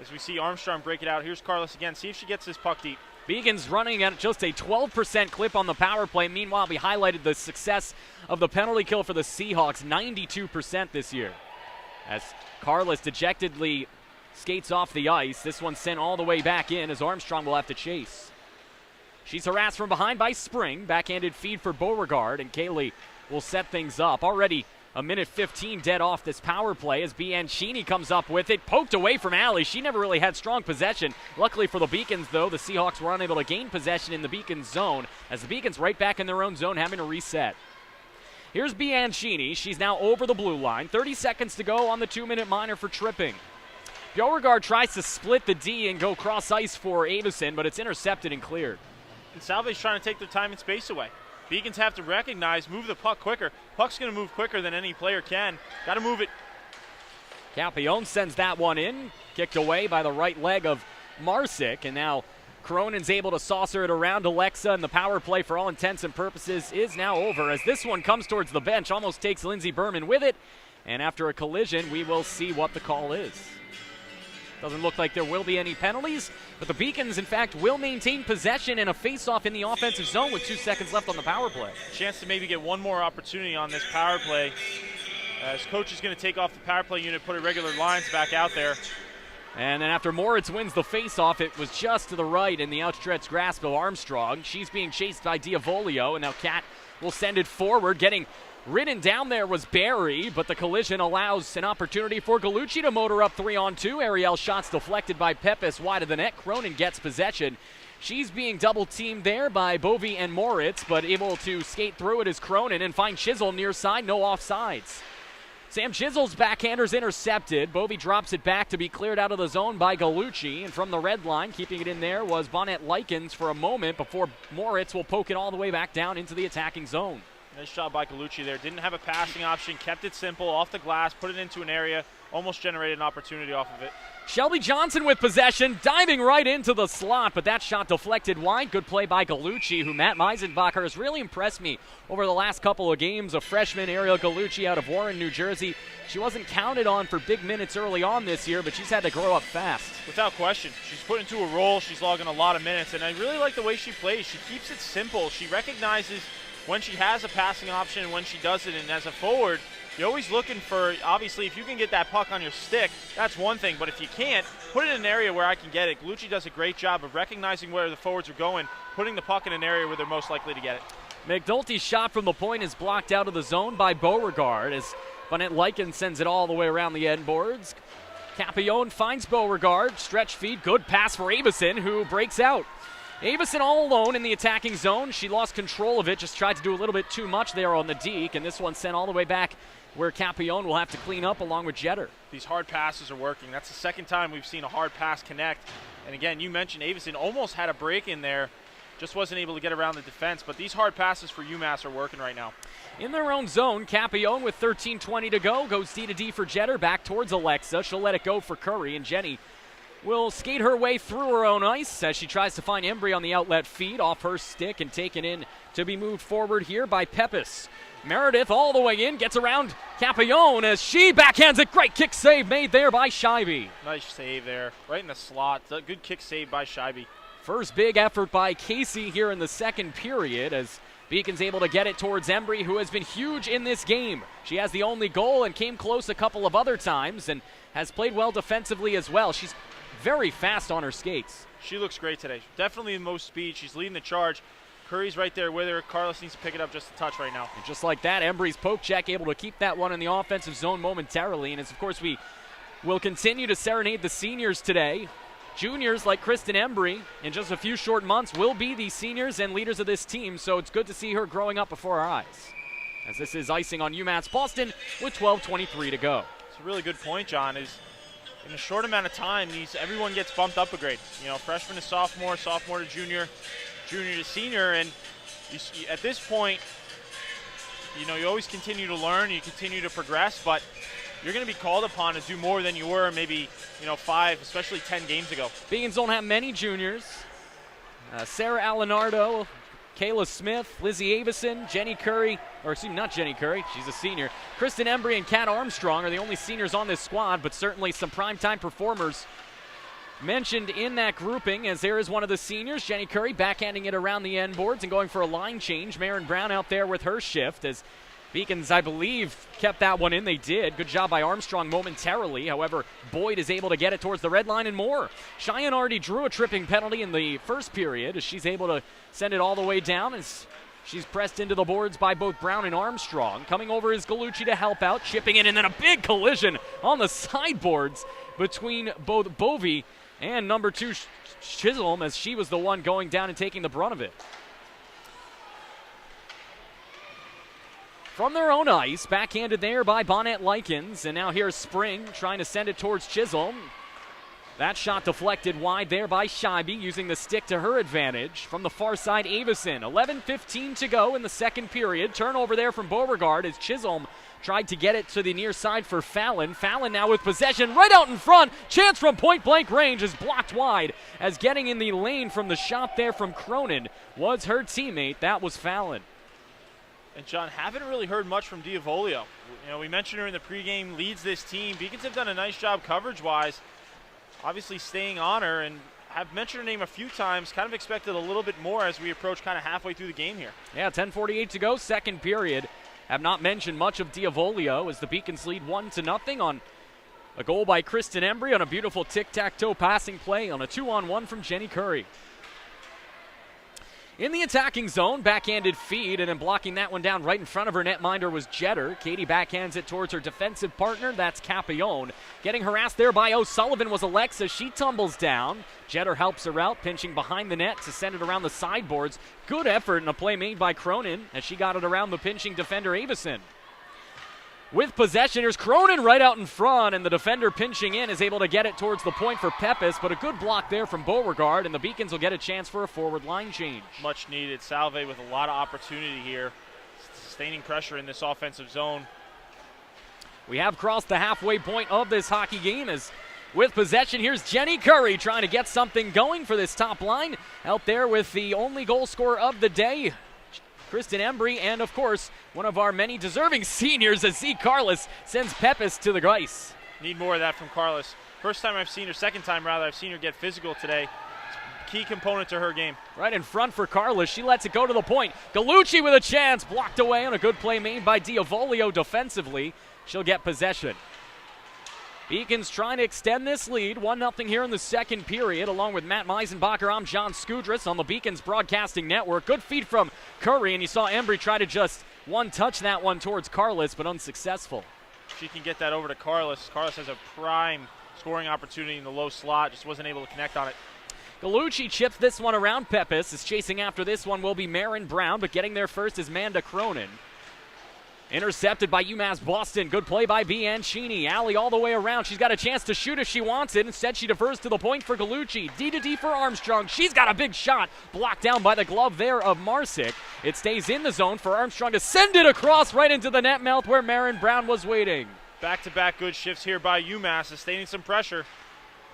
As we see Armstrong break it out. Here's Carlos again. See if she gets this puck deep. Beacon's running at just a 12% clip on the power play. Meanwhile, we highlighted the success of the penalty kill for the Seahawks, 92% this year. As Carlos dejectedly skates off the ice, this one sent all the way back in as Armstrong will have to chase. She's harassed from behind by Spring. Backhanded feed for Beauregard, and Kaylee will set things up. Already a minute 15 dead off this power play as Bianchini comes up with it. Poked away from Alley. She never really had strong possession. Luckily for the Beacons, though, the Seahawks were unable to gain possession in the Beacons zone as the Beacons right back in their own zone having to reset. Here's Bianchini. She's now over the blue line. 30 seconds to go on the 2-minute minor for tripping. Beauregard tries to split the D and go cross ice for Avison, but it's intercepted and cleared. And Salve's trying to take their time and space away. Beacons have to recognize, move the puck quicker. Puck's going to move quicker than any player can. Got to move it. Campione sends that one in, kicked away by the right leg of Marsick, and now Cronin's able to saucer it around Alexa, and the power play, for all intents and purposes, is now over as this one comes towards the bench, almost takes Lindsey Berman with it, and after a collision, we will see what the call is. Doesn't look like there will be any penalties, but the Beacons, in fact, will maintain possession and a face-off in the offensive zone with 2 seconds left on the power play. Chance to maybe get one more opportunity on this power play. As coach is going to take off the power play unit, put irregular lines back out there. And then after Moritz wins the face-off, it was just to the right in the outstretched grasp of Armstrong. She's being chased by Diavolio, and now Cat will send it forward. Getting ridden down there was Barry, but the collision allows an opportunity for Gallucci to motor up 3-on-2. Ariel shots deflected by Pepis wide of the net. Cronin gets possession. She's being double-teamed there by Bovey and Moritz, but able to skate through it is Cronin and find Chisel near side, no offsides. Sam Chisel's backhander's intercepted. Bovey drops it back to be cleared out of the zone by Gallucci. And from the red line, keeping it in there was Bonnet Likens for a moment before Moritz will poke it all the way back down into the attacking zone. Nice job by Gallucci there. Didn't have a passing option, kept it simple, off the glass, put it into an area, almost generated an opportunity off of it. Shelby Johnson with possession, diving right into the slot, but that shot deflected wide. Good play by Gallucci, who Matt Meisenbacher has really impressed me over the last couple of games. A freshman, Ariel Gallucci, out of Warren, New Jersey. She wasn't counted on for big minutes early on this year, but she's had to grow up fast. Without question. She's put into a role. She's logging a lot of minutes, and I really like the way she plays. She keeps it simple. She recognizes when she has a passing option and when she doesn't, and as a forward, you're always looking for, obviously, if you can get that puck on your stick, that's one thing. But if you can't, put it in an area where I can get it. Gallucci does a great job of recognizing where the forwards are going, putting the puck in an area where they're most likely to get it. McNulty's shot from the point is blocked out of the zone by Beauregard as Bonnet Likens sends it all the way around the end boards. Campione finds Beauregard. Stretch feed. Good pass for Avison, who breaks out. Avison all alone in the attacking zone. She lost control of it, just tried to do a little bit too much there on the deke, and this one sent all the way back where Campione will have to clean up along with Jeter. These hard passes are working. That's the second time we've seen a hard pass connect. And again, you mentioned Avison almost had a break in there, just wasn't able to get around the defense. But these hard passes for UMass are working right now. In their own zone, Campione with 13:20 to go goes D to D for Jeter, back towards Alexa. She'll let it go for Curry, and Jenny will skate her way through her own ice as she tries to find Embry on the outlet feed, off her stick and taken in to be moved forward here by Pepis. Meredith all the way in, gets around Campione as she backhands it. Great kick save made there by Scheibe. Nice save there, right in the slot. Good kick save by Scheibe. First big effort by Casey here in the second period as Beacon's able to get it towards Embry, who has been huge in this game. She has the only goal and came close a couple of other times and has played well defensively as well. She's very fast on her skates. She looks great today. Definitely the most speed. She's leading the charge. Curry's right there with her. Carlos needs to pick it up just a touch right now. And just like that, Embry's poke check able to keep that one in the offensive zone momentarily. And as of course we will continue to serenade the seniors today. Juniors like Kristen Embry in just a few short months will be the seniors and leaders of this team. So it's good to see her growing up before our eyes. As this is icing on UMass Boston with 12:23 to go. It's a really good point, John, is in a short amount of time, everyone gets bumped up a grade. You know, freshman to sophomore, sophomore to junior, junior to senior, and at this point, you know, you always continue to learn, you continue to progress, but you're going to be called upon to do more than you were maybe, 5, especially 10 games ago. Beacons don't have many juniors. Sarah Alenardo, Kayla Smith, Lizzie Avison, Jenny Curry, not Jenny Curry, she's a senior. Kristen Embry and Kat Armstrong are the only seniors on this squad, but certainly some primetime performers mentioned in that grouping, as there is one of the seniors, Jenny Curry, backhanding it around the end boards and going for a line change. Marin Brown out there with her shift as Beacons, I believe, kept that one in. They did. Good job by Armstrong momentarily. However, Boyd is able to get it towards the red line and more. Cheyenne already drew a tripping penalty in the first period as she's able to send it all the way down as she's pressed into the boards by both Brown and Armstrong. Coming over is Gallucci to help out, chipping in, and then a big collision on the sideboards between both Bovey and number 2 Chisholm as she was the one going down and taking the brunt of it. From their own ice, backhanded there by Bonnet Likens, and now here's Spring trying to send it towards Chisholm. That shot deflected wide there by Scheibe, using the stick to her advantage. From the far side, Avison. 11:15 to go in the second period. Turnover there from Beauregard as Chisholm tried to get it to the near side for Fallon. Fallon now with possession right out in front. Chance from point-blank range is blocked wide, as getting in the lane from the shot there from Cronin was her teammate. That was Fallon. And John, haven't really heard much from Diavolio. You know, we mentioned her in the pregame, leads this team. Beacons have done a nice job coverage-wise, obviously staying on her, and have mentioned her name a few times. Kind of expected a little bit more as we approach kind of halfway through the game here. Yeah, 10:48 to go, second period. Have not mentioned much of Diavolio as the Beacons lead 1-0 on a goal by Kristen Embry on a beautiful tic-tac-toe passing play on a 2-on-1 from Jenny Curry. In the attacking zone, backhanded feed, and then blocking that one down right in front of her netminder was Jetter. Katie backhands it towards her defensive partner, that's Capillon. Getting harassed there by O'Sullivan was Alexa. She tumbles down. Jetter helps her out, pinching behind the net to send it around the sideboards. Good effort and a play made by Cronin as she got it around the pinching defender Avison. With possession, here's Cronin right out in front, and the defender pinching in is able to get it towards the point for Pepis, but a good block there from Beauregard, and the Beacons will get a chance for a forward line change. Much needed. Salve with a lot of opportunity here, sustaining pressure in this offensive zone. We have crossed the halfway point of this hockey game as with possession, here's Jenny Curry trying to get something going for this top line. Out there with the only goal scorer of the day, Kristen Embry, and of course, one of our many deserving seniors as Z. Carlos sends Pepis to the ice. Need more of that from Carlos. First time I've seen her, second time rather, I've seen her get physical today. Key component to her game. Right in front for Carlos. She lets it go to the point. Gallucci with a chance, blocked away on a good play made by Diavolio defensively. She'll get possession. Beacons trying to extend this lead. 1-0 here in the second period. Along with Matt Meisenbacher, I'm John Skudras on the Beacons Broadcasting Network. Good feed from Curry, and you saw Embry try to just one-touch that one towards Carlos, but unsuccessful. She can get that over to Carlos. Carlos has a prime scoring opportunity in the low slot, just wasn't able to connect on it. Gallucci chips this one around Pepis. Is chasing after this one will be Marin Brown, but getting there first is Manda Cronin. Intercepted by UMass Boston. Good play by Bianchini. Alley all the way around. She's got a chance to shoot if she wants it. Instead, she defers to the point for Gallucci. D-to-D for Armstrong. She's got a big shot. Blocked down by the glove there of Marsick. It stays in the zone for Armstrong to send it across right into the net mouth where Marin Brown was waiting. Back-to-back good shifts here by UMass, sustaining some pressure.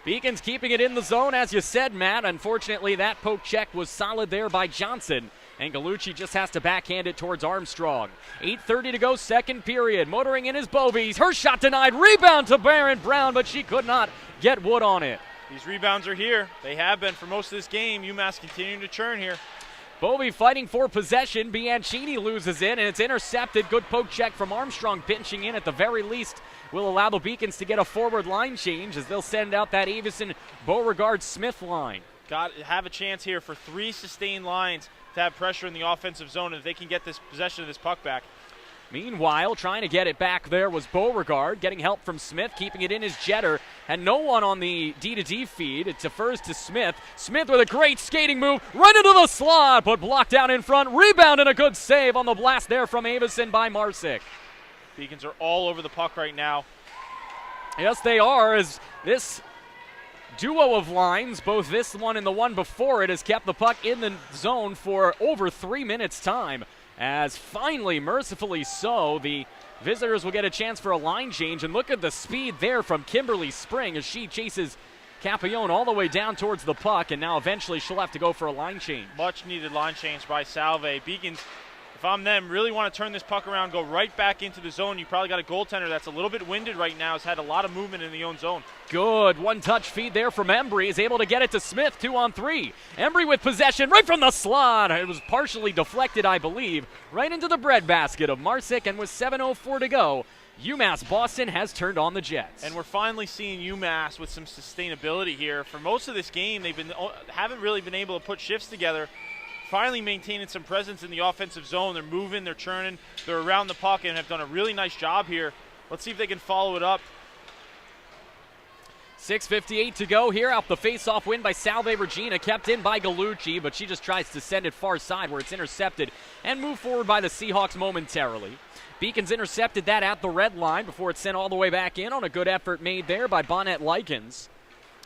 Beacons keeping it in the zone, as you said, Matt. Unfortunately, that poke check was solid there by Johnson. And Gallucci just has to backhand it towards Armstrong. 8:30 to go, second period. Motoring in his Bovies. Her shot denied. Rebound to Marin Brown, but she could not get wood on it. These rebounds are here. They have been for most of this game. UMass continuing to churn here. Bovey fighting for possession. Bianchini loses in, and it's intercepted. Good poke check from Armstrong, pinching in at the very least. Will allow the Beacons to get a forward line change as they'll send out that Avison, Beauregard, Smith line. Got to have a chance here for 3 sustained lines to have pressure in the offensive zone if they can get this possession of this puck back. Meanwhile, trying to get it back there was Beauregard, getting help from Smith, keeping it in his Jetter, and no one on the D-to-D feed. It defers to Smith. Smith with a great skating move, right into the slot, but blocked down in front. Rebound and a good save on the blast there from Avison by Marsick. Beacons are all over the puck right now. Yes, they are, as this duo of lines, both this one and the one before it, has kept the puck in the zone for over 3 minutes' time. As finally, mercifully so, the visitors will get a chance for a line change. And look at the speed there from Kimberly Spring as she chases Capillon all the way down towards the puck, and now eventually she'll have to go for a line change. Much needed line change by Salve. Beacons, if I'm them, really want to turn this puck around, go right back into the zone. You probably got a goaltender that's a little bit winded right now, has had a lot of movement in the own zone. Good one-touch feed there from Embry, is able to get it to Smith, 2-on-3. Embry with possession right from the slot. It was partially deflected, I believe, right into the breadbasket of Marsick, and with 7:04 to go, UMass Boston has turned on the Jets. And we're finally seeing UMass with some sustainability here. For most of this game, haven't really been able to put shifts together. Finally maintaining some presence in the offensive zone. They're moving, they're churning, they're around the puck, and have done a really nice job here. Let's see if they can follow it up. 6:58 to go here. Out the face-off win by Salve Regina, kept in by Gallucci, but she just tries to send it far side where it's intercepted and moved forward by the Seahawks momentarily. Beacons intercepted that at the red line before it's sent all the way back in on a good effort made there by Bonnet Likens.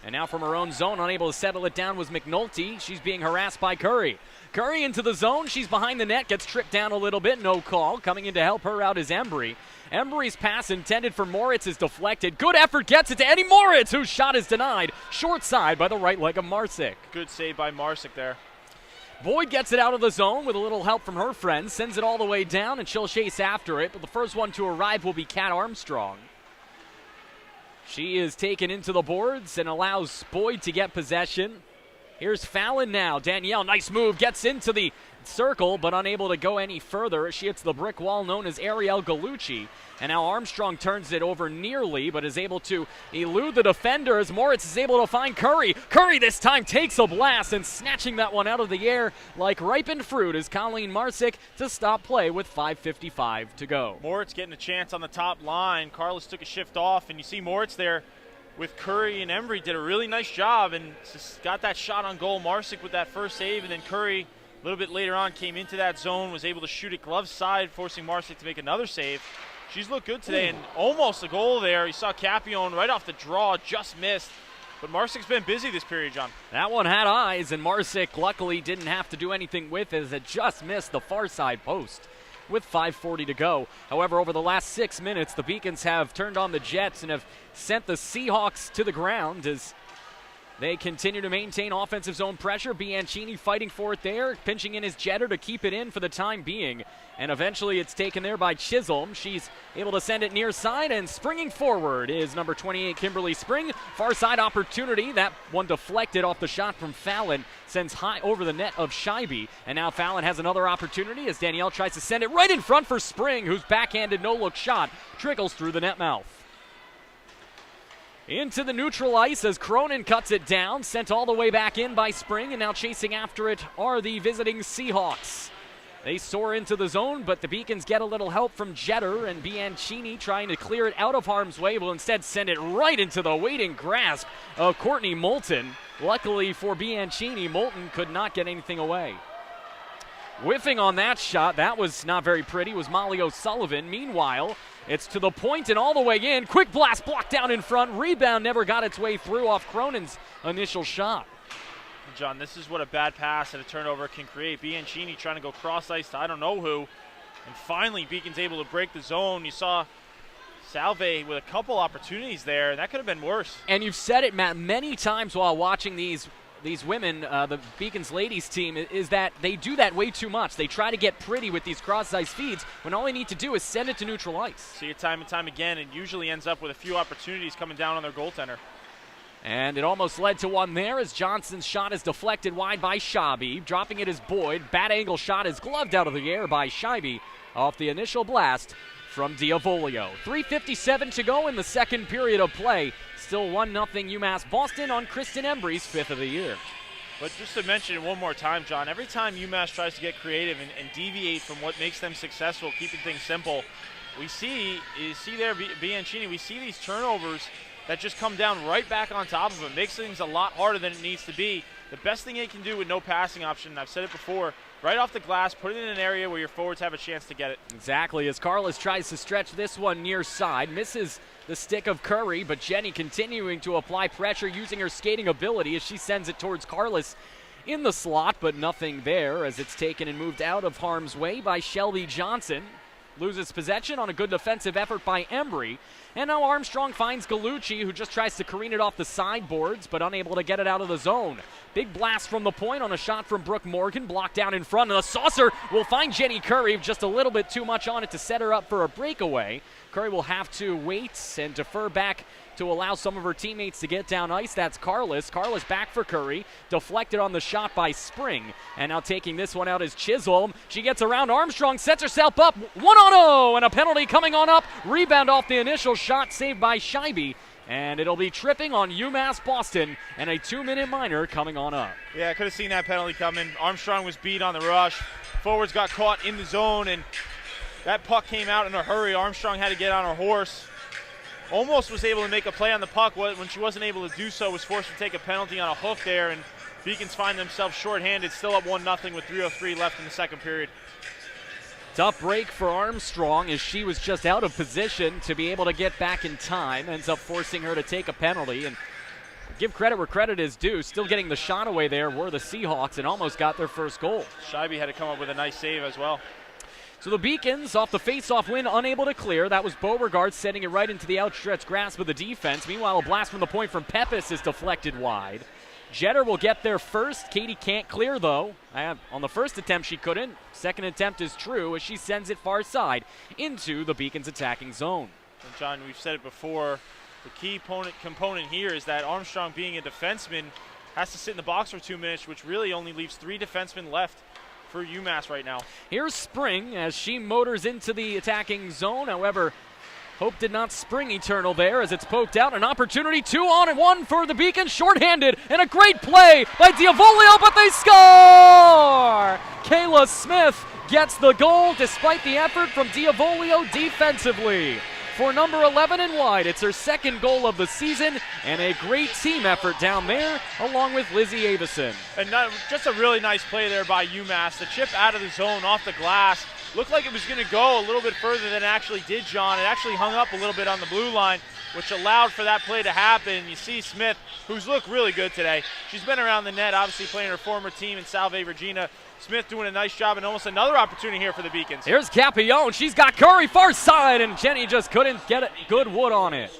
And now from her own zone, unable to settle it down was McNulty. She's being harassed by Curry. Curry into the zone. She's behind the net, gets tripped down a little bit. No call. Coming in to help her out is Embry. Embry's pass intended for Moritz is deflected. Good effort gets it to Eddie Moritz, whose shot is denied. Short side by the right leg of Marsick. Good save by Marsick there. Boyd gets it out of the zone with a little help from her friends, sends it all the way down, and she'll chase after it. But the first one to arrive will be Kat Armstrong. She is taken into the boards and allows Boyd to get possession. Here's Fallon now. Danielle, nice move, gets into the circle, but unable to go any further. She hits the brick wall known as Ariel Gallucci. And now Armstrong turns it over nearly, but is able to elude the defender as Moritz is able to find Curry. Curry this time takes a blast and snatching that one out of the air like ripened fruit is Colleen Marsick to stop play with 5:55 to go. Moritz getting a chance on the top line. Carlos took a shift off, and you see Moritz there with Curry and Embry did a really nice job and just got that shot on goal. Marsick with that first save, and then Curry a little bit later on came into that zone, was able to shoot it glove side, forcing Marsick to make another save. She's looked good today, and almost a goal there. You saw Capione right off the draw, just missed. But Marsick's been busy this period, John. That one had eyes, and Marsick luckily didn't have to do anything with it as it just missed the far side post with 5:40 to go. However, over the last 6 minutes, the Beacons have turned on the Jets and have sent the Seahawks to the ground as they continue to maintain offensive zone pressure. Bianchini fighting for it there, pinching in his Jetter to keep it in for the time being. And eventually it's taken there by Chisholm. She's able to send it near side, and springing forward is number 28, Kimberly Spring. Far side opportunity. That one deflected off the shot from Fallon. Sends high over the net of Scheibe. And now Fallon has another opportunity as Danielle tries to send it right in front for Spring, whose backhanded no-look shot trickles through the net mouth. Into the neutral ice as Cronin cuts it down, sent all the way back in by Spring, and now chasing after it are the visiting Seahawks. They soar into the zone, but the Beacons get a little help from Jetter, and Bianchini trying to clear it out of harm's way will instead send it right into the waiting grasp of Courtney Moulton. Luckily for Bianchini, Moulton could not get anything away. Whiffing on that shot, that was not very pretty, was Molly O'Sullivan. Meanwhile, it's to the point and all the way in. Quick blast blocked down in front. Rebound never got its way through off Cronin's initial shot. John, this is what a bad pass and a turnover can create. Bianchini trying to go cross ice to I don't know who. And finally, Beacon's able to break the zone. You saw Salve with a couple opportunities there, and that could have been worse. And you've said it, Matt, many times while watching these women, the Beacons ladies team, is that they do that way too much. They try to get pretty with these cross-ice feeds when all they need to do is send it to neutral ice. See it time and time again, and usually ends up with a few opportunities coming down on their goaltender. And it almost led to one there as Johnson's shot is deflected wide by Scheibe. Dropping it is Boyd. Bad angle shot is gloved out of the air by Scheibe off the initial blast from Diavolio. 3:57 to go in the second period of play. Still 1-0 UMass Boston on Kristen Embry's 5th of the year. But just to mention it one more time, John, every time UMass tries to get creative and deviate from what makes them successful, keeping things simple, we see there, Bianchini, we see these turnovers that just come down right back on top of them. Makes things a lot harder than it needs to be. The best thing they can do with no passing option, and I've said it before, right off the glass, put it in an area where your forwards have a chance to get it. Exactly, as Carlos tries to stretch this one near side, misses the stick of Curry, but Jenny continuing to apply pressure using her skating ability as she sends it towards Carlos in the slot, but nothing there as it's taken and moved out of harm's way by Shelby Johnson. Loses possession on a good defensive effort by Embry. And now Armstrong finds Gallucci, who just tries to careen it off the sideboards, but unable to get it out of the zone. Big blast from the point on a shot from Brooke Morgan, blocked down in front, and the saucer will find Jenny Curry, just a little bit too much on it to set her up for a breakaway. Curry will have to wait and defer back to allow some of her teammates to get down ice. That's Carlos. Carlos back for Curry. Deflected on the shot by Spring. And now taking this one out is Chisholm. She gets around Armstrong, sets herself up. 1-0, and a penalty coming on up. Rebound off the initial shot, saved by Scheibe. And it'll be tripping on UMass Boston, and a 2-minute minor coming on up. Yeah, I could have seen that penalty coming. Armstrong was beat on the rush. Forwards got caught in the zone, and that puck came out in a hurry. Armstrong had to get on her horse. Almost was able to make a play on the puck. When she wasn't able to do so, was forced to take a penalty on a hook there, and Beacons find themselves shorthanded, still up 1-0 with 3:03 left in the second period. Tough break for Armstrong as she was just out of position to be able to get back in time. Ends up forcing her to take a penalty, and give credit where credit is due. Still getting the shot away there were the Seahawks and almost got their first goal. Scheibe had to come up with a nice save as well. So the Beacons, off the face-off win, unable to clear. That was Beauregard sending it right into the outstretched grasp of the defense. Meanwhile, a blast from the point from Pepis is deflected wide. Jeter will get there first. Katie can't clear, though. On the first attempt, she couldn't. Second attempt is true as she sends it far side into the Beacons' attacking zone. And John, we've said it before, the key component here is that Armstrong, being a defenseman, has to sit in the box for 2 minutes, which really only leaves 3 defensemen left for UMass right now. Here's Spring as she motors into the attacking zone. However, Hope did not spring eternal there as it's poked out. An opportunity, 2-on-1 for the Beacons, shorthanded, and a great play by Diavolio, but they score! Kayla Smith gets the goal despite the effort from Diavolio defensively. For number 11 and wide, it's her second goal of the season, and a great team effort down there, along with Lizzie Avison. And just a really nice play there by UMass. The chip out of the zone off the glass. Looked like it was going to go a little bit further than it actually did, John. It actually hung up a little bit on the blue line, which allowed for that play to happen. You see Smith, who's looked really good today. She's been around the net, obviously playing her former team in Salve Regina. Smith doing a nice job, and almost another opportunity here for the Beacons. Here's Capillon. She's got Curry far side, and Jenny just couldn't get good wood on it.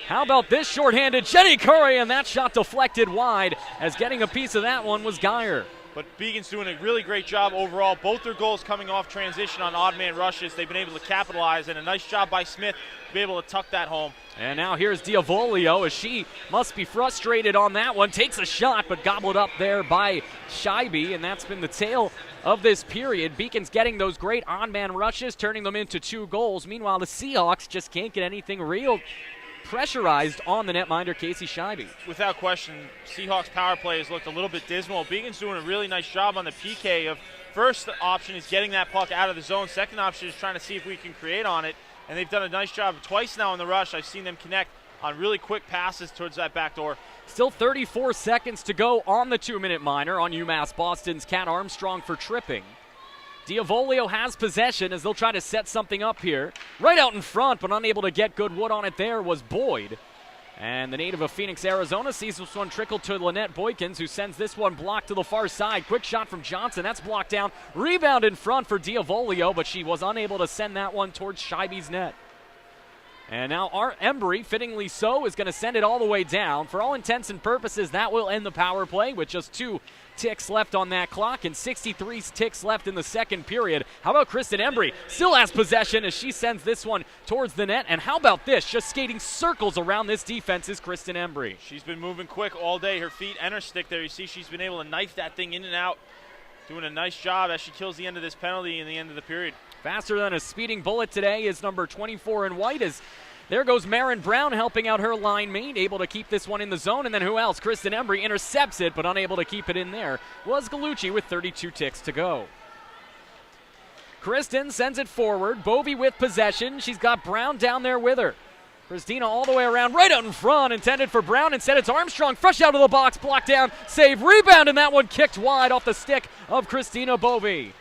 How about this shorthanded Jenny Curry, and that shot deflected wide, as getting a piece of that one was Geyer. But Beacons doing a really great job overall. Both their goals coming off transition on odd man rushes. They've been able to capitalize, and a nice job by Smith to be able to tuck that home. And now here's Diavolio as she must be frustrated on that one. Takes a shot, but gobbled up there by Scheibe, and that's been the tale of this period. Beacons getting those great on-man rushes, turning them into 2 goals. Meanwhile, the Seahawks just can't get anything real pressurized on the netminder, Casey Scheibe. Without question, Seahawks power play has looked a little bit dismal. Beacons doing a really nice job on the PK of first option is getting that puck out of the zone. Second option is trying to see if we can create on it. And they've done a nice job twice now in the rush. I've seen them connect on really quick passes towards that back door. Still 34 seconds to go on the 2-minute minor on UMass Boston's Kat Armstrong for tripping. Diavolio has possession as they'll try to set something up here. Right out in front, but unable to get good wood on it there was Boyd. And the native of Phoenix, Arizona sees this one trickle to Lynette Boykins, who sends this one blocked to the far side. Quick shot from Johnson. That's blocked down. Rebound in front for Diavolio, but she was unable to send that one towards Scheibe's net. And now Art Embry, fittingly so, is going to send it all the way down. For all intents and purposes, that will end the power play with just 2 ticks left on that clock and 63 ticks left in the second period. How about Kristen Embry? Still has possession as she sends this one towards the net. And how about this? Just skating circles around this defense is Kristen Embry. She's been moving quick all day. Her feet and her stick there. You see she's been able to knife that thing in and out. Doing a nice job as she kills the end of this penalty in the end of the period. Faster than a speeding bullet today is number 24 in white as there goes Marin Brown helping out her line mate, able to keep this one in the zone. And then who else? Kristen Embry intercepts it, but unable to keep it in there was Gallucci with 32 ticks to go. Kristen sends it forward. Bovey with possession. She's got Brown down there with her. Christina all the way around, right out in front, intended for Brown. Instead, it's Armstrong, fresh out of the box, blocked down, save, rebound, and that one kicked wide off the stick of Christina Bovey.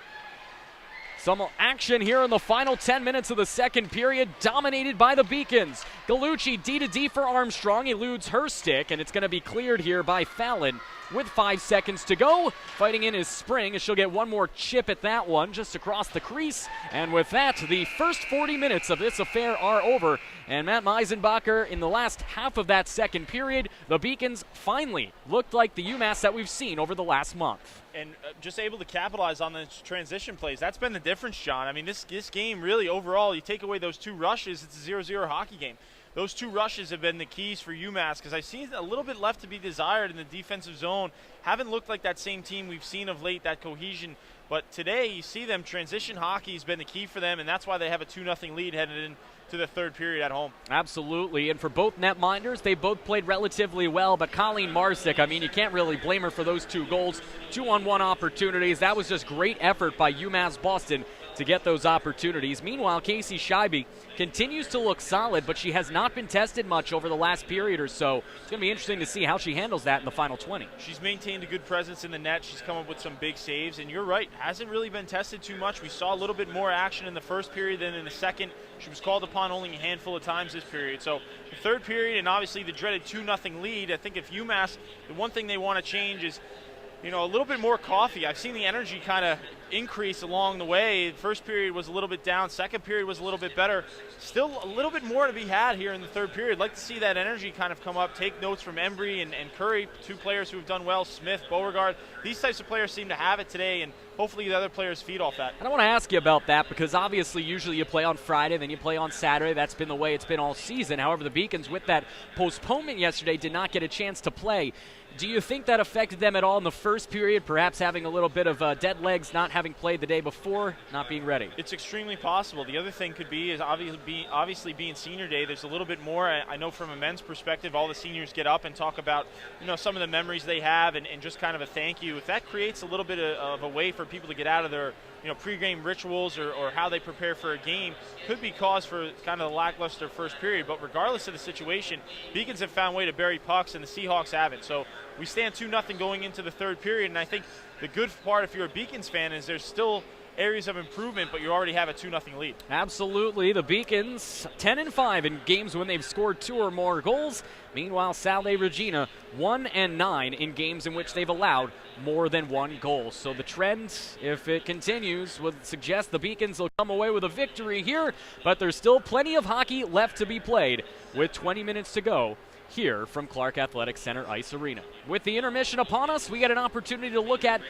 Some action here in the final 10 minutes of the second period, dominated by the Beacons. Gallucci D-to-D for Armstrong, eludes her stick, and it's going to be cleared here by Fallon with 5 seconds to go. Fighting in is Spring, as she'll get one more chip at that one just across the crease. And with that, the first 40 minutes of this affair are over. And Matt Meisenbacher, in the last half of that second period, the Beacons finally looked like the UMass that we've seen over the last month. And just able to capitalize on the transition plays. That's been the difference, John. I mean, this game really overall, you take away those 2 rushes, it's a 0-0 hockey game. Those 2 rushes have been the keys for UMass because I see a little bit left to be desired in the defensive zone. Haven't looked like that same team we've seen of late, that cohesion. But today, you see them, transition hockey has been the key for them, and that's why they have a 2-0 lead headed into the third period at home. Absolutely, and for both netminders, they both played relatively well, but Colleen Marsick, I mean, you can't really blame her for those 2 goals. 2-on-1 opportunities. That was just great effort by UMass Boston to get those opportunities. Meanwhile, Casey Scheibe continues to look solid, but she has not been tested much over the last period or so. It's going to be interesting to see how she handles that in the final 20. She's maintained a good presence in the net. She's come up with some big saves, and you're right, hasn't really been tested too much. We saw a little bit more action in the first period than in the second. She was called upon only a handful of times this period. So the third period and obviously the dreaded 2-0 lead, I think if UMass, the one thing they want to change is, you know, a little bit more coffee. I've seen the energy kind of increase along the way. First period was a little bit down. Second period was a little bit better. Still a little bit more to be had here in the third period. I'd like to see that energy kind of come up. Take notes from Embry and Curry, two players who have done well. Smith, Beauregard. These types of players seem to have it today, and hopefully the other players feed off that. And I want to ask you about that because obviously usually you play on Friday, then you play on Saturday. That's been the way it's been all season. However, the Beacons, with that postponement yesterday, did not get a chance to play. Do you think that affected them at all in the first period, perhaps having a little bit of dead legs, not having played the day before, not being ready? It's extremely possible. The other thing could be is obviously being senior day, there's a little bit more. I know from a men's perspective, all the seniors get up and talk about, you know, some of the memories they have and just kind of a thank you. If that creates a little bit of a way for people to get out of their, you know, pregame rituals or how they prepare for a game, could be cause for kind of the lackluster first period. But regardless of the situation, Beacons have found a way to bury pucks and the Seahawks haven't. So we stand 2-0 going into the third period, and I think the good part if you're a Beacons fan is there's still areas of improvement, but you already have a 2-0 lead. Absolutely. The Beacons 10-5 in games when they've scored 2 or more goals. Meanwhile, Salve Regina 1-9 in games in which they've allowed more than 1 goal. So the trend, if it continues, would suggest the Beacons will come away with a victory here, but there's still plenty of hockey left to be played with 20 minutes to go here from Clark Athletic Center Ice Arena. With the intermission upon us, we get an opportunity to look at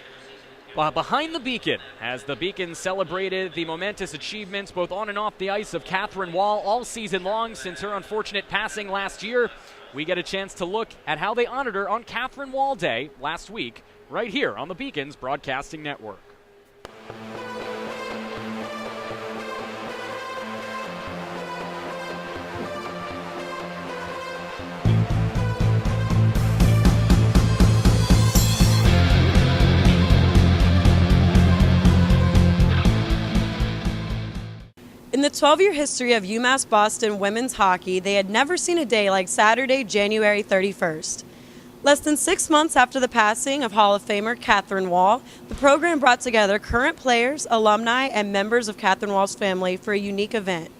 behind the Beacon, as the Beacons celebrated the momentous achievements both on and off the ice of Catherine Wall all season long since her unfortunate passing last year. We get a chance to look at how they honored her on Catherine Wall Day last week, right here on the Beacons Broadcasting Network. In the 12-year history of UMass Boston women's hockey, they had never seen a day like Saturday, January 31st. Less than 6 months after the passing of Hall of Famer Catherine Wall, the program brought together current players, alumni, and members of Catherine Wall's family for a unique event.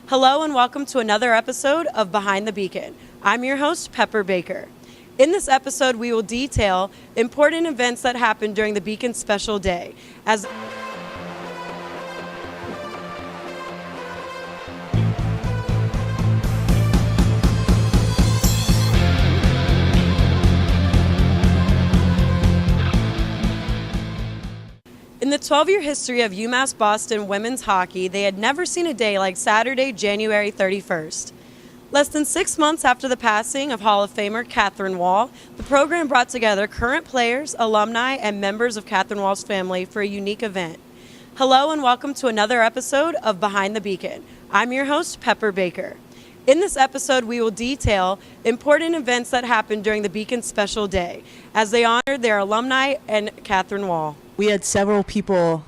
Hello and welcome to another episode of Behind the Beacon. I'm your host, Pepper Baker. In this episode, we will detail important events that happened during the Beacon's special day. In the 12-year history of UMass Boston women's hockey, they had never seen a day like Saturday, January 31st. Less than 6 months after the passing of Hall of Famer Catherine Wall, the program brought together current players, alumni, and members of Catherine Wall's family for a unique event. Hello and welcome to another episode of Behind the Beacon. I'm your host, Pepper Baker. In this episode, we will detail important events that happened during the Beacon's special day, as they honored their alumni and Catherine Wall. We had several people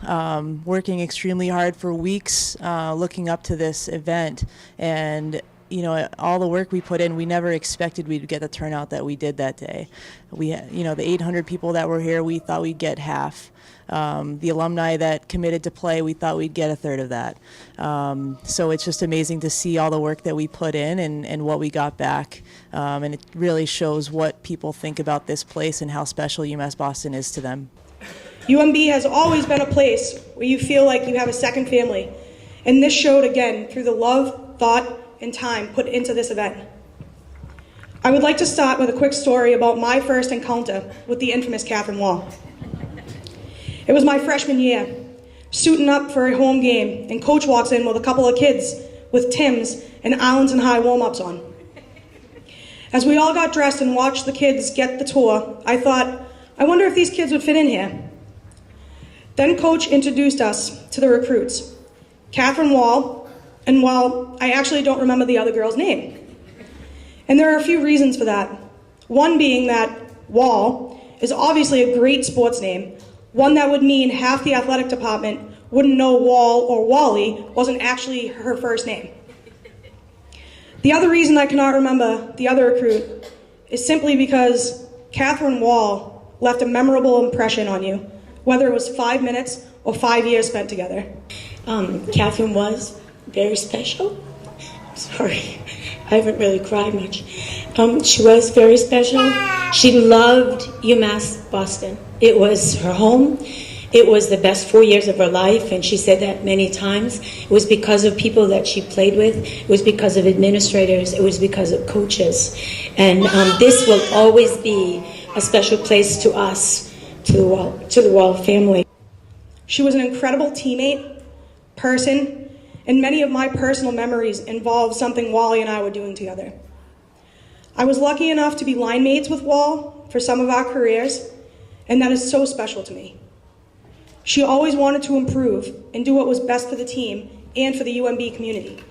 working extremely hard for weeks looking up to this event, and you know, all the work we put in, we never expected we'd get the turnout that we did that day. We, you know, the 800 people that were here, we thought we'd get half. The alumni that committed to play, we thought we'd get a third of that. So it's just amazing to see all the work that we put in and what we got back. And it really shows what people think about this place and how special UMass Boston is to them. UMB has always been a place where you feel like you have a second family, and this showed again through the love, thought, and time put into this event. I would like to start with a quick story about my first encounter with the infamous Catherine Wall. It was my freshman year, suiting up for a home game, and Coach walks in with a couple of kids with Timbs and Arlington High warm-ups on. As we all got dressed and watched the kids get the tour, I thought, I wonder if these kids would fit in here. Then Coach introduced us to the recruits, Catherine Wall, and well, I actually don't remember the other girl's name. And there are a few reasons for that. One being that Wall is obviously a great sports name, one that would mean half the athletic department wouldn't know Wall or Wally wasn't actually her first name. The other reason I cannot remember the other recruit is simply because Catherine Wall left a memorable impression on you, whether it was 5 minutes or 5 years spent together. Catherine was very special. Sorry, I haven't really cried much. She was very special. She loved UMass Boston. It was her home. It was the best 4 years of her life, and she said that many times. It was because of people that she played with. It was because of administrators. It was because of coaches. And this will always be a special place to us, to the Wall family. She was an incredible teammate, person, and many of my personal memories involve something Wally and I were doing together. I was lucky enough to be line mates with Wall for some of our careers, and that is so special to me. She always wanted to improve and do what was best for the team and for the UMB community.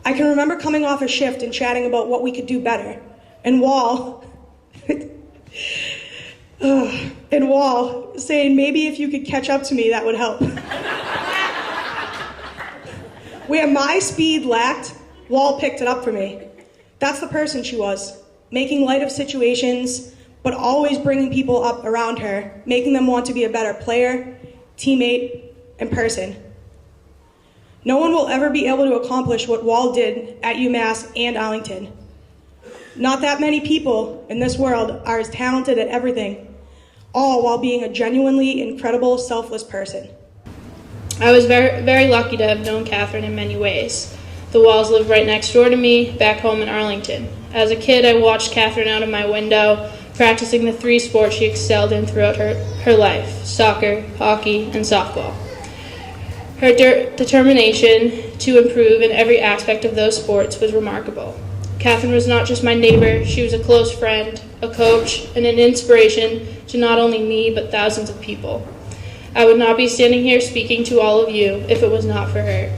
I can remember coming off a shift and chatting about what we could do better, and Wall saying, maybe if you could catch up to me, that would help. Where my speed lacked, Wall picked it up for me. That's the person she was, making light of situations, but always bringing people up around her, making them want to be a better player, teammate, and person. No one will ever be able to accomplish what Wall did at UMass and Arlington. Not that many people in this world are as talented at everything, all while being a genuinely incredible, selfless person. I was very, very lucky to have known Catherine in many ways. The Walls lived right next door to me, back home in Arlington. As a kid, I watched Catherine out of my window, practicing the 3 sports she excelled in throughout her life: soccer, hockey, and softball. Her determination to improve in every aspect of those sports was remarkable. Catherine was not just my neighbor, she was a close friend, a coach, and an inspiration to not only me, but thousands of people. I would not be standing here speaking to all of you if it was not for her.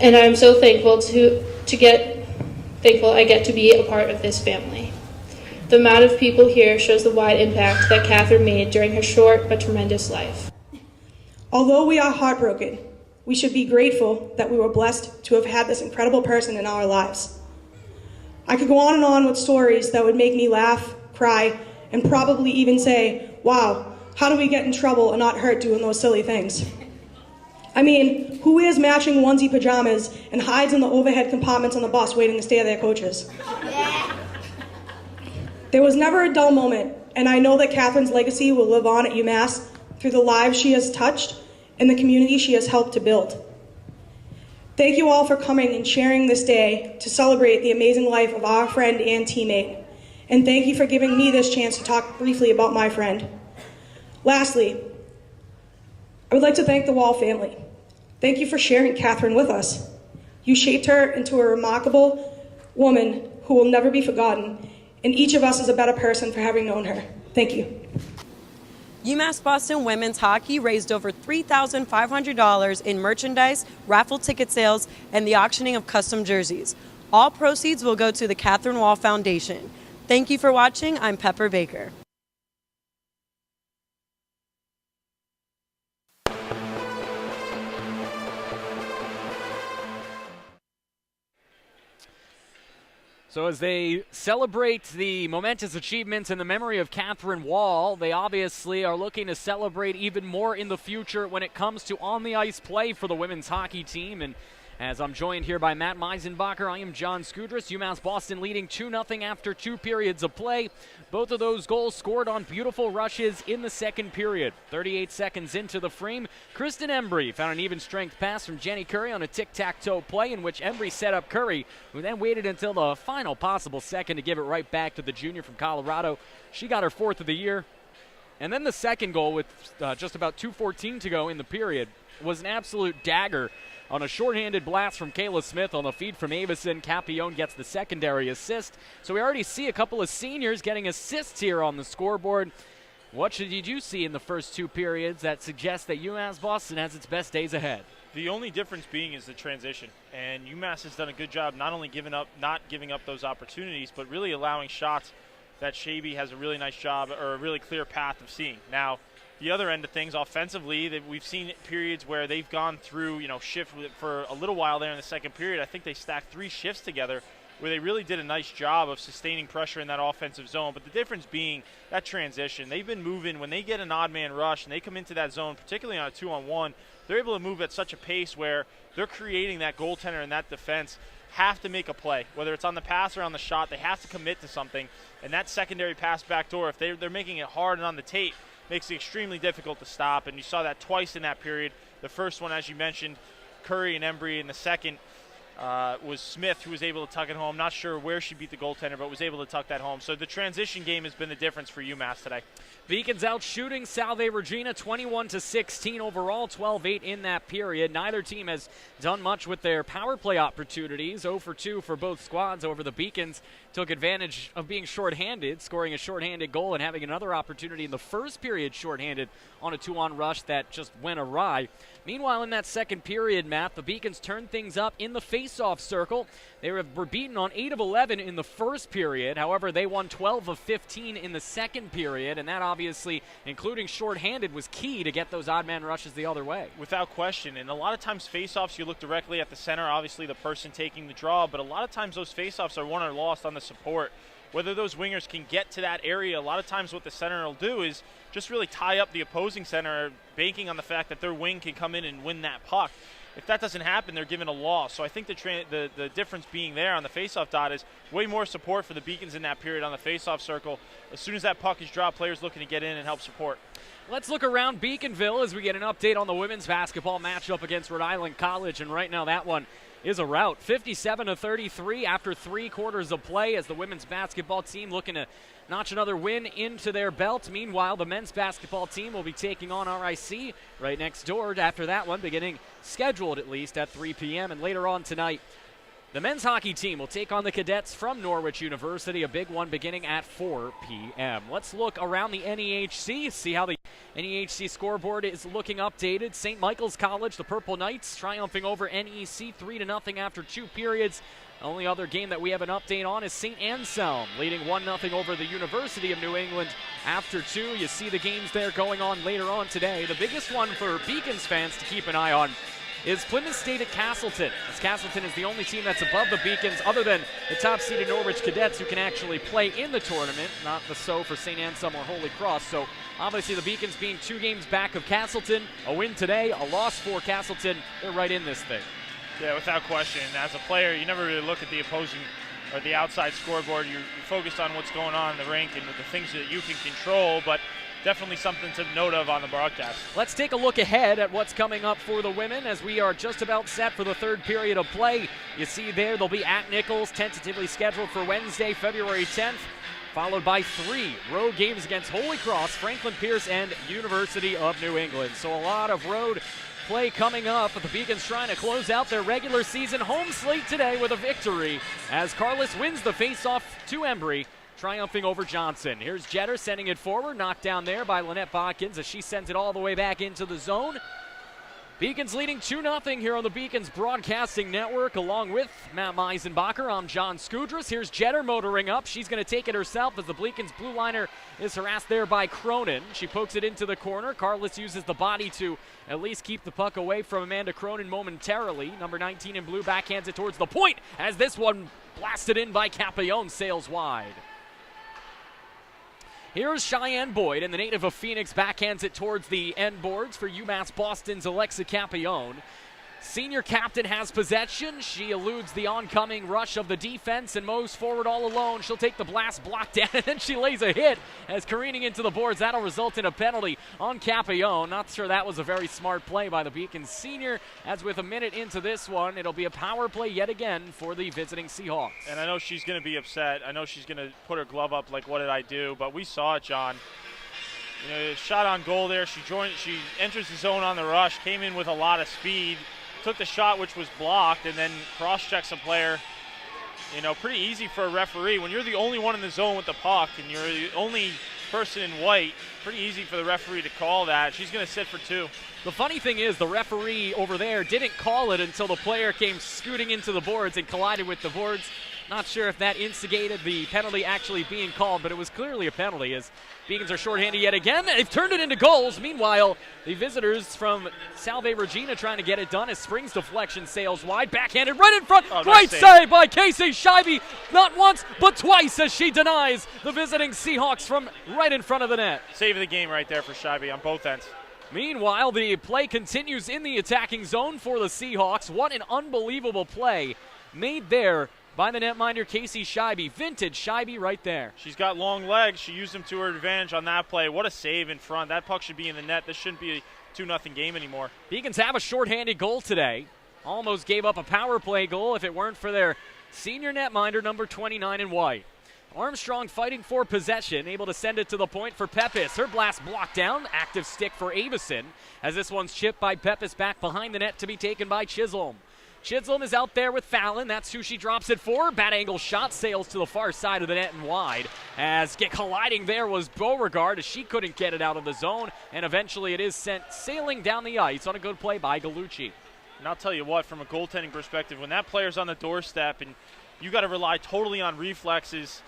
And I am so thankful I get to be a part of this family. The amount of people here shows the wide impact that Catherine made during her short but tremendous life. Although we are heartbroken, we should be grateful that we were blessed to have had this incredible person in our lives. I could go on and on with stories that would make me laugh, cry, and probably even say, wow, how do we get in trouble and not hurt doing those silly things? I mean, who wears matching onesie pajamas and hides in the overhead compartments on the bus waiting to stare at their coaches? There was never a dull moment, and I know that Catherine's legacy will live on at UMass through the lives she has touched and the community she has helped to build. Thank you all for coming and sharing this day to celebrate the amazing life of our friend and teammate. And thank you for giving me this chance to talk briefly about my friend. Lastly, I would like to thank the Wall family. Thank you for sharing Catherine with us. You shaped her into a remarkable woman who will never be forgotten, and each of us is a better person for having known her. Thank you. UMass Boston women's hockey raised over $3,500 in merchandise, raffle ticket sales, and the auctioning of custom jerseys. All proceeds will go to the Catherine Wall Foundation. Thank you for watching. I'm Pepper Baker. So as they celebrate the momentous achievements in the memory of Catherine Wall, they obviously are looking to celebrate even more in the future when it comes to on-the-ice play for the women's hockey team. And as I'm joined here by Matt Meisenbacher, I am John Skudras. UMass Boston leading 2-0 after 2 periods of play. Both of those goals scored on beautiful rushes in the second period. 38 seconds into the frame, Kristen Embry found an even-strength pass from Jenny Curry on a tic-tac-toe play in which Embry set up Curry, who then waited until the final possible second to give it right back to the junior from Colorado. She got her 4th of the year. And then the second goal with just about 2:14 to go in the period was an absolute dagger on a shorthanded blast from Kayla Smith on the feed from Avison. Capione gets the secondary assist. So we already see a couple of seniors getting assists here on the scoreboard. What did you see in the first 2 periods that suggests that UMass Boston has its best days ahead? The only difference being is the transition. And UMass has done a good job not only not giving up those opportunities, but really allowing shots that Shaby has a really nice job or a really clear path of seeing. Now, the other end of things offensively, that we've seen periods where they've gone through, shift for a little while there in the second period. I think they stacked 3 shifts together where they really did a nice job of sustaining pressure in that offensive zone. But the difference being that transition. They've been moving. When they get an odd man rush and they come into that zone, particularly on a 2-on-1, they're able to move at such a pace where they're creating that goaltender and that defense have to make a play. Whether it's on the pass or on the shot, they have to commit to something. And that secondary pass back door, if they're making it hard and on the tape, makes it extremely difficult to stop. And you saw that twice in that period. The first one, as you mentioned, Curry and Embry, and the second was Smith, who was able to tuck it home. Not sure where she beat the goaltender, but was able to tuck that home. So the transition game has been the difference for UMass today. Beacons out shooting Salve Regina 21-16 overall, 12-8 in that period. Neither team has done much with their power play opportunities. 0 for 2 for both squads over the Beacons. Took advantage of being shorthanded, scoring a shorthanded goal and having another opportunity in the first period shorthanded on a 2-on rush that just went awry. Meanwhile, in that second period, Matt, the Beacons turned things up in the face-off circle. They were beaten on 8 of 11 in the first period. However, they won 12 of 15 in the second period, and that obviously, including shorthanded, was key to get those odd man rushes the other way. Without question. And a lot of times face-offs, you look directly at the center, obviously the person taking the draw, but a lot of times those face-offs are won or lost on the support. Whether those wingers can get to that area, a lot of times what the center will do is just really tie up the opposing center, banking on the fact that their wing can come in and win that puck. If that doesn't happen, they're given a loss. So I think the difference being there on the faceoff dot is way more support for the Beacons in that period on the faceoff circle. As soon as that puck is dropped, players looking to get in and help support. Let's look around Beaconville as we get an update on the women's basketball matchup against Rhode Island College. And right now that one is a rout. 57-33 after 3 quarters of play as the women's basketball team looking to notch another win into their belt. Meanwhile, the men's basketball team will be taking on RIC right next door after that one, beginning scheduled at least at 3 p.m. And later on tonight, the men's hockey team will take on the cadets from Norwich University, a big one beginning at 4 p.m. Let's look around the NEHC, see how the NEHC scoreboard is looking updated. St. Michael's College, the Purple Knights, triumphing over NEC 3-0 after 2 periods. The only other game that we have an update on is St. Anselm, leading 1-0 over the University of New England after 2. You see the games there going on later on today. The biggest one for Beacons fans to keep an eye on is Plymouth State at Castleton, as Castleton is the only team that's above the Beacons other than the top-seeded Norwich Cadets who can actually play in the tournament, not the so for St. Anselm or Holy Cross. So obviously the Beacons being 2 games back of Castleton, a win today, a loss for Castleton, they're right in this thing. Yeah, without question. As a player, you never really look at the opposing or the outside scoreboard. You're focused on what's going on in the rink and the things that you can control, but definitely something to note of on the broadcast. Let's take a look ahead at what's coming up for the women as we are just about set for the 3rd period of play. You see there, they'll be at Nichols, tentatively scheduled for Wednesday, February 10th, followed by 3 road games against Holy Cross, Franklin Pierce, and University of New England. So a lot of road play coming up, but the Beacons trying to close out their regular season home slate today with a victory as Carlos wins the faceoff to Embry, triumphing over Johnson. Here's Jetter sending it forward, knocked down there by Lynette Bodkins as she sends it all the way back into the zone. Beacons leading 2-0 here on the Beacons Broadcasting Network, along with Matt Meisenbacher. I'm John Skudras. Here's Jetter motoring up. She's going to take it herself as the Beacons blue liner is harassed there by Cronin. She pokes it into the corner. Carlos uses the body to at least keep the puck away from Amanda Cronin momentarily. Number 19 in blue backhands it towards the point as this one blasted in by Capillon, sails wide. Here's Cheyenne Boyd, and the native of Phoenix backhands it towards the end boards for UMass Boston's Alexa Capillon. Senior captain has possession. She eludes the oncoming rush of the defense and moves forward all alone. She'll take the blast block down, and then she lays a hit as careening into the boards. That'll result in a penalty on Capillon. Not sure that was a very smart play by the Beacons senior, as with a minute into this one, it'll be a power play yet again for the visiting Seahawks. And I know she's going to be upset. I know she's going to put her glove up like, what did I do? But we saw it, John. You know, shot on goal there. She enters the zone on the rush, came in with a lot of speed, took the shot which was blocked, and then cross-checks a player. You know, pretty easy for a referee. When you're the only one in the zone with the puck and you're the only person in white, pretty easy for the referee to call that. She's going to sit for 2. The funny thing is the referee over there didn't call it until the player came scooting into the boards and collided with the boards. Not sure if that instigated the penalty actually being called, but it was clearly a penalty as Beacons are shorthanded yet again. They've turned it into goals. Meanwhile, the visitors from Salve Regina trying to get it done as Spring's deflection sails wide. Backhanded right in front. Great save by Casey Scheibe. Not once, but twice as she denies the visiting Seahawks from right in front of the net. Save of the game right there for Scheibe on both ends. Meanwhile, the play continues in the attacking zone for the Seahawks. What an unbelievable play made there by the netminder Casey Scheibe. Vintage Scheibe right there. She's got long legs. She used them to her advantage on that play. What a save in front. That puck should be in the net. This shouldn't be a 2-0 game anymore. Beacons have a shorthanded goal today. Almost gave up a power play goal if it weren't for their senior netminder, number 29 in white. Armstrong fighting for possession, able to send it to the point for Pepis. Her blast blocked down. Active stick for Avison as this one's chipped by Pepis back behind the net to be taken by Chisholm. Chisholm is out there with Fallon. That's who she drops it for. Bad angle shot sails to the far side of the net and wide. As colliding there was Beauregard as she couldn't get it out of the zone. And eventually it is sent sailing down the ice on a good play by Gallucci. And I'll tell you what, from a goaltending perspective, when that player's on the doorstep and you got to rely totally on reflexes,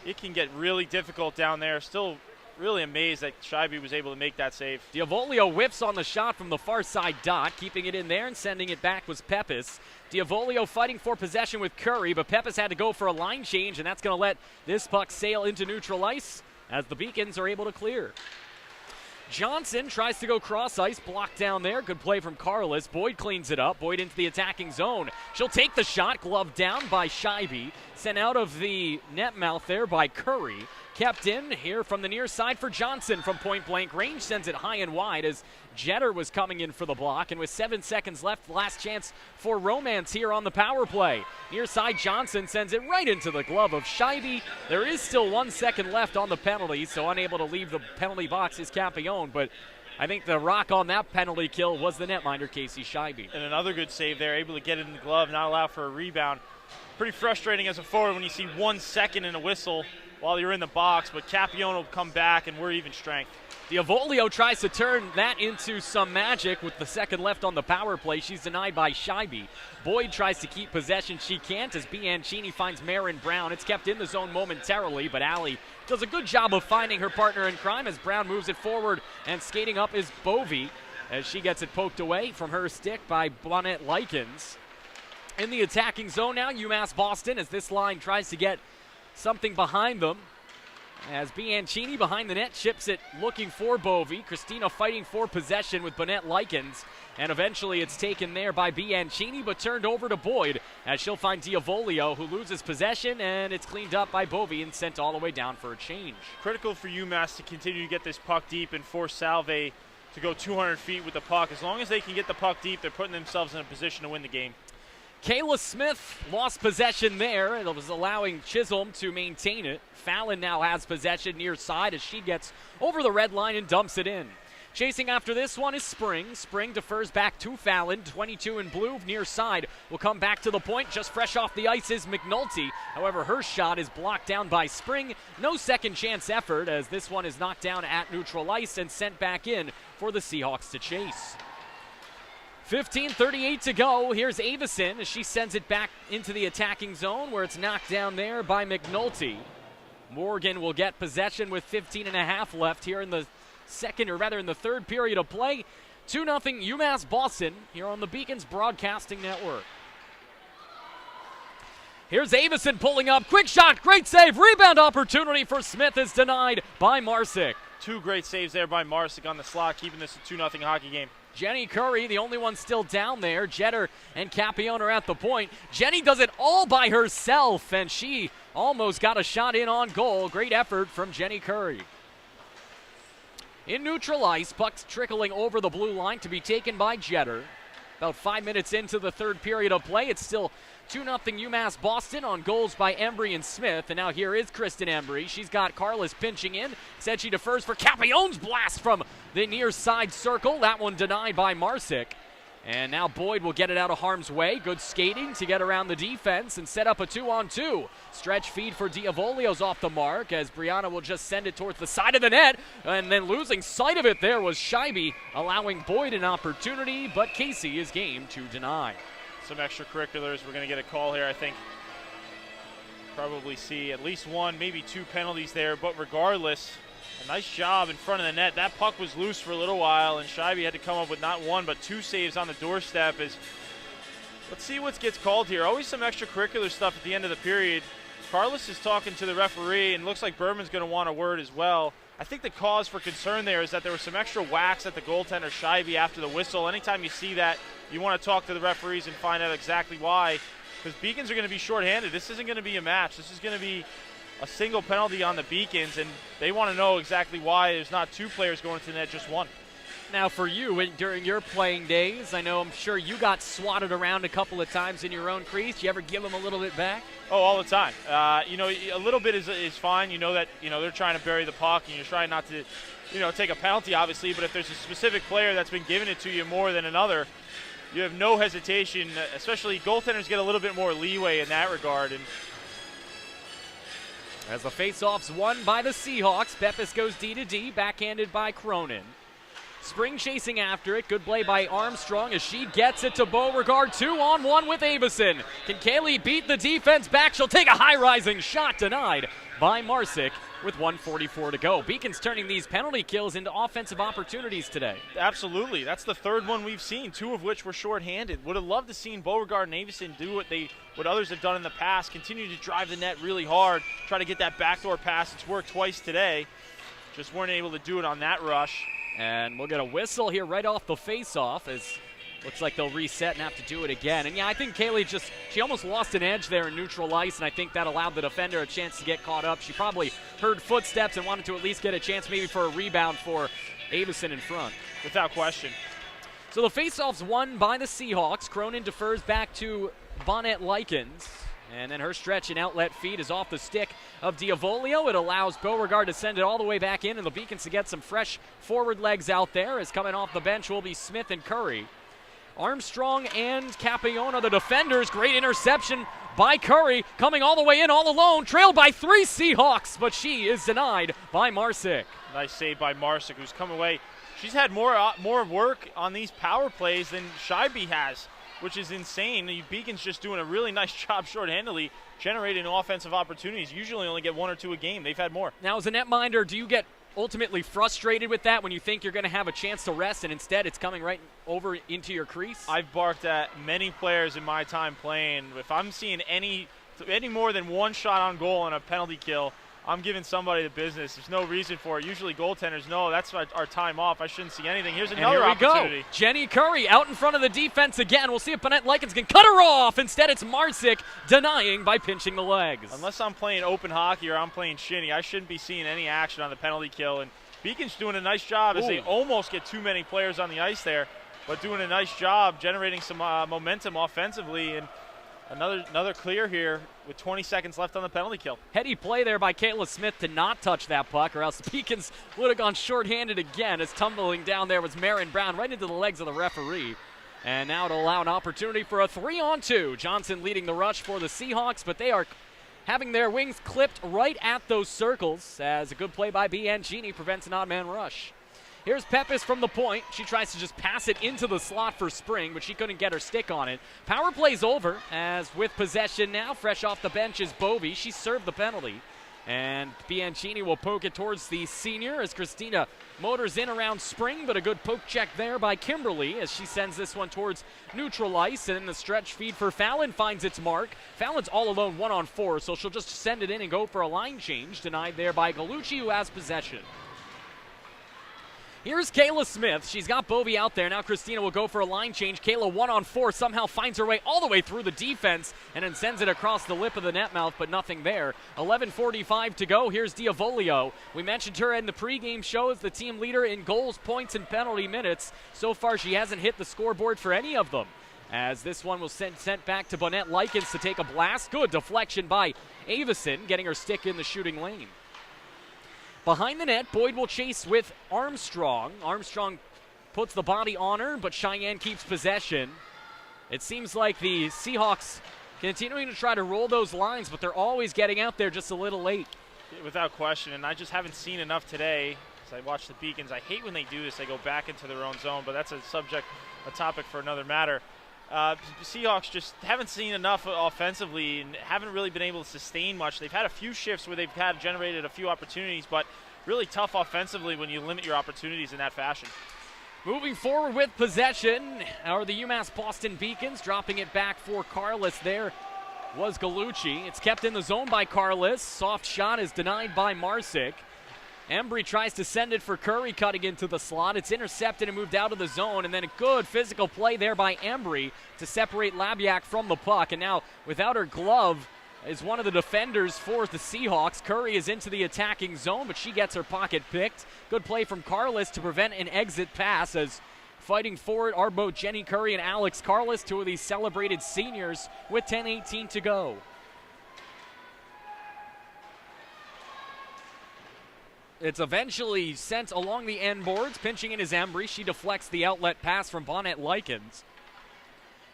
it can get really difficult down there. Still really amazed that Scheibe was able to make that save. Diavolio whiffs on the shot from the far side dot. Keeping it in there and sending it back was Pepis. Diavolio fighting for possession with Curry, but Pepis had to go for a line change, and that's going to let this puck sail into neutral ice as the Beacons are able to clear. Johnson tries to go cross ice, blocked down there. Good play from Carlos. Boyd cleans it up. Boyd into the attacking zone. She'll take the shot, gloved down by Scheibe. Sent out of the net mouth there by Curry. Kept in here from the near side for Johnson from point blank range. Sends it high and wide as Jeter was coming in for the block. And with 7 seconds left, last chance for romance here on the power play. Near side Johnson sends it right into the glove of Scheibe. There is still 1 second left on the penalty, so unable to leave the penalty box is Campione. But I think the rock on that penalty kill was the netminder Casey Scheibe. And another good save there, able to get it in the glove, not allow for a rebound. Pretty frustrating as a forward when you see 1 second in a whistle while you're in the box, but Campione will come back and we're even strength. Diavolio tries to turn that into some magic with the second left on the power play. She's denied by Scheibe. Boyd tries to keep possession. She can't as Bianchini finds Marin Brown. It's kept in the zone momentarily, but Allie does a good job of finding her partner in crime as Brown moves it forward, and skating up is Bovey as she gets it poked away from her stick by Bonnet Likens. In the attacking zone now, UMass Boston as this line tries to get something behind them. As Bianchini behind the net chips it looking for Bovey. Christina fighting for possession with Bonnet Likens. And eventually it's taken there by Bianchini but turned over to Boyd as she'll find Diavolio who loses possession, and it's cleaned up by Bovey and sent all the way down for a change. Critical for UMass to continue to get this puck deep and force Salve to go 200 feet with the puck. As long as they can get the puck deep, they're putting themselves in a position to win the game. Kayla Smith lost possession there. It was allowing Chisholm to maintain it. Fallon now has possession near side as she gets over the red line and dumps it in. Chasing after this one is Spring. Spring defers back to Fallon. 22 in blue near side will come back to the point. Just fresh off the ice is McNulty. However, her shot is blocked down by Spring. No second chance effort as this one is knocked down at neutral ice and sent back in for the Seahawks to chase. 15:38 to go. Here's Avison as she sends it back into the attacking zone where it's knocked down there by McNulty. Morgan will get possession with 15 and a half left here in the in the third period of play. 2-0 UMass Boston here on the Beacons Broadcasting Network. Here's Avison pulling up. Quick shot, great save. Rebound opportunity for Smith is denied by Marsick. 2 great saves there by Marsick on the slot, keeping this a 2-0 hockey game. Jenny Curry, the only one still down there. Jeter and Campione are at the point. Jenny does it all by herself, and she almost got a shot in on goal. Great effort from Jenny Curry. In neutral ice, puck's trickling over the blue line to be taken by Jeter. About 5 minutes into the third period of play, it's still 2-0 UMass Boston on goals by Embry and Smith. And now here is Kristen Embry. She's got Carlos pinching in. Said she defers for Campione's blast from the near side circle. That one denied by Marsick. And now Boyd will get it out of harm's way. Good skating to get around the defense and set up a 2-on-2. Stretch feed for Diavolio's off the mark as Brianna will just send it towards the side of the net. And then losing sight of it there was Scheibe, allowing Boyd an opportunity, but Casey is game to deny. Some extracurriculars. We're going to get a call here, I think. probably see at least one, maybe two penalties there, but regardless, a nice job in front of the net. That puck was loose for a little while, and Scheibe had to come up with not one, but two saves on the doorstep. Let's see what gets called here. Always some extracurricular stuff at the end of the period. Carlos is talking to the referee, and looks like Berman's going to want a word as well. I think the cause for concern there is that there was some extra wax at the goaltender Scheibe after the whistle. Anytime you see that, you want to talk to the referees and find out exactly why, because Beacons are going to be shorthanded. This isn't going to be a match. This is going to be a single penalty on the Beacons, and they want to know exactly why there's not two players going to the net, just one. Now for you, during your playing days, I'm sure you got swatted around a couple of times in your own crease. You ever give them a little bit back? Oh, all the time. A little bit is fine. You know that they're trying to bury the puck, and you're trying not to, take a penalty, obviously. But if there's a specific player that's been giving it to you more than another, you have no hesitation. Especially goaltenders get a little bit more leeway in that regard. And as the face-off's won by the Seahawks, Beppis goes D-to-D, backhanded by Cronin. Spring chasing after it. Good play by Armstrong as she gets it to Beauregard. 2-on-1 with Avison. Can Kaylee beat the defense back? She'll take a high-rising shot, denied by Marsick with 1:44 to go. Beacons turning these penalty kills into offensive opportunities today. Absolutely. That's the third one we've seen, two of which were shorthanded. Would have loved to seen Beauregard and Avison do what others have done in the past, continue to drive the net really hard, try to get that backdoor pass. It's worked twice today. Just weren't able to do it on that rush. And we'll get a whistle here right off the face-off as looks like they'll reset and have to do it again. And, yeah, I think Kaylee she almost lost an edge there in neutral ice, and I think that allowed the defender a chance to get caught up. She probably heard footsteps and wanted to at least get a chance maybe for a rebound for Avison in front. Without question. So the face-off's won by the Seahawks. Cronin defers back to Bonnet Likens. And then her stretch and outlet feed is off the stick of Diavolio. It allows Beauregard to send it all the way back in, and the Beacons to get some fresh forward legs out there. As coming off the bench will be Smith and Curry. Armstrong and Capione, the defenders. Great interception by Curry, coming all the way in all alone, trailed by 3 Seahawks, but she is denied by Marsick. Nice save by Marsick, who's come away. She's had more work on these power plays than Scheibe has, which is insane. The Beacons just doing a really nice job shorthandedly, generating offensive opportunities. Usually only get 1 or 2 a game. They've had more. Now, as a netminder, do you get ultimately frustrated with that when you think you're going to have a chance to rest and instead it's coming right over into your crease? I've barked at many players in my time playing. If I'm seeing any more than one shot on goal on a penalty kill, I'm giving somebody the business. There's no reason for it. Usually goaltenders know that's our time off. I shouldn't see anything. Here's another opportunity. Go. Jenny Curry out in front of the defense again. We'll see if Bonnet Likens can cut her off. Instead, it's Marsick denying by pinching the legs. Unless I'm playing open hockey or I'm playing shinny, I shouldn't be seeing any action on the penalty kill. And Beacon's doing a nice job as they almost get too many players on the ice there, but doing a nice job generating some momentum offensively. And another clear here with 20 seconds left on the penalty kill. Heady play there by Kayla Smith to not touch that puck, or else the Beacons would have gone shorthanded again, as tumbling down there was Marin Brown right into the legs of the referee. And now to allow an opportunity for a 3-on-2. Johnson leading the rush for the Seahawks, but they are having their wings clipped right at those circles, as a good play by Bianchini prevents an odd man rush. Here's Peppis from the point. She tries to just pass it into the slot for Spring, but she couldn't get her stick on it. Power play's over, as with possession now, fresh off the bench is Bovey. She served the penalty. And Bianchini will poke it towards the senior as Christina motors in around Spring, but a good poke check there by Kimberly as she sends this one towards neutral ice. And then the stretch feed for Fallon finds its mark. Fallon's all alone 1-on-4, so she'll just send it in and go for a line change. Denied there by Galucci, who has possession. Here's Kayla Smith. She's got Bovey out there. Now Christina will go for a line change. Kayla 1-on-4 somehow finds her way all the way through the defense and then sends it across the lip of the net mouth, but nothing there. 11:45 to go. Here's Diavolio. We mentioned her in the pregame show as the team leader in goals, points, and penalty minutes. So far, she hasn't hit the scoreboard for any of them. As this one was sent back to Bonnet Likens to take a blast. Good deflection by Avison, getting her stick in the shooting lane. Behind the net, Boyd will chase with Armstrong. Armstrong puts the body on her, but Cheyenne keeps possession. It seems like the Seahawks continuing to try to roll those lines, but they're always getting out there just a little late. Without question, and I just haven't seen enough today. As I watch the Beacons, I hate when they do this. They go back into their own zone, but that's a topic for another matter. Seahawks just haven't seen enough offensively and haven't really been able to sustain much. They've had a few shifts where they've generated a few opportunities, but really tough offensively when you limit your opportunities in that fashion. Moving forward with possession are the UMass Boston Beacons. Dropping it back for Carlos there was Galucci. It's kept in the zone by Carlos. Soft shot is denied by Marsick. Embry tries to send it for Curry, cutting into the slot. It's intercepted and moved out of the zone, and then a good physical play there by Embry to separate Labiak from the puck. And now, without her glove, is one of the defenders for the Seahawks. Curry is into the attacking zone, but she gets her pocket picked. Good play from Carlos to prevent an exit pass, as fighting forward are both Jenny Curry and Alex Carlos, two of these celebrated seniors, with 10:18 to go. It's eventually sent along the end boards. Pinching in is Embry. She deflects the outlet pass from Bonnet Likens,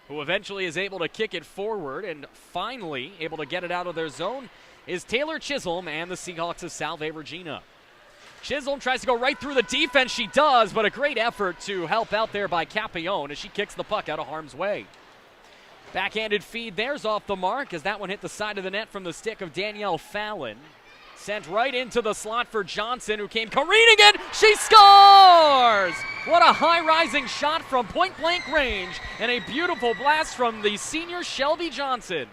who eventually is able to kick it forward, and finally able to get it out of their zone is Taylor Chisholm and the Seahawks of Salve Regina. Chisholm tries to go right through the defense. She does, but a great effort to help out there by Capione as she kicks the puck out of harm's way. Backhanded feed there's off the mark, as that one hit the side of the net from the stick of Danielle Fallon. Sent right into the slot for Johnson, who came careening in. She scores! What a high-rising shot from point-blank range, and a beautiful blast from the senior Shelby Johnson,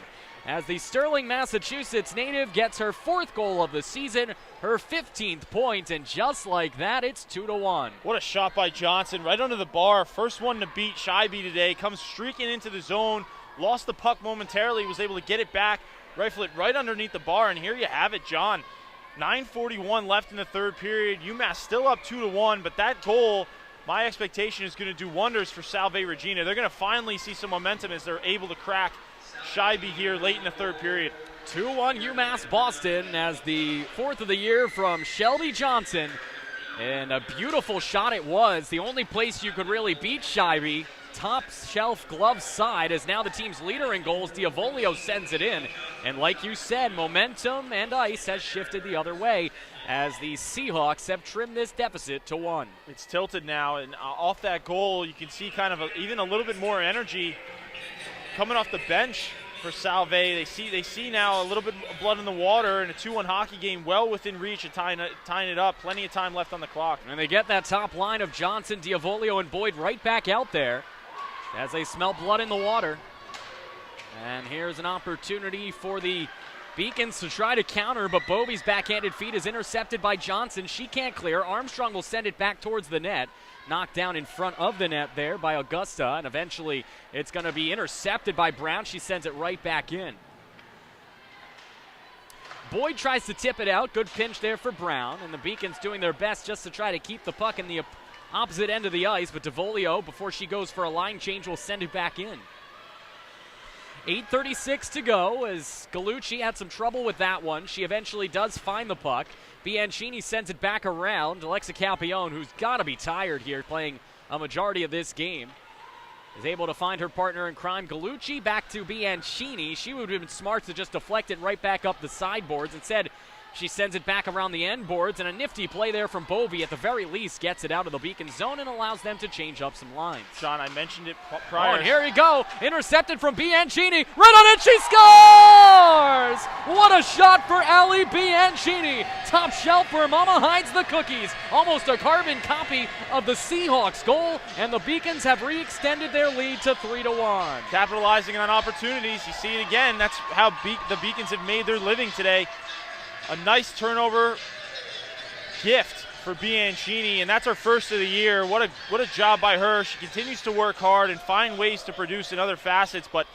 as the Sterling, Massachusetts native gets her 4th goal of the season, her 15th point, and just like that, it's 2-1. What a shot by Johnson, right under the bar. First one to beat Scheibe today. Comes streaking into the zone, lost the puck momentarily, was able to get it back, rifle it right underneath the bar, and here you have it, John. 9:41 left in the third period. UMass still up 2-1, but that goal, my expectation, is going to do wonders for Salve Regina. They're going to finally see some momentum as they're able to crack Scheibe here late in the third period. 2-1 UMass Boston, as the 4th of the year from Shelby Johnson. And a beautiful shot it was. The only place you could really beat Scheibe, top shelf glove side, as now the team's leader in goals. Diavolio sends it in, and like you said, momentum and ice has shifted the other way as the Seahawks have trimmed this deficit to 1. It's tilted now, and off that goal you can see kind of even a little bit more energy coming off the bench for Salve. They see now a little bit of blood in the water, and a 2-1 hockey game well within reach of tying it up. Plenty of time left on the clock. And they get that top line of Johnson, Diavolio, and Boyd right back out there as they smell blood in the water. And here's an opportunity for the Beacons to try to counter, but Bovey's backhanded feed is intercepted by Johnson. She can't clear. Armstrong will send it back towards the net. Knocked down in front of the net there by Augusta, and eventually it's going to be intercepted by Brown. She sends it right back in. Boyd tries to tip it out. Good pinch there for Brown, and the Beacons doing their best just to try to keep the puck in the opposite end of the ice, but Diavolio, before she goes for a line change, will send it back in. 8:36 to go, as Galucci had some trouble with that one. She eventually does find the puck. Bianchini sends it back around. Alexa Capione, who's got to be tired here playing a majority of this game, is able to find her partner in crime. Galucci back to Bianchini. She would have been smart to just deflect it right back up the sideboards. Instead, she sends it back around the end boards, and a nifty play there from Bovey at the very least gets it out of the Beacon zone and allows them to change up some lines. John, I mentioned it prior. Oh, and here we go. Intercepted from Bianchini. Right on it, she scores! What a shot for Ali Bianchini. Top shelf where Mama hides the cookies. Almost a carbon copy of the Seahawks goal, and the Beacons have re-extended their lead to 3-1. Capitalizing on opportunities. You see it again. That's how the Beacons have made their living today. A nice turnover gift for Bianchini, and that's her first of the year. What a job by her. She continues to work hard and find ways to produce in other facets, but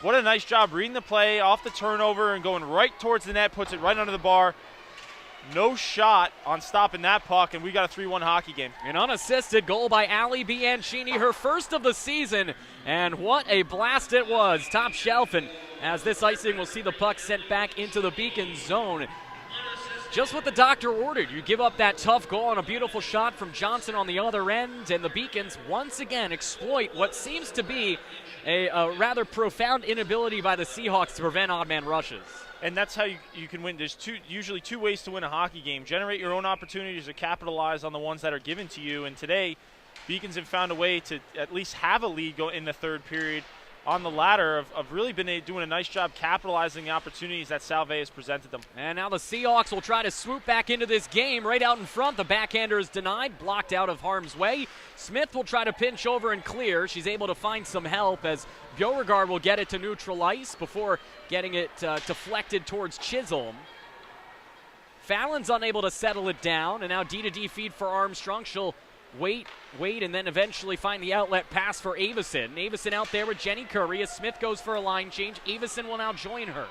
what a nice job reading the play off the turnover and going right towards the net, puts it right under the bar. No shot on stopping that puck, and we got a 3-1 hockey game. An unassisted goal by Ali Bianchini, her first of the season, and what a blast it was. Top shelf, and as this icing will see the puck sent back into the Beacon zone. Just what the doctor ordered. You give up that tough goal on a beautiful shot from Johnson on the other end, and the Beacons once again exploit what seems to be a rather profound inability by the Seahawks to prevent odd man rushes. And that's how you can win. There's usually two ways to win a hockey game. Generate your own opportunities or capitalize on the ones that are given to you. And today, Beacons have found a way to at least have a lead go in the third period. on the ladder of really been doing a nice job capitalizing the opportunities that Salve has presented them. And now the Seahawks will try to swoop back into this game right out in front. The backhander is denied, blocked out of harm's way. Smith will try to pinch over and clear. She's able to find some help as Beauregard will get it to neutral ice before getting it deflected towards Chisholm. Fallon's unable to settle it down, and now D-to-D feed for Armstrong. She'll wait, and then eventually find the outlet pass for Avison. Avison out there with Jenny Curry as Smith goes for a line change. Avison will now join her.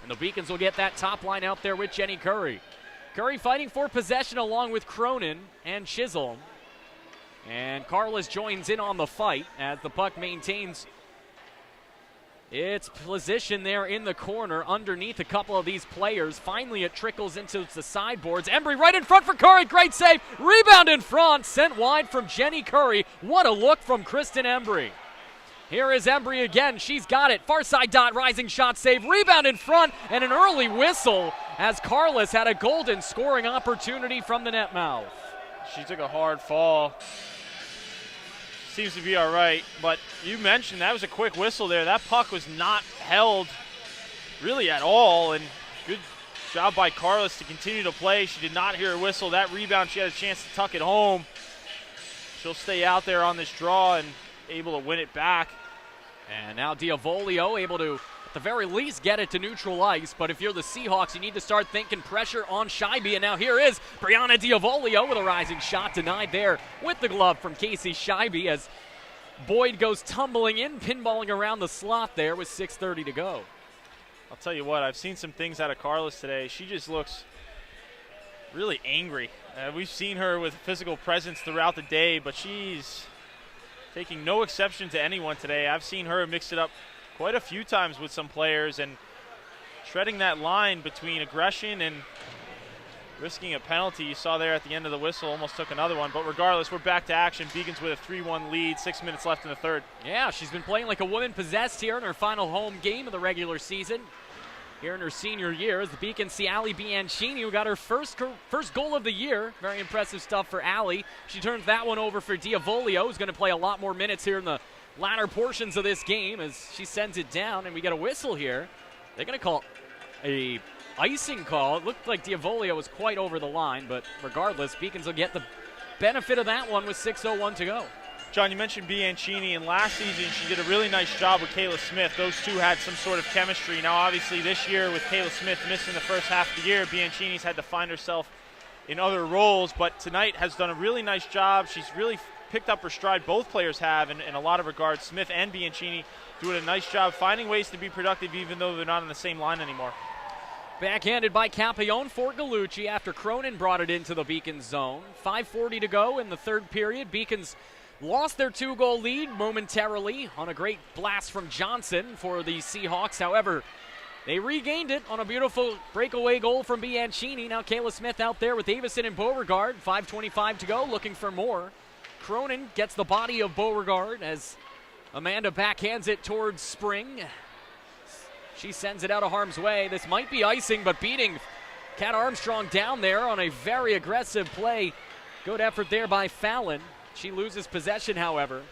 And the Beacons will get that top line out there with Jenny Curry. Curry fighting for possession along with Cronin and Chisholm. And Carlos joins in on the fight as the puck maintains its position there in the corner underneath a couple of these players. Finally, it trickles into the sideboards. Embry right in front for Curry. Great save. Rebound in front. Sent wide from Jenny Curry. What a look from Kristen Embry. Here is Embry again. She's got it. Far side dot. Rising shot save. Rebound in front. And an early whistle as Carlos had a golden scoring opportunity from the net mouth. She took a hard fall. Seems to be all right, but you mentioned that was a quick whistle there. That puck was not held really at all, and good job by Carlos to continue to play. She did not hear a whistle. That rebound, she had a chance to tuck it home. She'll stay out there on this draw and able to win it back. And now Diavolio able to, at the very least, get it to neutral ice. But if you're the Seahawks, you need to start thinking pressure on Scheibe. And now here is Brianna Diavolio with a rising shot denied there with the glove from Casey Scheibe as Boyd goes tumbling in, pinballing around the slot there with 6:30 to go. I'll tell you what, I've seen some things out of Carlos today. She just looks really angry. We've seen her with physical presence throughout the day, but she's taking no exception to anyone today. I've seen her mix it up quite a few times with some players and treading that line between aggression and risking a penalty. You saw there at the end of the whistle, almost took another one. But regardless, we're back to action. Beacons with a 3-1 lead, 6 minutes left in the third. Yeah, she's been playing like a woman possessed here in her final home game of the regular season. Here in her senior year as the Beacons see Allie Bianchini, who got her first goal of the year. Very impressive stuff for Allie. She turns that one over for Diavolio, who's going to play a lot more minutes here in the latter portions of this game as she sends it down, and we get a whistle here. They're going to call a icing call. It looked like Diavolio was quite over the line, but regardless, Beacons will get the benefit of that one with 6:01 to go. John, you mentioned Bianchini, and last season she did a really nice job with Kayla Smith. Those two had some sort of chemistry. Now, obviously, this year with Kayla Smith missing the first half of the year, Bianchini's had to find herself in other roles, but tonight has done a really nice job. She's really picked up her stride. Both players have in a lot of regards. Smith and Bianchini doing a nice job finding ways to be productive even though they're not on the same line anymore. Backhanded by Campione for Gallucci after Cronin brought it into the Beacons zone. 5:40 to go in the third period. Beacons lost their 2-goal lead momentarily on a great blast from Johnson for the Seahawks. However, they regained it on a beautiful breakaway goal from Bianchini. Now Kayla Smith out there with Avison and Beauregard. 5:25 to go, looking for more. Cronin gets the body of Beauregard as Amanda backhands it towards Spring. She sends it out of harm's way. This might be icing, but beating Kat Armstrong down there on a very aggressive play. Good effort there by Fallon. She loses possession, however,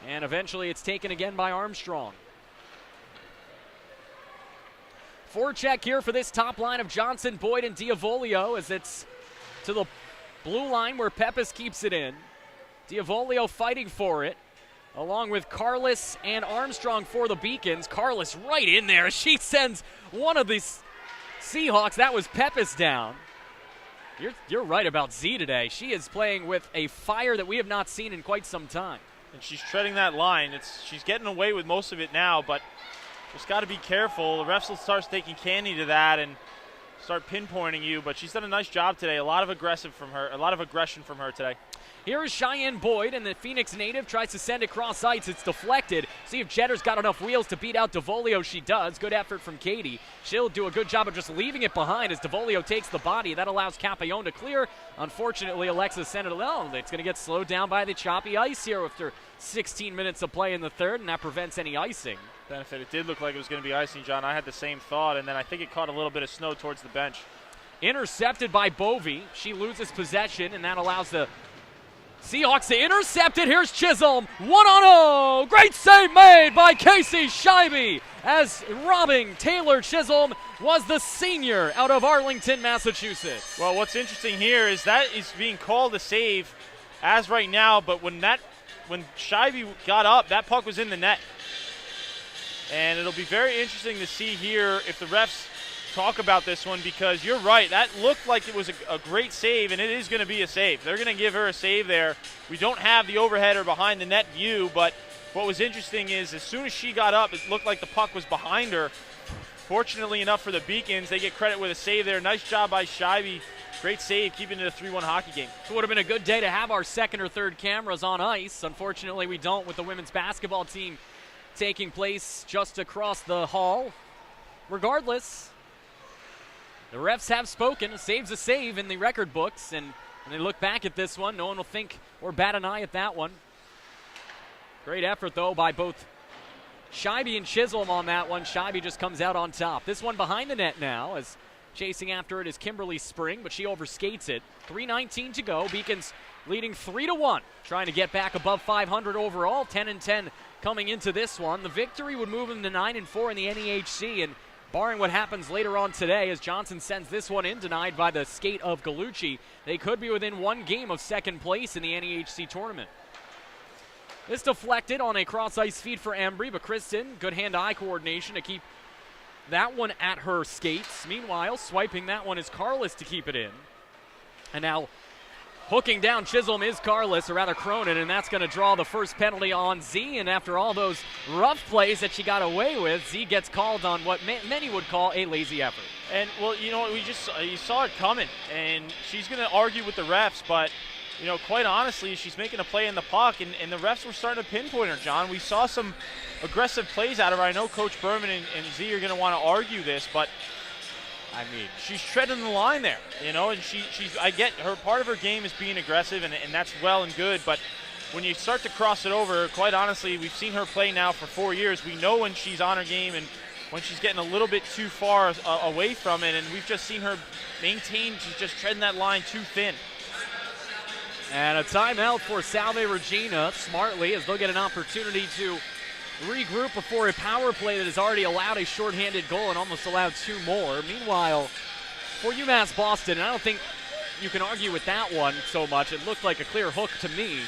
and eventually it's taken again by Armstrong. Forecheck here for this top line of Johnson, Boyd, and Diavolio as it's to the blue line where Pepis keeps it in. Diavolio fighting for it, along with Carlos and Armstrong for the Beacons. Carlos right in there. She sends one of these Seahawks. That was Pepis down. You're right about Z today. She is playing with a fire that we have not seen in quite some time. And she's treading that line. She's getting away with most of it now, but just got to be careful. The refs will start taking candy to that and start pinpointing you, but she's done a nice job today. A lot of aggression from her today. Here is Cheyenne Boyd, and the Phoenix native tries to send it cross ice. It's deflected. See if Jetter's got enough wheels to beat out Diavolio. She does. Good effort from Katie. She'll do a good job of just leaving it behind as Diavolio takes the body. That allows Campione to clear. Unfortunately, Alexis sent it alone. It's going to get slowed down by the choppy ice here after 16 minutes of play in the third, and that prevents any icing. Benefit. It did look like it was going to be icing, John. I had the same thought, and then I think it caught a little bit of snow towards the bench. Intercepted by Bovey. She loses possession, and that allows the Seahawks intercepted. Here's Chisholm. 1-0. Great save made by Casey Scheibe as robbing Taylor Chisholm was the senior out of Arlington, Massachusetts. Well, what's interesting here is that is being called a save as right now, but when Scheibe got up, that puck was in the net. And it'll be very interesting to see here if the refs talk about this one, because you're right, that looked like it was a great save, and it is going to be a save. They're going to give her a save there. We don't have the overhead or behind the net view, but what was interesting is as soon as she got up, it looked like the puck was behind her. Fortunately enough for the Beacons, they get credit with a save there. Nice job by Scheibe. Great save, keeping it a 3-1 hockey game. It would have been a good day to have our second or third cameras on ice. Unfortunately, we don't, with the women's basketball team taking place just across the hall. Regardless, the refs have spoken. A save's a save in the record books, and when they look back at this one, no one will think or bat an eye at that one. Great effort, though, by both Scheibe and Chisholm on that one. Scheibe just comes out on top. This one behind the net now, as chasing after it is Kimberly Spring, but she overskates it. 3:19 to go. Beacons leading 3-1, trying to get back above 500 overall. 10-10 coming into this one. The victory would move them to 9-4 in the NEHC, and barring what happens later on today, as Johnson sends this one in, denied by the skate of Gallucci, they could be within one game of second place in the NEHC tournament. This deflected on a cross-ice feed for Embry, but Kristen, good hand-eye coordination to keep that one at her skates. Meanwhile, swiping that one is Carless to keep it in. And now hooking down Chisholm is Carless, or rather Cronin, and that's going to draw the first penalty on Z. And after all those rough plays that she got away with, Z gets called on what many would call a lazy effort. And, well, you know what, you saw it coming, and she's going to argue with the refs, but, you know, quite honestly, she's making a play in the puck, and the refs were starting to pinpoint her, John. We saw some aggressive plays out of her. I know Coach Berman and Z are going to want to argue this, but I mean, she's treading the line there, you know, and I get her, part of her game is being aggressive, and that's well and good, but when you start to cross it over, quite honestly, we've seen her play now for 4 years. We know when she's on her game and when she's getting a little bit too far away from it, and we've just seen her maintain, she's just treading that line too thin. And a timeout for Salve Regina, smartly, as they'll get an opportunity to regroup before a power play that has already allowed a shorthanded goal and almost allowed two more. Meanwhile, for UMass Boston, and I don't think you can argue with that one so much, it looked like a clear hook to me.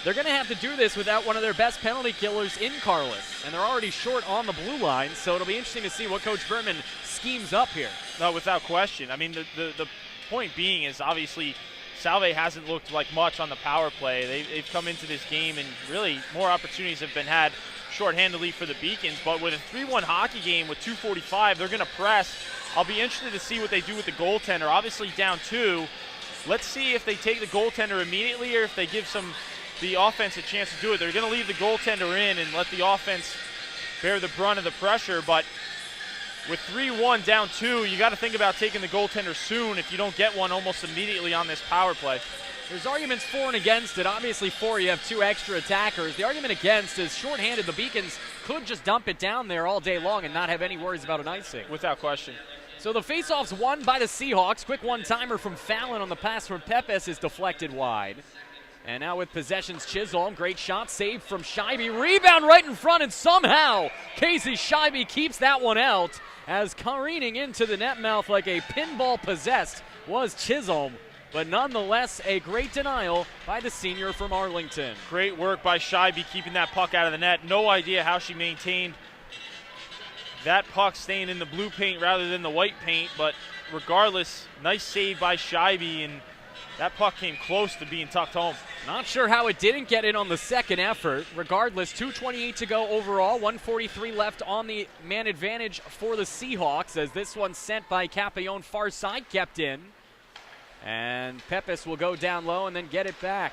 They're going to have to do this without one of their best penalty killers in Carless, and they're already short on the blue line, so it'll be interesting to see what Coach Berman schemes up here. No, without question. I mean, the point being is obviously Salve hasn't looked like much on the power play. They've come into this game, and really more opportunities have been had shorthandedly for the Beacons, but with a 3-1 hockey game with 2:45, they're going to press. I'll be interested to see what they do with the goaltender. Obviously down 2. Let's see if they take the goaltender immediately or if they give the offense a chance to do it. They're going to leave the goaltender in and let the offense bear the brunt of the pressure, but with 3-1 down 2, you got to think about taking the goaltender soon if you don't get one almost immediately on this power play. There's arguments for and against it. Obviously for, you have two extra attackers. The argument against is shorthanded. The Beacons could just dump it down there all day long and not have any worries about an icing. Without question. So the faceoff's won by the Seahawks. Quick one-timer from Fallon on the pass from Pepes is deflected wide. And now with possessions, Chisholm. Great shot, saved from Scheibe. Rebound right in front, and somehow Casey Scheibe keeps that one out as careening into the net mouth like a pinball possessed was Chisholm. But nonetheless, a great denial by the senior from Arlington. Great work by Scheibe keeping that puck out of the net. No idea how she maintained that puck staying in the blue paint rather than the white paint, but regardless, nice save by Scheibe, and that puck came close to being tucked home. Not sure how it didn't get in on the second effort. Regardless, 2:28 to go overall, 1:43 left on the man advantage for the Seahawks, as this one sent by Capillon far side, kept in. And Pepes will go down low and then get it back.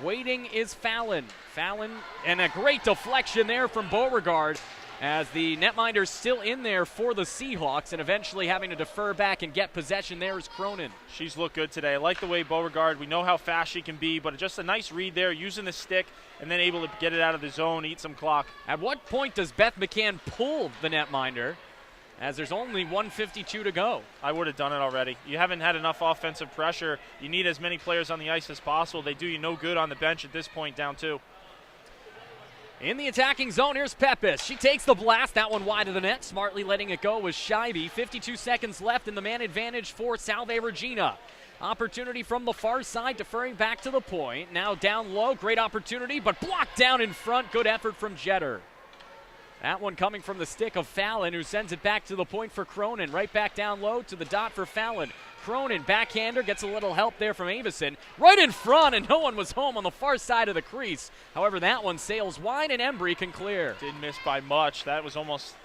Waiting is Fallon. Fallon, and a great deflection there from Beauregard, as the netminder's still in there for the Seahawks, and eventually having to defer back and get possession there is Cronin. She's looked good today. I like the way Beauregard, we know how fast she can be, but just a nice read there, using the stick, and then able to get it out of the zone, eat some clock. At what point does Beth McCann pull the netminder? as there's only 1:52 to go. I would have done it already. You haven't had enough offensive pressure. You need as many players on the ice as possible. They do you no good on the bench at this point, down 2. In the attacking zone, here's Pepis. She takes the blast, that one wide of the net. Smartly letting it go was Scheibe. 52 seconds left in the man advantage for Salve Regina. Opportunity from the far side, deferring back to the point. Now down low, great opportunity, but blocked down in front. Good effort from Jeter. That one coming from the stick of Fallon, who sends it back to the point for Cronin. Right back down low to the dot for Fallon. Cronin, backhander, gets a little help there from Avison. Right in front, and no one was home on the far side of the crease. However, that one sails wide, and Embry can clear. Didn't miss by much. That was almost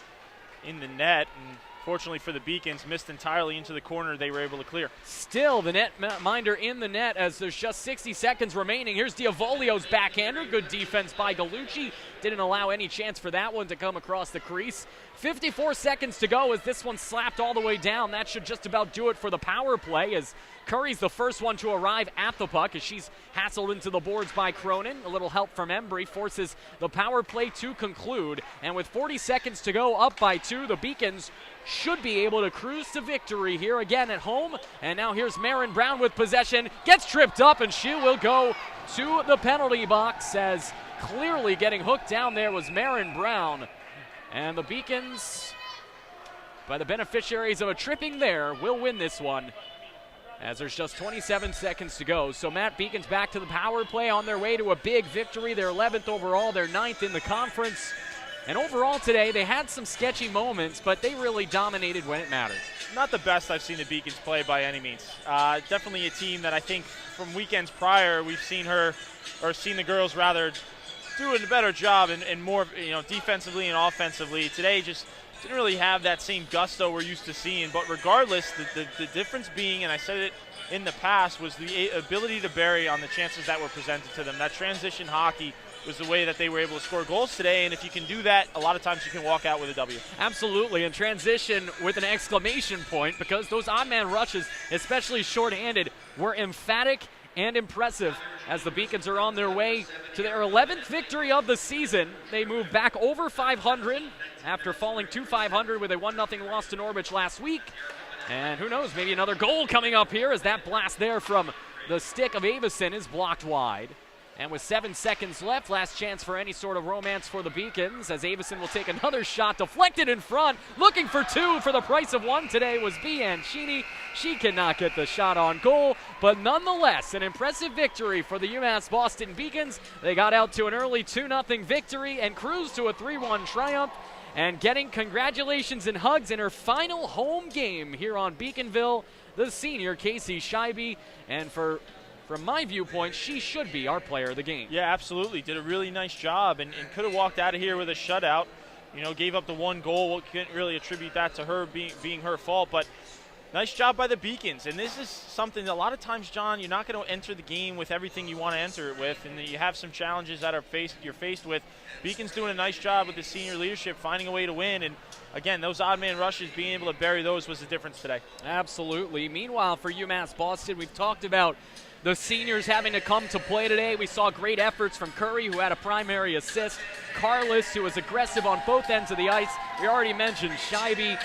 in the net, and fortunately for the Beacons, missed entirely into the corner. They were able to clear. Still the net minder in the net as there's just 60 seconds remaining. Here's Diavolio's backhander. Good defense by Gallucci. Didn't allow any chance for that one to come across the crease. 54 seconds to go as this one slapped all the way down. That should just about do it for the power play as Curry's the first one to arrive at the puck as she's hassled into the boards by Cronin. A little help from Embry forces the power play to conclude. And with 40 seconds to go, up by 2, the Beacons should be able to cruise to victory here again at home. And now here's Marin Brown with possession. Gets tripped up, and she will go to the penalty box as clearly getting hooked down there was Marin Brown. And the Beacons, by the beneficiaries of a tripping there, will win this one as there's just 27 seconds to go. So Matt, Beacons back to the power play on their way to a big victory. Their 11th overall, their 9th in the conference. And overall today, they had some sketchy moments, but they really dominated when it mattered. Not the best I've seen the Beacons play by any means. Definitely a team that I think from weekends prior, we've seen the girls rather doing a better job and more, defensively and offensively. Today just didn't really have that same gusto we're used to seeing. But regardless, the difference being, and I said it in the past, was the ability to bury on the chances that were presented to them. That transition hockey was the way that they were able to score goals today, and if you can do that, a lot of times you can walk out with a W. Absolutely, and transition with an exclamation point, because those odd man rushes, especially shorthanded, were emphatic and impressive as the Beacons are on their way to their 11th victory of the season. They move back over 500 after falling to 500 with a 1-0 loss to Norwich last week. And who knows, maybe another goal coming up here as that blast there from the stick of Avison is blocked wide. And with 7 seconds left, last chance for any sort of romance for the Beacons as Avison will take another shot, deflected in front, looking for 2 for the price of 1 today was Bianchini. She cannot get the shot on goal, but nonetheless, an impressive victory for the UMass Boston Beacons. They got out to an early 2-0 victory and cruised to a 3-1 triumph, and getting congratulations and hugs in her final home game here on Beaconville, the senior Casey Scheibe, and from my viewpoint, she should be our player of the game. Yeah, absolutely. Did a really nice job and could have walked out of here with a shutout. Gave up the 1 goal. Can't really attribute that to her being her fault, but nice job by the Beacons. And this is something that a lot of times, John, you're not going to enter the game with everything you want to enter it with, and you have some challenges that you're faced with. Beacons doing a nice job with the senior leadership, finding a way to win, and again, those odd man rushes, being able to bury those was the difference today. Absolutely. Meanwhile, for UMass Boston, we've talked about the seniors having to come to play today. We saw great efforts from Curry, who had a primary assist. Carlos, who was aggressive on both ends of the ice. We already mentioned Scheibe.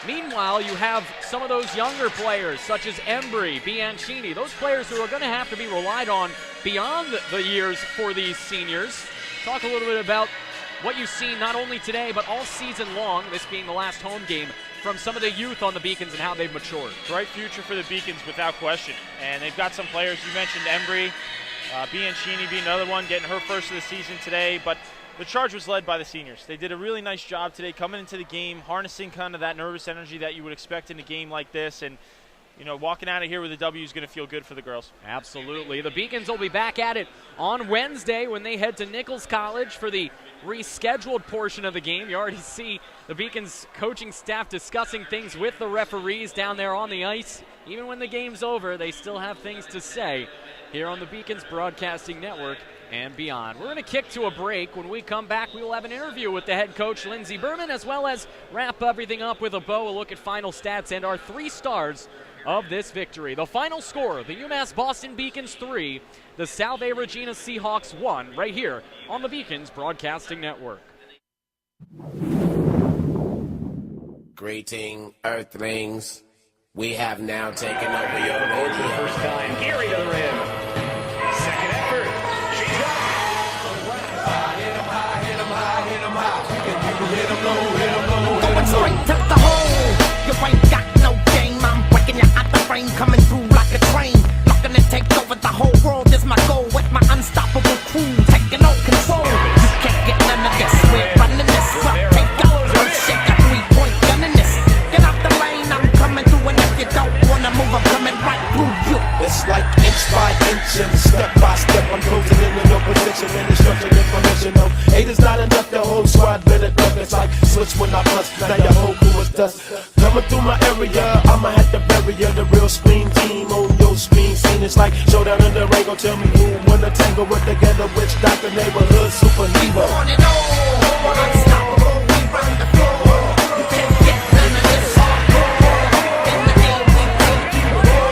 Meanwhile, you have some of those younger players, such as Embry, Bianchini, those players who are going to have to be relied on beyond the years for these seniors. Talk a little bit about what you've seen not only today, but all season long, this being the last home game, from some of the youth on the Beacons and how they've matured. Bright future for the Beacons without question. And they've got some players. You mentioned Embry, Bianchini being another one, getting her first of the season today. But the charge was led by the seniors. They did a really nice job today coming into the game, harnessing kind of that nervous energy that you would expect in a game like this. And walking out of here with a W is going to feel good for the girls. Absolutely. The Beacons will be back at it on Wednesday when they head to Nichols College for the rescheduled portion of the game. You already see the Beacons coaching staff discussing things with the referees down there on the ice. Even when the game's over, they still have things to say here on the Beacons Broadcasting Network and beyond. We're going to kick to a break. When we come back, we will have an interview with the head coach, Lindsey Berman, as well as wrap everything up with a bow, a look at final stats and our 3 stars of this victory. The final score, the UMass Boston Beacons 3, the Salve Regina Seahawks 1, right here on the Beacons Broadcasting Network. Greeting, Earthlings. We have now taken over your radio. First time, Gary to the rim. Second effort. She's up. Hit him high, hit him high, hit him high. Hit him low, hit him low, hit him low. Going straight to the hole. You ain't got no game. I'm breaking you out the frame, coming through like a train. Looking to take over the whole world is my goal. With my unstoppable crew, taking all control. You can't get none of this. We're running this up. Take out, don't shake a 3-point gun in this. Get out the lane, I'm coming through, and if you don't wanna move, I'm coming right through you. It's like inch by inch and step by step. I'm closing in with no position and instruction information. No, 8 is not enough, the whole squad better duck. It's like switch when I bust, now your whole crew is dust. Coming through my area, I'ma have to bury you. The real screen team on your screen scene. It's like showdown in the ring. Go tell me who wanna tangle with together, which doctor, neighborhood superhero. On and on, unstoppable, we run the floor. You can't get none of this hardcore. In the game, we take you all.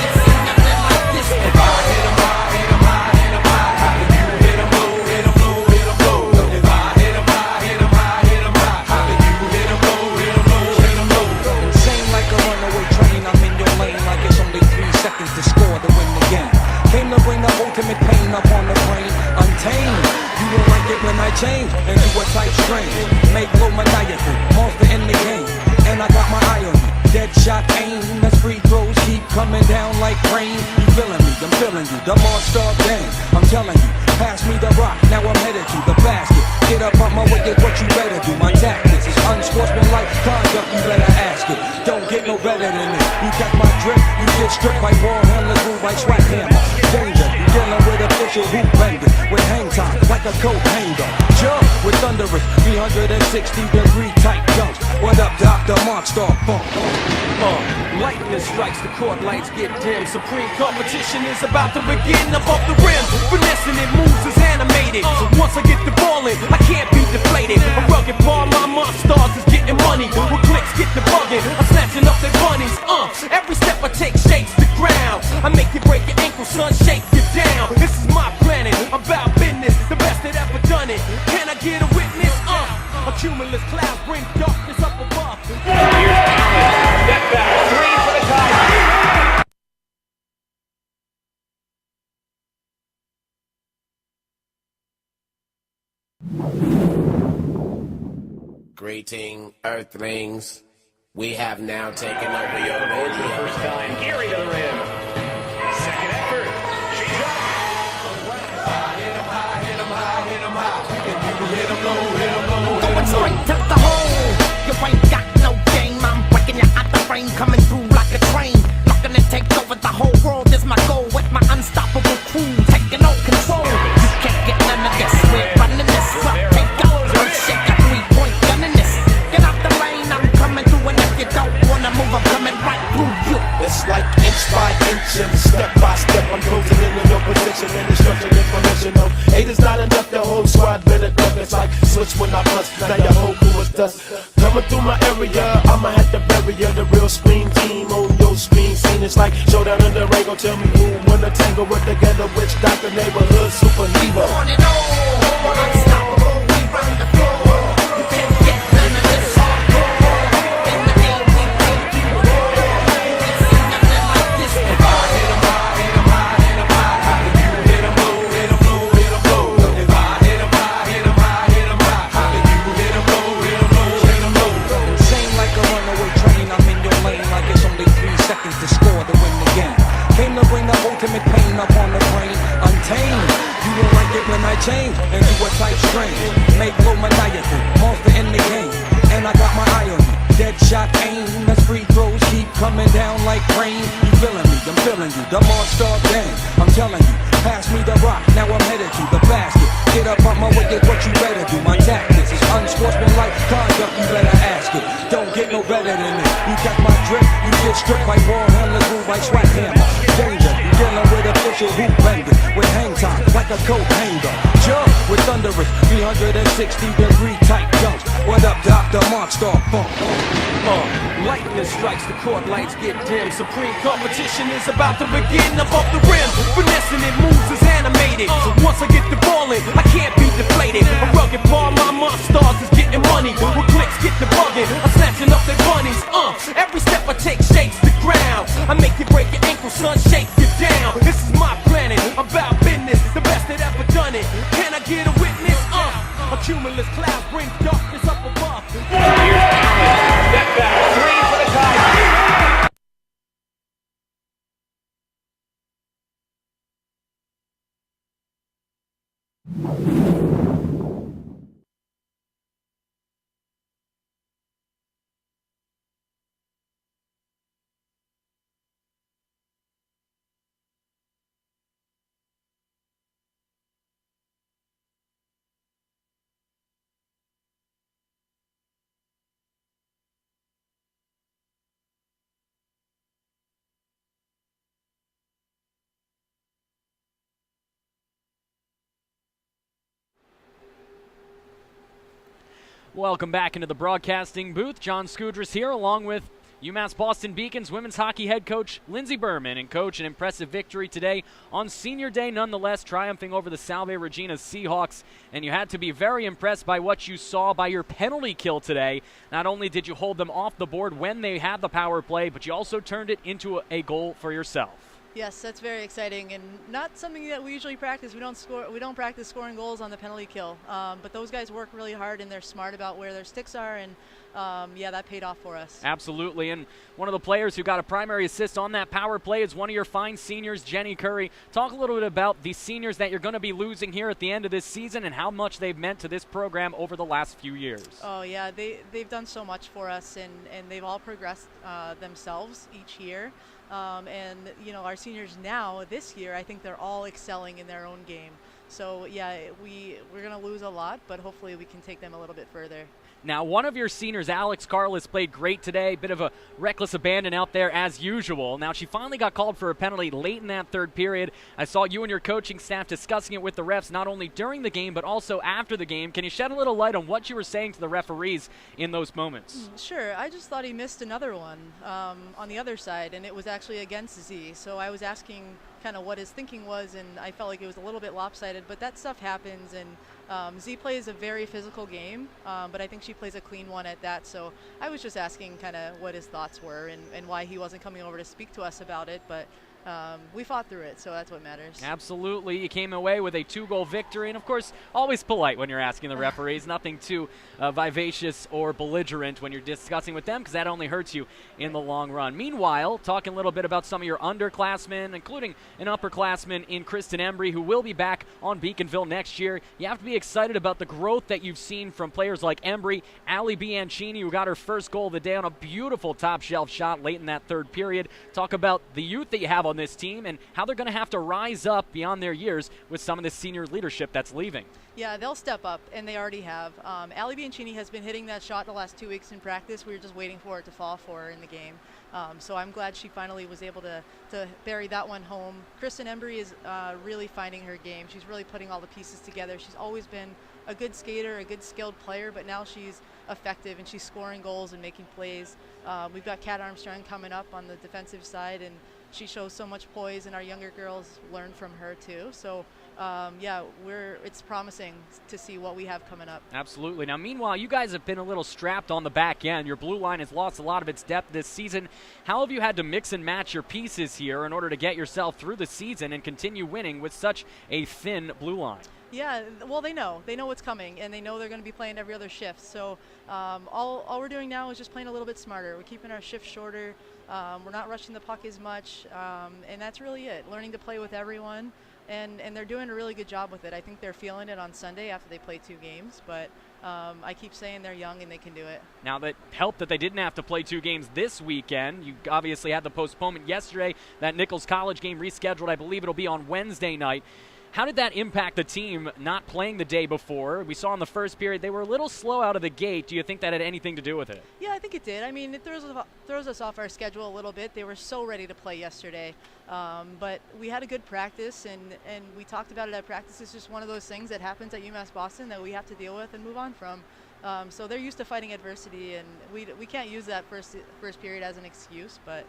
It's nothing like this. If I hit him high, hit him high, hit him high. How can you hit him low, hit him low, hit him low? If I hit him high, hit him high, hit him high. How can you hit him low, hit him low, hit him low? Insane like a runaway train, I'm in your lane like it's only 3 seconds to score to win the game. Came to bring the ultimate pain up on the brain, untamed. You don't like it when I change and do a tight strain. Make low maniacal, monster in the game. And I got my eye on you, dead shot aim. As free throws keep coming down like rain. You feeling me, I'm feeling you, the monster game. I'm telling you, pass me the rock, now I'm headed to the basket. Get up on my way, get what you better do. My tactics is unsportsmanlike conduct, you better ask it. Don't get no better than this. You got my drip, you get stripped by ball handlers, move like swat hammer. Danger, you dealing with official hoop bangers. With hang time, like a coat hanger. Jump with thunderous 360-degree tight jumps. What up, Dr. Monster Funk? Lightning strikes, the court lights get dim. Supreme competition is about to begin. Above the rim, finessing it moves is animated. Once I get the ball in, I can't be deflated. A rugged bar, my monsters is getting money. With clicks, get the bugging, I'm snatching up their bunnies. Every step I take shakes the ground. I make you break your ankle, son, shake you down. This is my planet, I'm about business, the best that ever done it. Can I get a witness? A cumulus cloud brings darkness up above. Here's Allen, step back, 3 for the tie. Greeting, Earthlings. We have now taken over your radio. First time, Gary to the rim. Second effort. She's up. Hit him high, hit him high, hit him high. Hit him low, hit him low, hit him low. Going straight to the hole. You ain't got no game. I'm breaking you out the frame, coming through like a train. Looking to take over the whole world is my goal. With my unstoppable crew, taking all control. You can't get none of this. We're running this up. Take out, don't shake a 3-point gun in this. Get out the lane, I'm coming through, and if you don't wanna move, I'm coming right through you. It's like inch by inch and step by step. I'm closing in with no position and instruction information. No, 8 is not enough, the whole squad better duck. It's like switch when I bust, now your whole crew is dust. Coming through my area, I'ma have to bury you. The real screen team on your screen scene. It's like showdown in the ring. Go tell me who wanna tangle with together, which doctor, neighborhood superhero. On and on, unstoppable, we run the floor. You can't get none of this hardcore. In the game, we take you all. It's nothing like this. If I hit him high, hit him high, hit him high. How can you hit him low, hit him low, hit him low? If I hit him high, hit him high, hit him high. How can you hit him low, hit him low, hit him low? Insane like a runaway train, I'm in your lane like it's only 3 seconds to score to win the game. Came to bring the ultimate pain up on the brain, untamed. You don't like it when I change and do a tight strain. Make low maniacal, monster in the game. And I got my eye on you, dead shot aim. As free throws keep coming down like rain. You feeling me, I'm feeling you, the monster game. I'm telling you, pass me the rock, now I'm headed to the basket. Get up on my way, get what you better do. My tactics is unsportsmanlike conduct, you better ask it. Don't get no better than this. You got my drip, you get stripped by ball handlers, move like swat hammer. Danger, you dealing with official hoop bangers. With hang time, like a coat hanger. Jump with thunderous 360-degree tight jumps. What up, Dr. Monster Funk? Lightning strikes, the court lights get dim. Supreme competition is about to begin. Above the rim, finessing it moves is animated. Once I get the ball in, I can't be deflated. A rugged ball, my monsters is getting money. With clicks, get the bugging, I'm snatching up their bunnies. Every step I take shakes the ground. I make you break your ankle, son, shake you down. This is my planet, I'm about business, the best that ever done it. Can I get a witness? A cumulus cloud brings darkness up above. Here's Allen, step back, 3 for the Tigers. Welcome back into the broadcasting booth. John Scudris here along with UMass Boston Beacons women's hockey head coach Lindsey Berman. And coach, an impressive victory today on senior day nonetheless, triumphing over the Salve Regina Seahawks. And you had to be very impressed by what you saw by your penalty kill today. Not only did you hold them off the board when they had the power play, but you also turned it into a goal for yourself. Yes, that's very exciting and not something that we usually practice. We don't practice scoring goals on the penalty kill. But those guys work really hard and they're smart about where their sticks are, and yeah, that paid off for us. Absolutely, and one of the players who got a primary assist on that power play is one of your fine seniors, Jenny Curry. Talk a little bit about the seniors that you're going to be losing here at the end of this season and how much they've meant to this program over the last few years. Oh yeah, they've done so much for us, and they've all progressed themselves each year. And you know, our seniors now this year, I think they're all excelling in their own game. So yeah, we're going to lose a lot, but hopefully we can take them a little bit further. Now, one of your seniors, Alex Carlis, played great today. Bit of a reckless abandon out there as usual. Now, she finally got called for a penalty late in that third period. I saw you and your coaching staff discussing it with the refs, not only during the game, but also after the game. Can you shed a little light on what you were saying to the referees in those moments? Sure. I just thought he missed another one on the other side, and it was actually against Z. So I was asking kind of what his thinking was, and I felt like it was a little bit lopsided, but that stuff happens, and Z plays a very physical game, but I think she plays a clean one at that. So I was just asking kind of what his thoughts were and why he wasn't coming over to speak to us about it, but we fought through it, so that's what matters. Absolutely. You came away with a 2-goal victory, and of course, always polite when you're asking the referees. Nothing too vivacious or belligerent when you're discussing with them, because that only hurts you in the long run. Meanwhile, talking a little bit about some of your underclassmen, including an upperclassman in Kristen Embry, who will be back on Beaconville next year. You have to be excited about the growth that you've seen from players like Embry, Allie Bianchini, who got her first goal of the day on a beautiful top-shelf shot late in that third period. Talk about the youth that you have on this team and how they're going to have to rise up beyond their years with some of the senior leadership that's leaving. Yeah, they'll step up, and they already have. Allie Bianchini has been hitting that shot the last 2 weeks in practice. We were just waiting for it to fall for her in the game. So I'm glad she finally was able to bury that one home. Kristen Embry is really finding her game. She's really putting all the pieces together. She's always been a good skater, a good skilled player, but now she's effective and she's scoring goals and making plays. We've got Kat Armstrong coming up on the defensive side, and she shows so much poise, and our younger girls learn from her too. So yeah, it's promising to see what we have coming up. Absolutely. Now, meanwhile, you guys have been a little strapped on the back end. Your blue line has lost a lot of its depth this season. How have you had to mix and match your pieces here in order to get yourself through the season and continue winning with such a thin blue line? Yeah, well, they know what's coming, and they know they're going to be playing every other shift. So all we're doing now is just playing a little bit smarter. We're keeping our shifts shorter. We're not rushing the puck as much, and that's really it. Learning to play with everyone, and they're doing a really good job with it. I think they're feeling it on Sunday after they play 2 games, but I keep saying they're young and they can do it. Now, that helped that they didn't have to play 2 games this weekend. You obviously had the postponement yesterday. That Nichols College game rescheduled. I believe it'll be on Wednesday night. How did that impact the team not playing the day before? We saw in the first period they were a little slow out of the gate. Do you think that had anything to do with it? Yeah, I think it did. I mean, it throws us off our schedule a little bit. They were so ready to play yesterday. But we had a good practice, and we talked about it at practice. It's just one of those things that happens at UMass Boston that we have to deal with and move on from. So they're used to fighting adversity, and we can't use that first period as an excuse. But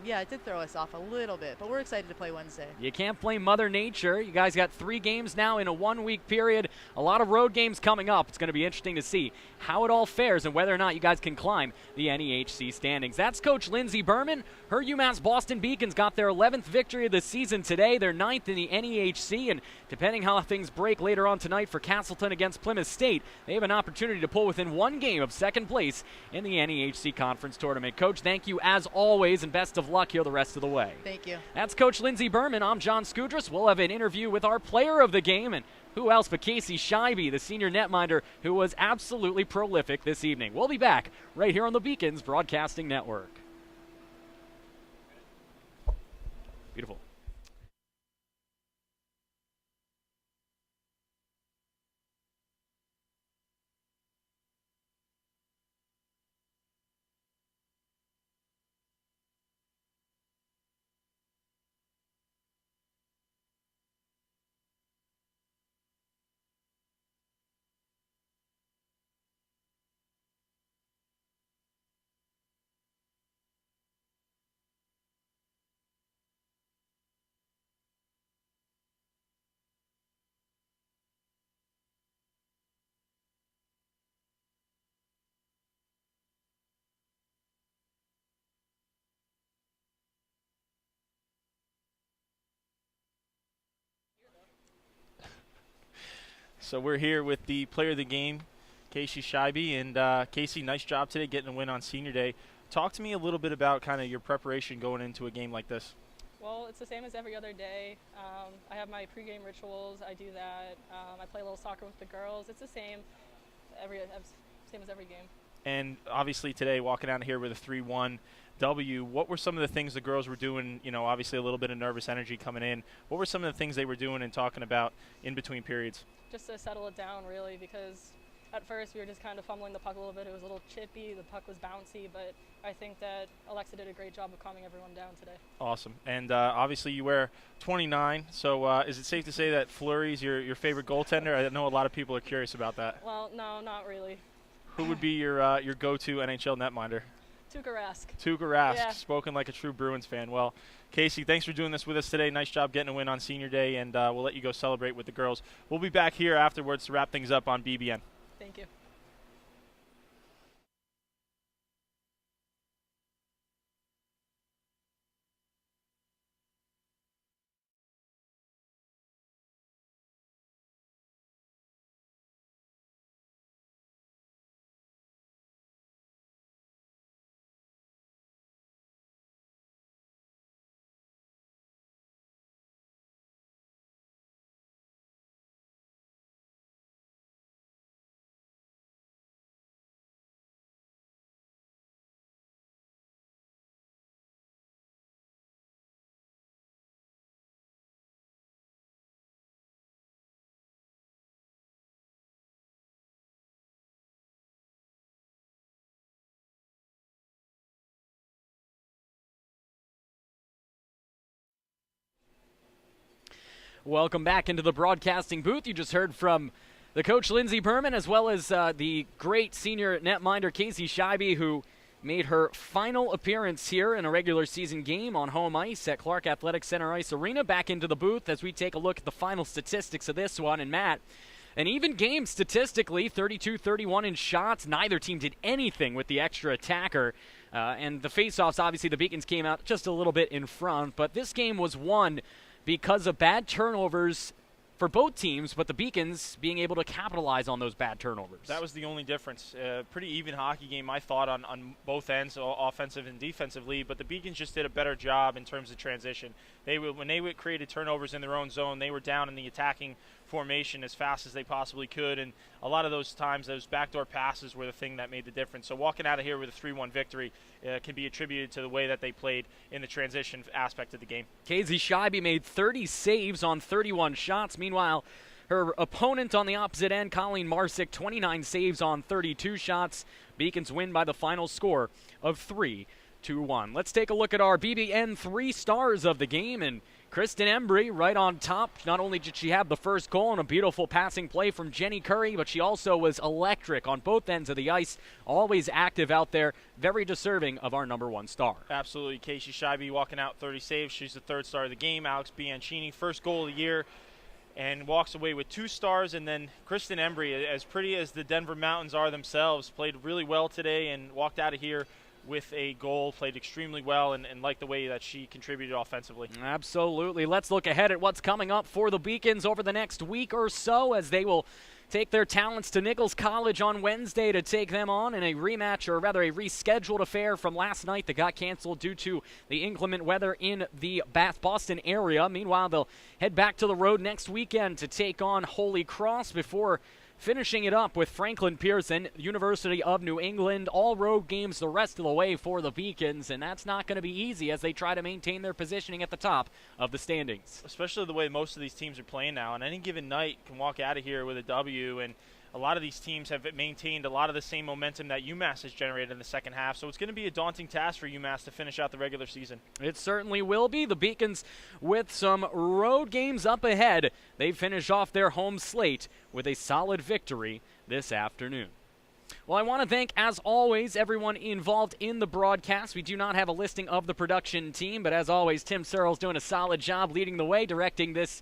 yeah, it did throw us off a little bit. But we're excited to play Wednesday. You can't blame Mother Nature. You guys got 3 games now in a 1-week period. A lot of road games coming up. It's going to be interesting to see how it all fares and whether or not you guys can climb the NEHC standings. That's Coach Lindsey Berman. Her UMass Boston Beacons got their 11th victory of the season today. They're 9th in the NEHC, and depending how things break later on tonight for Castleton against Plymouth State, they have an opportunity to pull within 1 game of second place in the NEHC Conference Tournament. Coach, thank you as always, and best of luck here the rest of the way. Thank you. That's Coach Lindsey Berman. I'm John Skudras. We'll have an interview with our player of the game, and who else but Casey Scheibe, the senior netminder, who was absolutely prolific this evening. We'll be back right here on the Beacons Broadcasting Network. Beautiful. So we're here with the player of the game, Casey Scheibe. And Casey, nice job today getting a win on Senior Day. Talk to me a little bit about kind of your preparation going into a game like this. Well, it's the same as every other day. I have my pregame rituals. I do that. I play a little soccer with the girls. It's the same as every game. And obviously today, walking out here with a 3-1 W, what were some of the things the girls were doing? You know, obviously a little bit of nervous energy coming in. What were some of the things they were doing and talking about in between periods? Just to settle it down, really, because at first we were just kind of fumbling the puck a little bit. It was a little chippy. The puck was bouncy, but I think that Alexa did a great job of calming everyone down today. Awesome. And obviously you wear 29, so is it safe to say that Fleury's your favorite goaltender? I know a lot of people are curious about that. Well, no, not really. Who would be your go-to NHL netminder? Tuukka Rask. Tuukka Rask, Yeah. spoken like a true Bruins fan. Well, Casey, thanks for doing this with us today. Nice job getting a win on Senior Day, and we'll let you go celebrate with the girls. We'll be back here afterwards to wrap things up on BBN. Thank you. Welcome back into the broadcasting booth. You just heard from the coach Lindsey Berman, as well as the great senior netminder Casey Scheibe, who made her final appearance here in a regular season game on home ice at Clark Athletic Center Ice Arena. Back into the booth as we take a look at the final statistics of this one. And Matt, an even game statistically, 32-31 in shots. Neither team did anything with the extra attacker. And the faceoffs, obviously the Beacons came out just a little bit in front, but this game was won because of bad turnovers for both teams, but the Beacons being able to capitalize on those bad turnovers. That was the only difference. Pretty even hockey game, I thought, on both ends, offensive and defensively, but the Beacons just did a better job in terms of transition. When they created turnovers in their own zone, they were down in the attacking formation as fast as they possibly could, and a lot of those times, those backdoor passes were the thing that made the difference. So walking out of here with a 3-1 victory can be attributed to the way that they played in the transition aspect of the game. Casey Scheibe made 30 saves on 31 shots. Meanwhile, her opponent on the opposite end, Colleen Marsick, 29 saves on 32 shots. Beacons win by the final score of 3-2. 2-1. Let's take a look at our BBN 3 stars of the game, and Kristen Embry right on top. Not only did she have the first goal and a beautiful passing play from Jenny Curry, but she also was electric on both ends of the ice, always active out there, very deserving of our #1 star. Absolutely. Casey Scheibe walking out 30 saves. She's the 3rd star of the game. Alex Bianchini, first goal of the year, and walks away with 2 stars. And then Kristen Embry, as pretty as the Denver Mountains are themselves, played really well today and walked out of here with a goal, played extremely well, and liked the way that she contributed offensively. Absolutely. Let's look ahead at what's coming up for the Beacons over the next week or so, as they will take their talents to Nichols College on Wednesday to take them on in a rematch, or rather a rescheduled affair from last night that got canceled due to the inclement weather in the Boston area. Meanwhile, they'll head back to the road next weekend to take on Holy Cross before finishing it up with Franklin Pearson, University of New England. All road games the rest of the way for the Beacons, and that's not going to be easy as they try to maintain their positioning at the top of the standings. Especially the way most of these teams are playing now. On any given night, can walk out of here with a W, and a lot of these teams have maintained a lot of the same momentum that UMass has generated in the second half, so it's going to be a daunting task for UMass to finish out the regular season. It certainly will be. The Beacons with some road games up ahead. They finish off their home slate with a solid victory this afternoon. Well, I want to thank, as always, everyone involved in the broadcast. We do not have a listing of the production team, but as always, Tim Searle's doing a solid job leading the way, directing this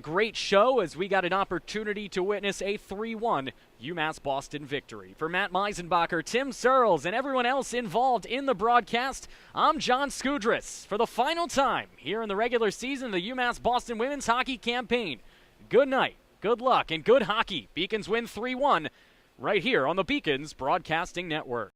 great show as we got an opportunity to witness a 3-1 UMass Boston victory. For Matt Meisenbacher, Tim Searles, and everyone else involved in the broadcast, I'm John Skudris. For the final time here in the regular season of the UMass Boston women's hockey campaign, good night, good luck, and good hockey. Beacons win 3-1 right here on the Beacons Broadcasting Network.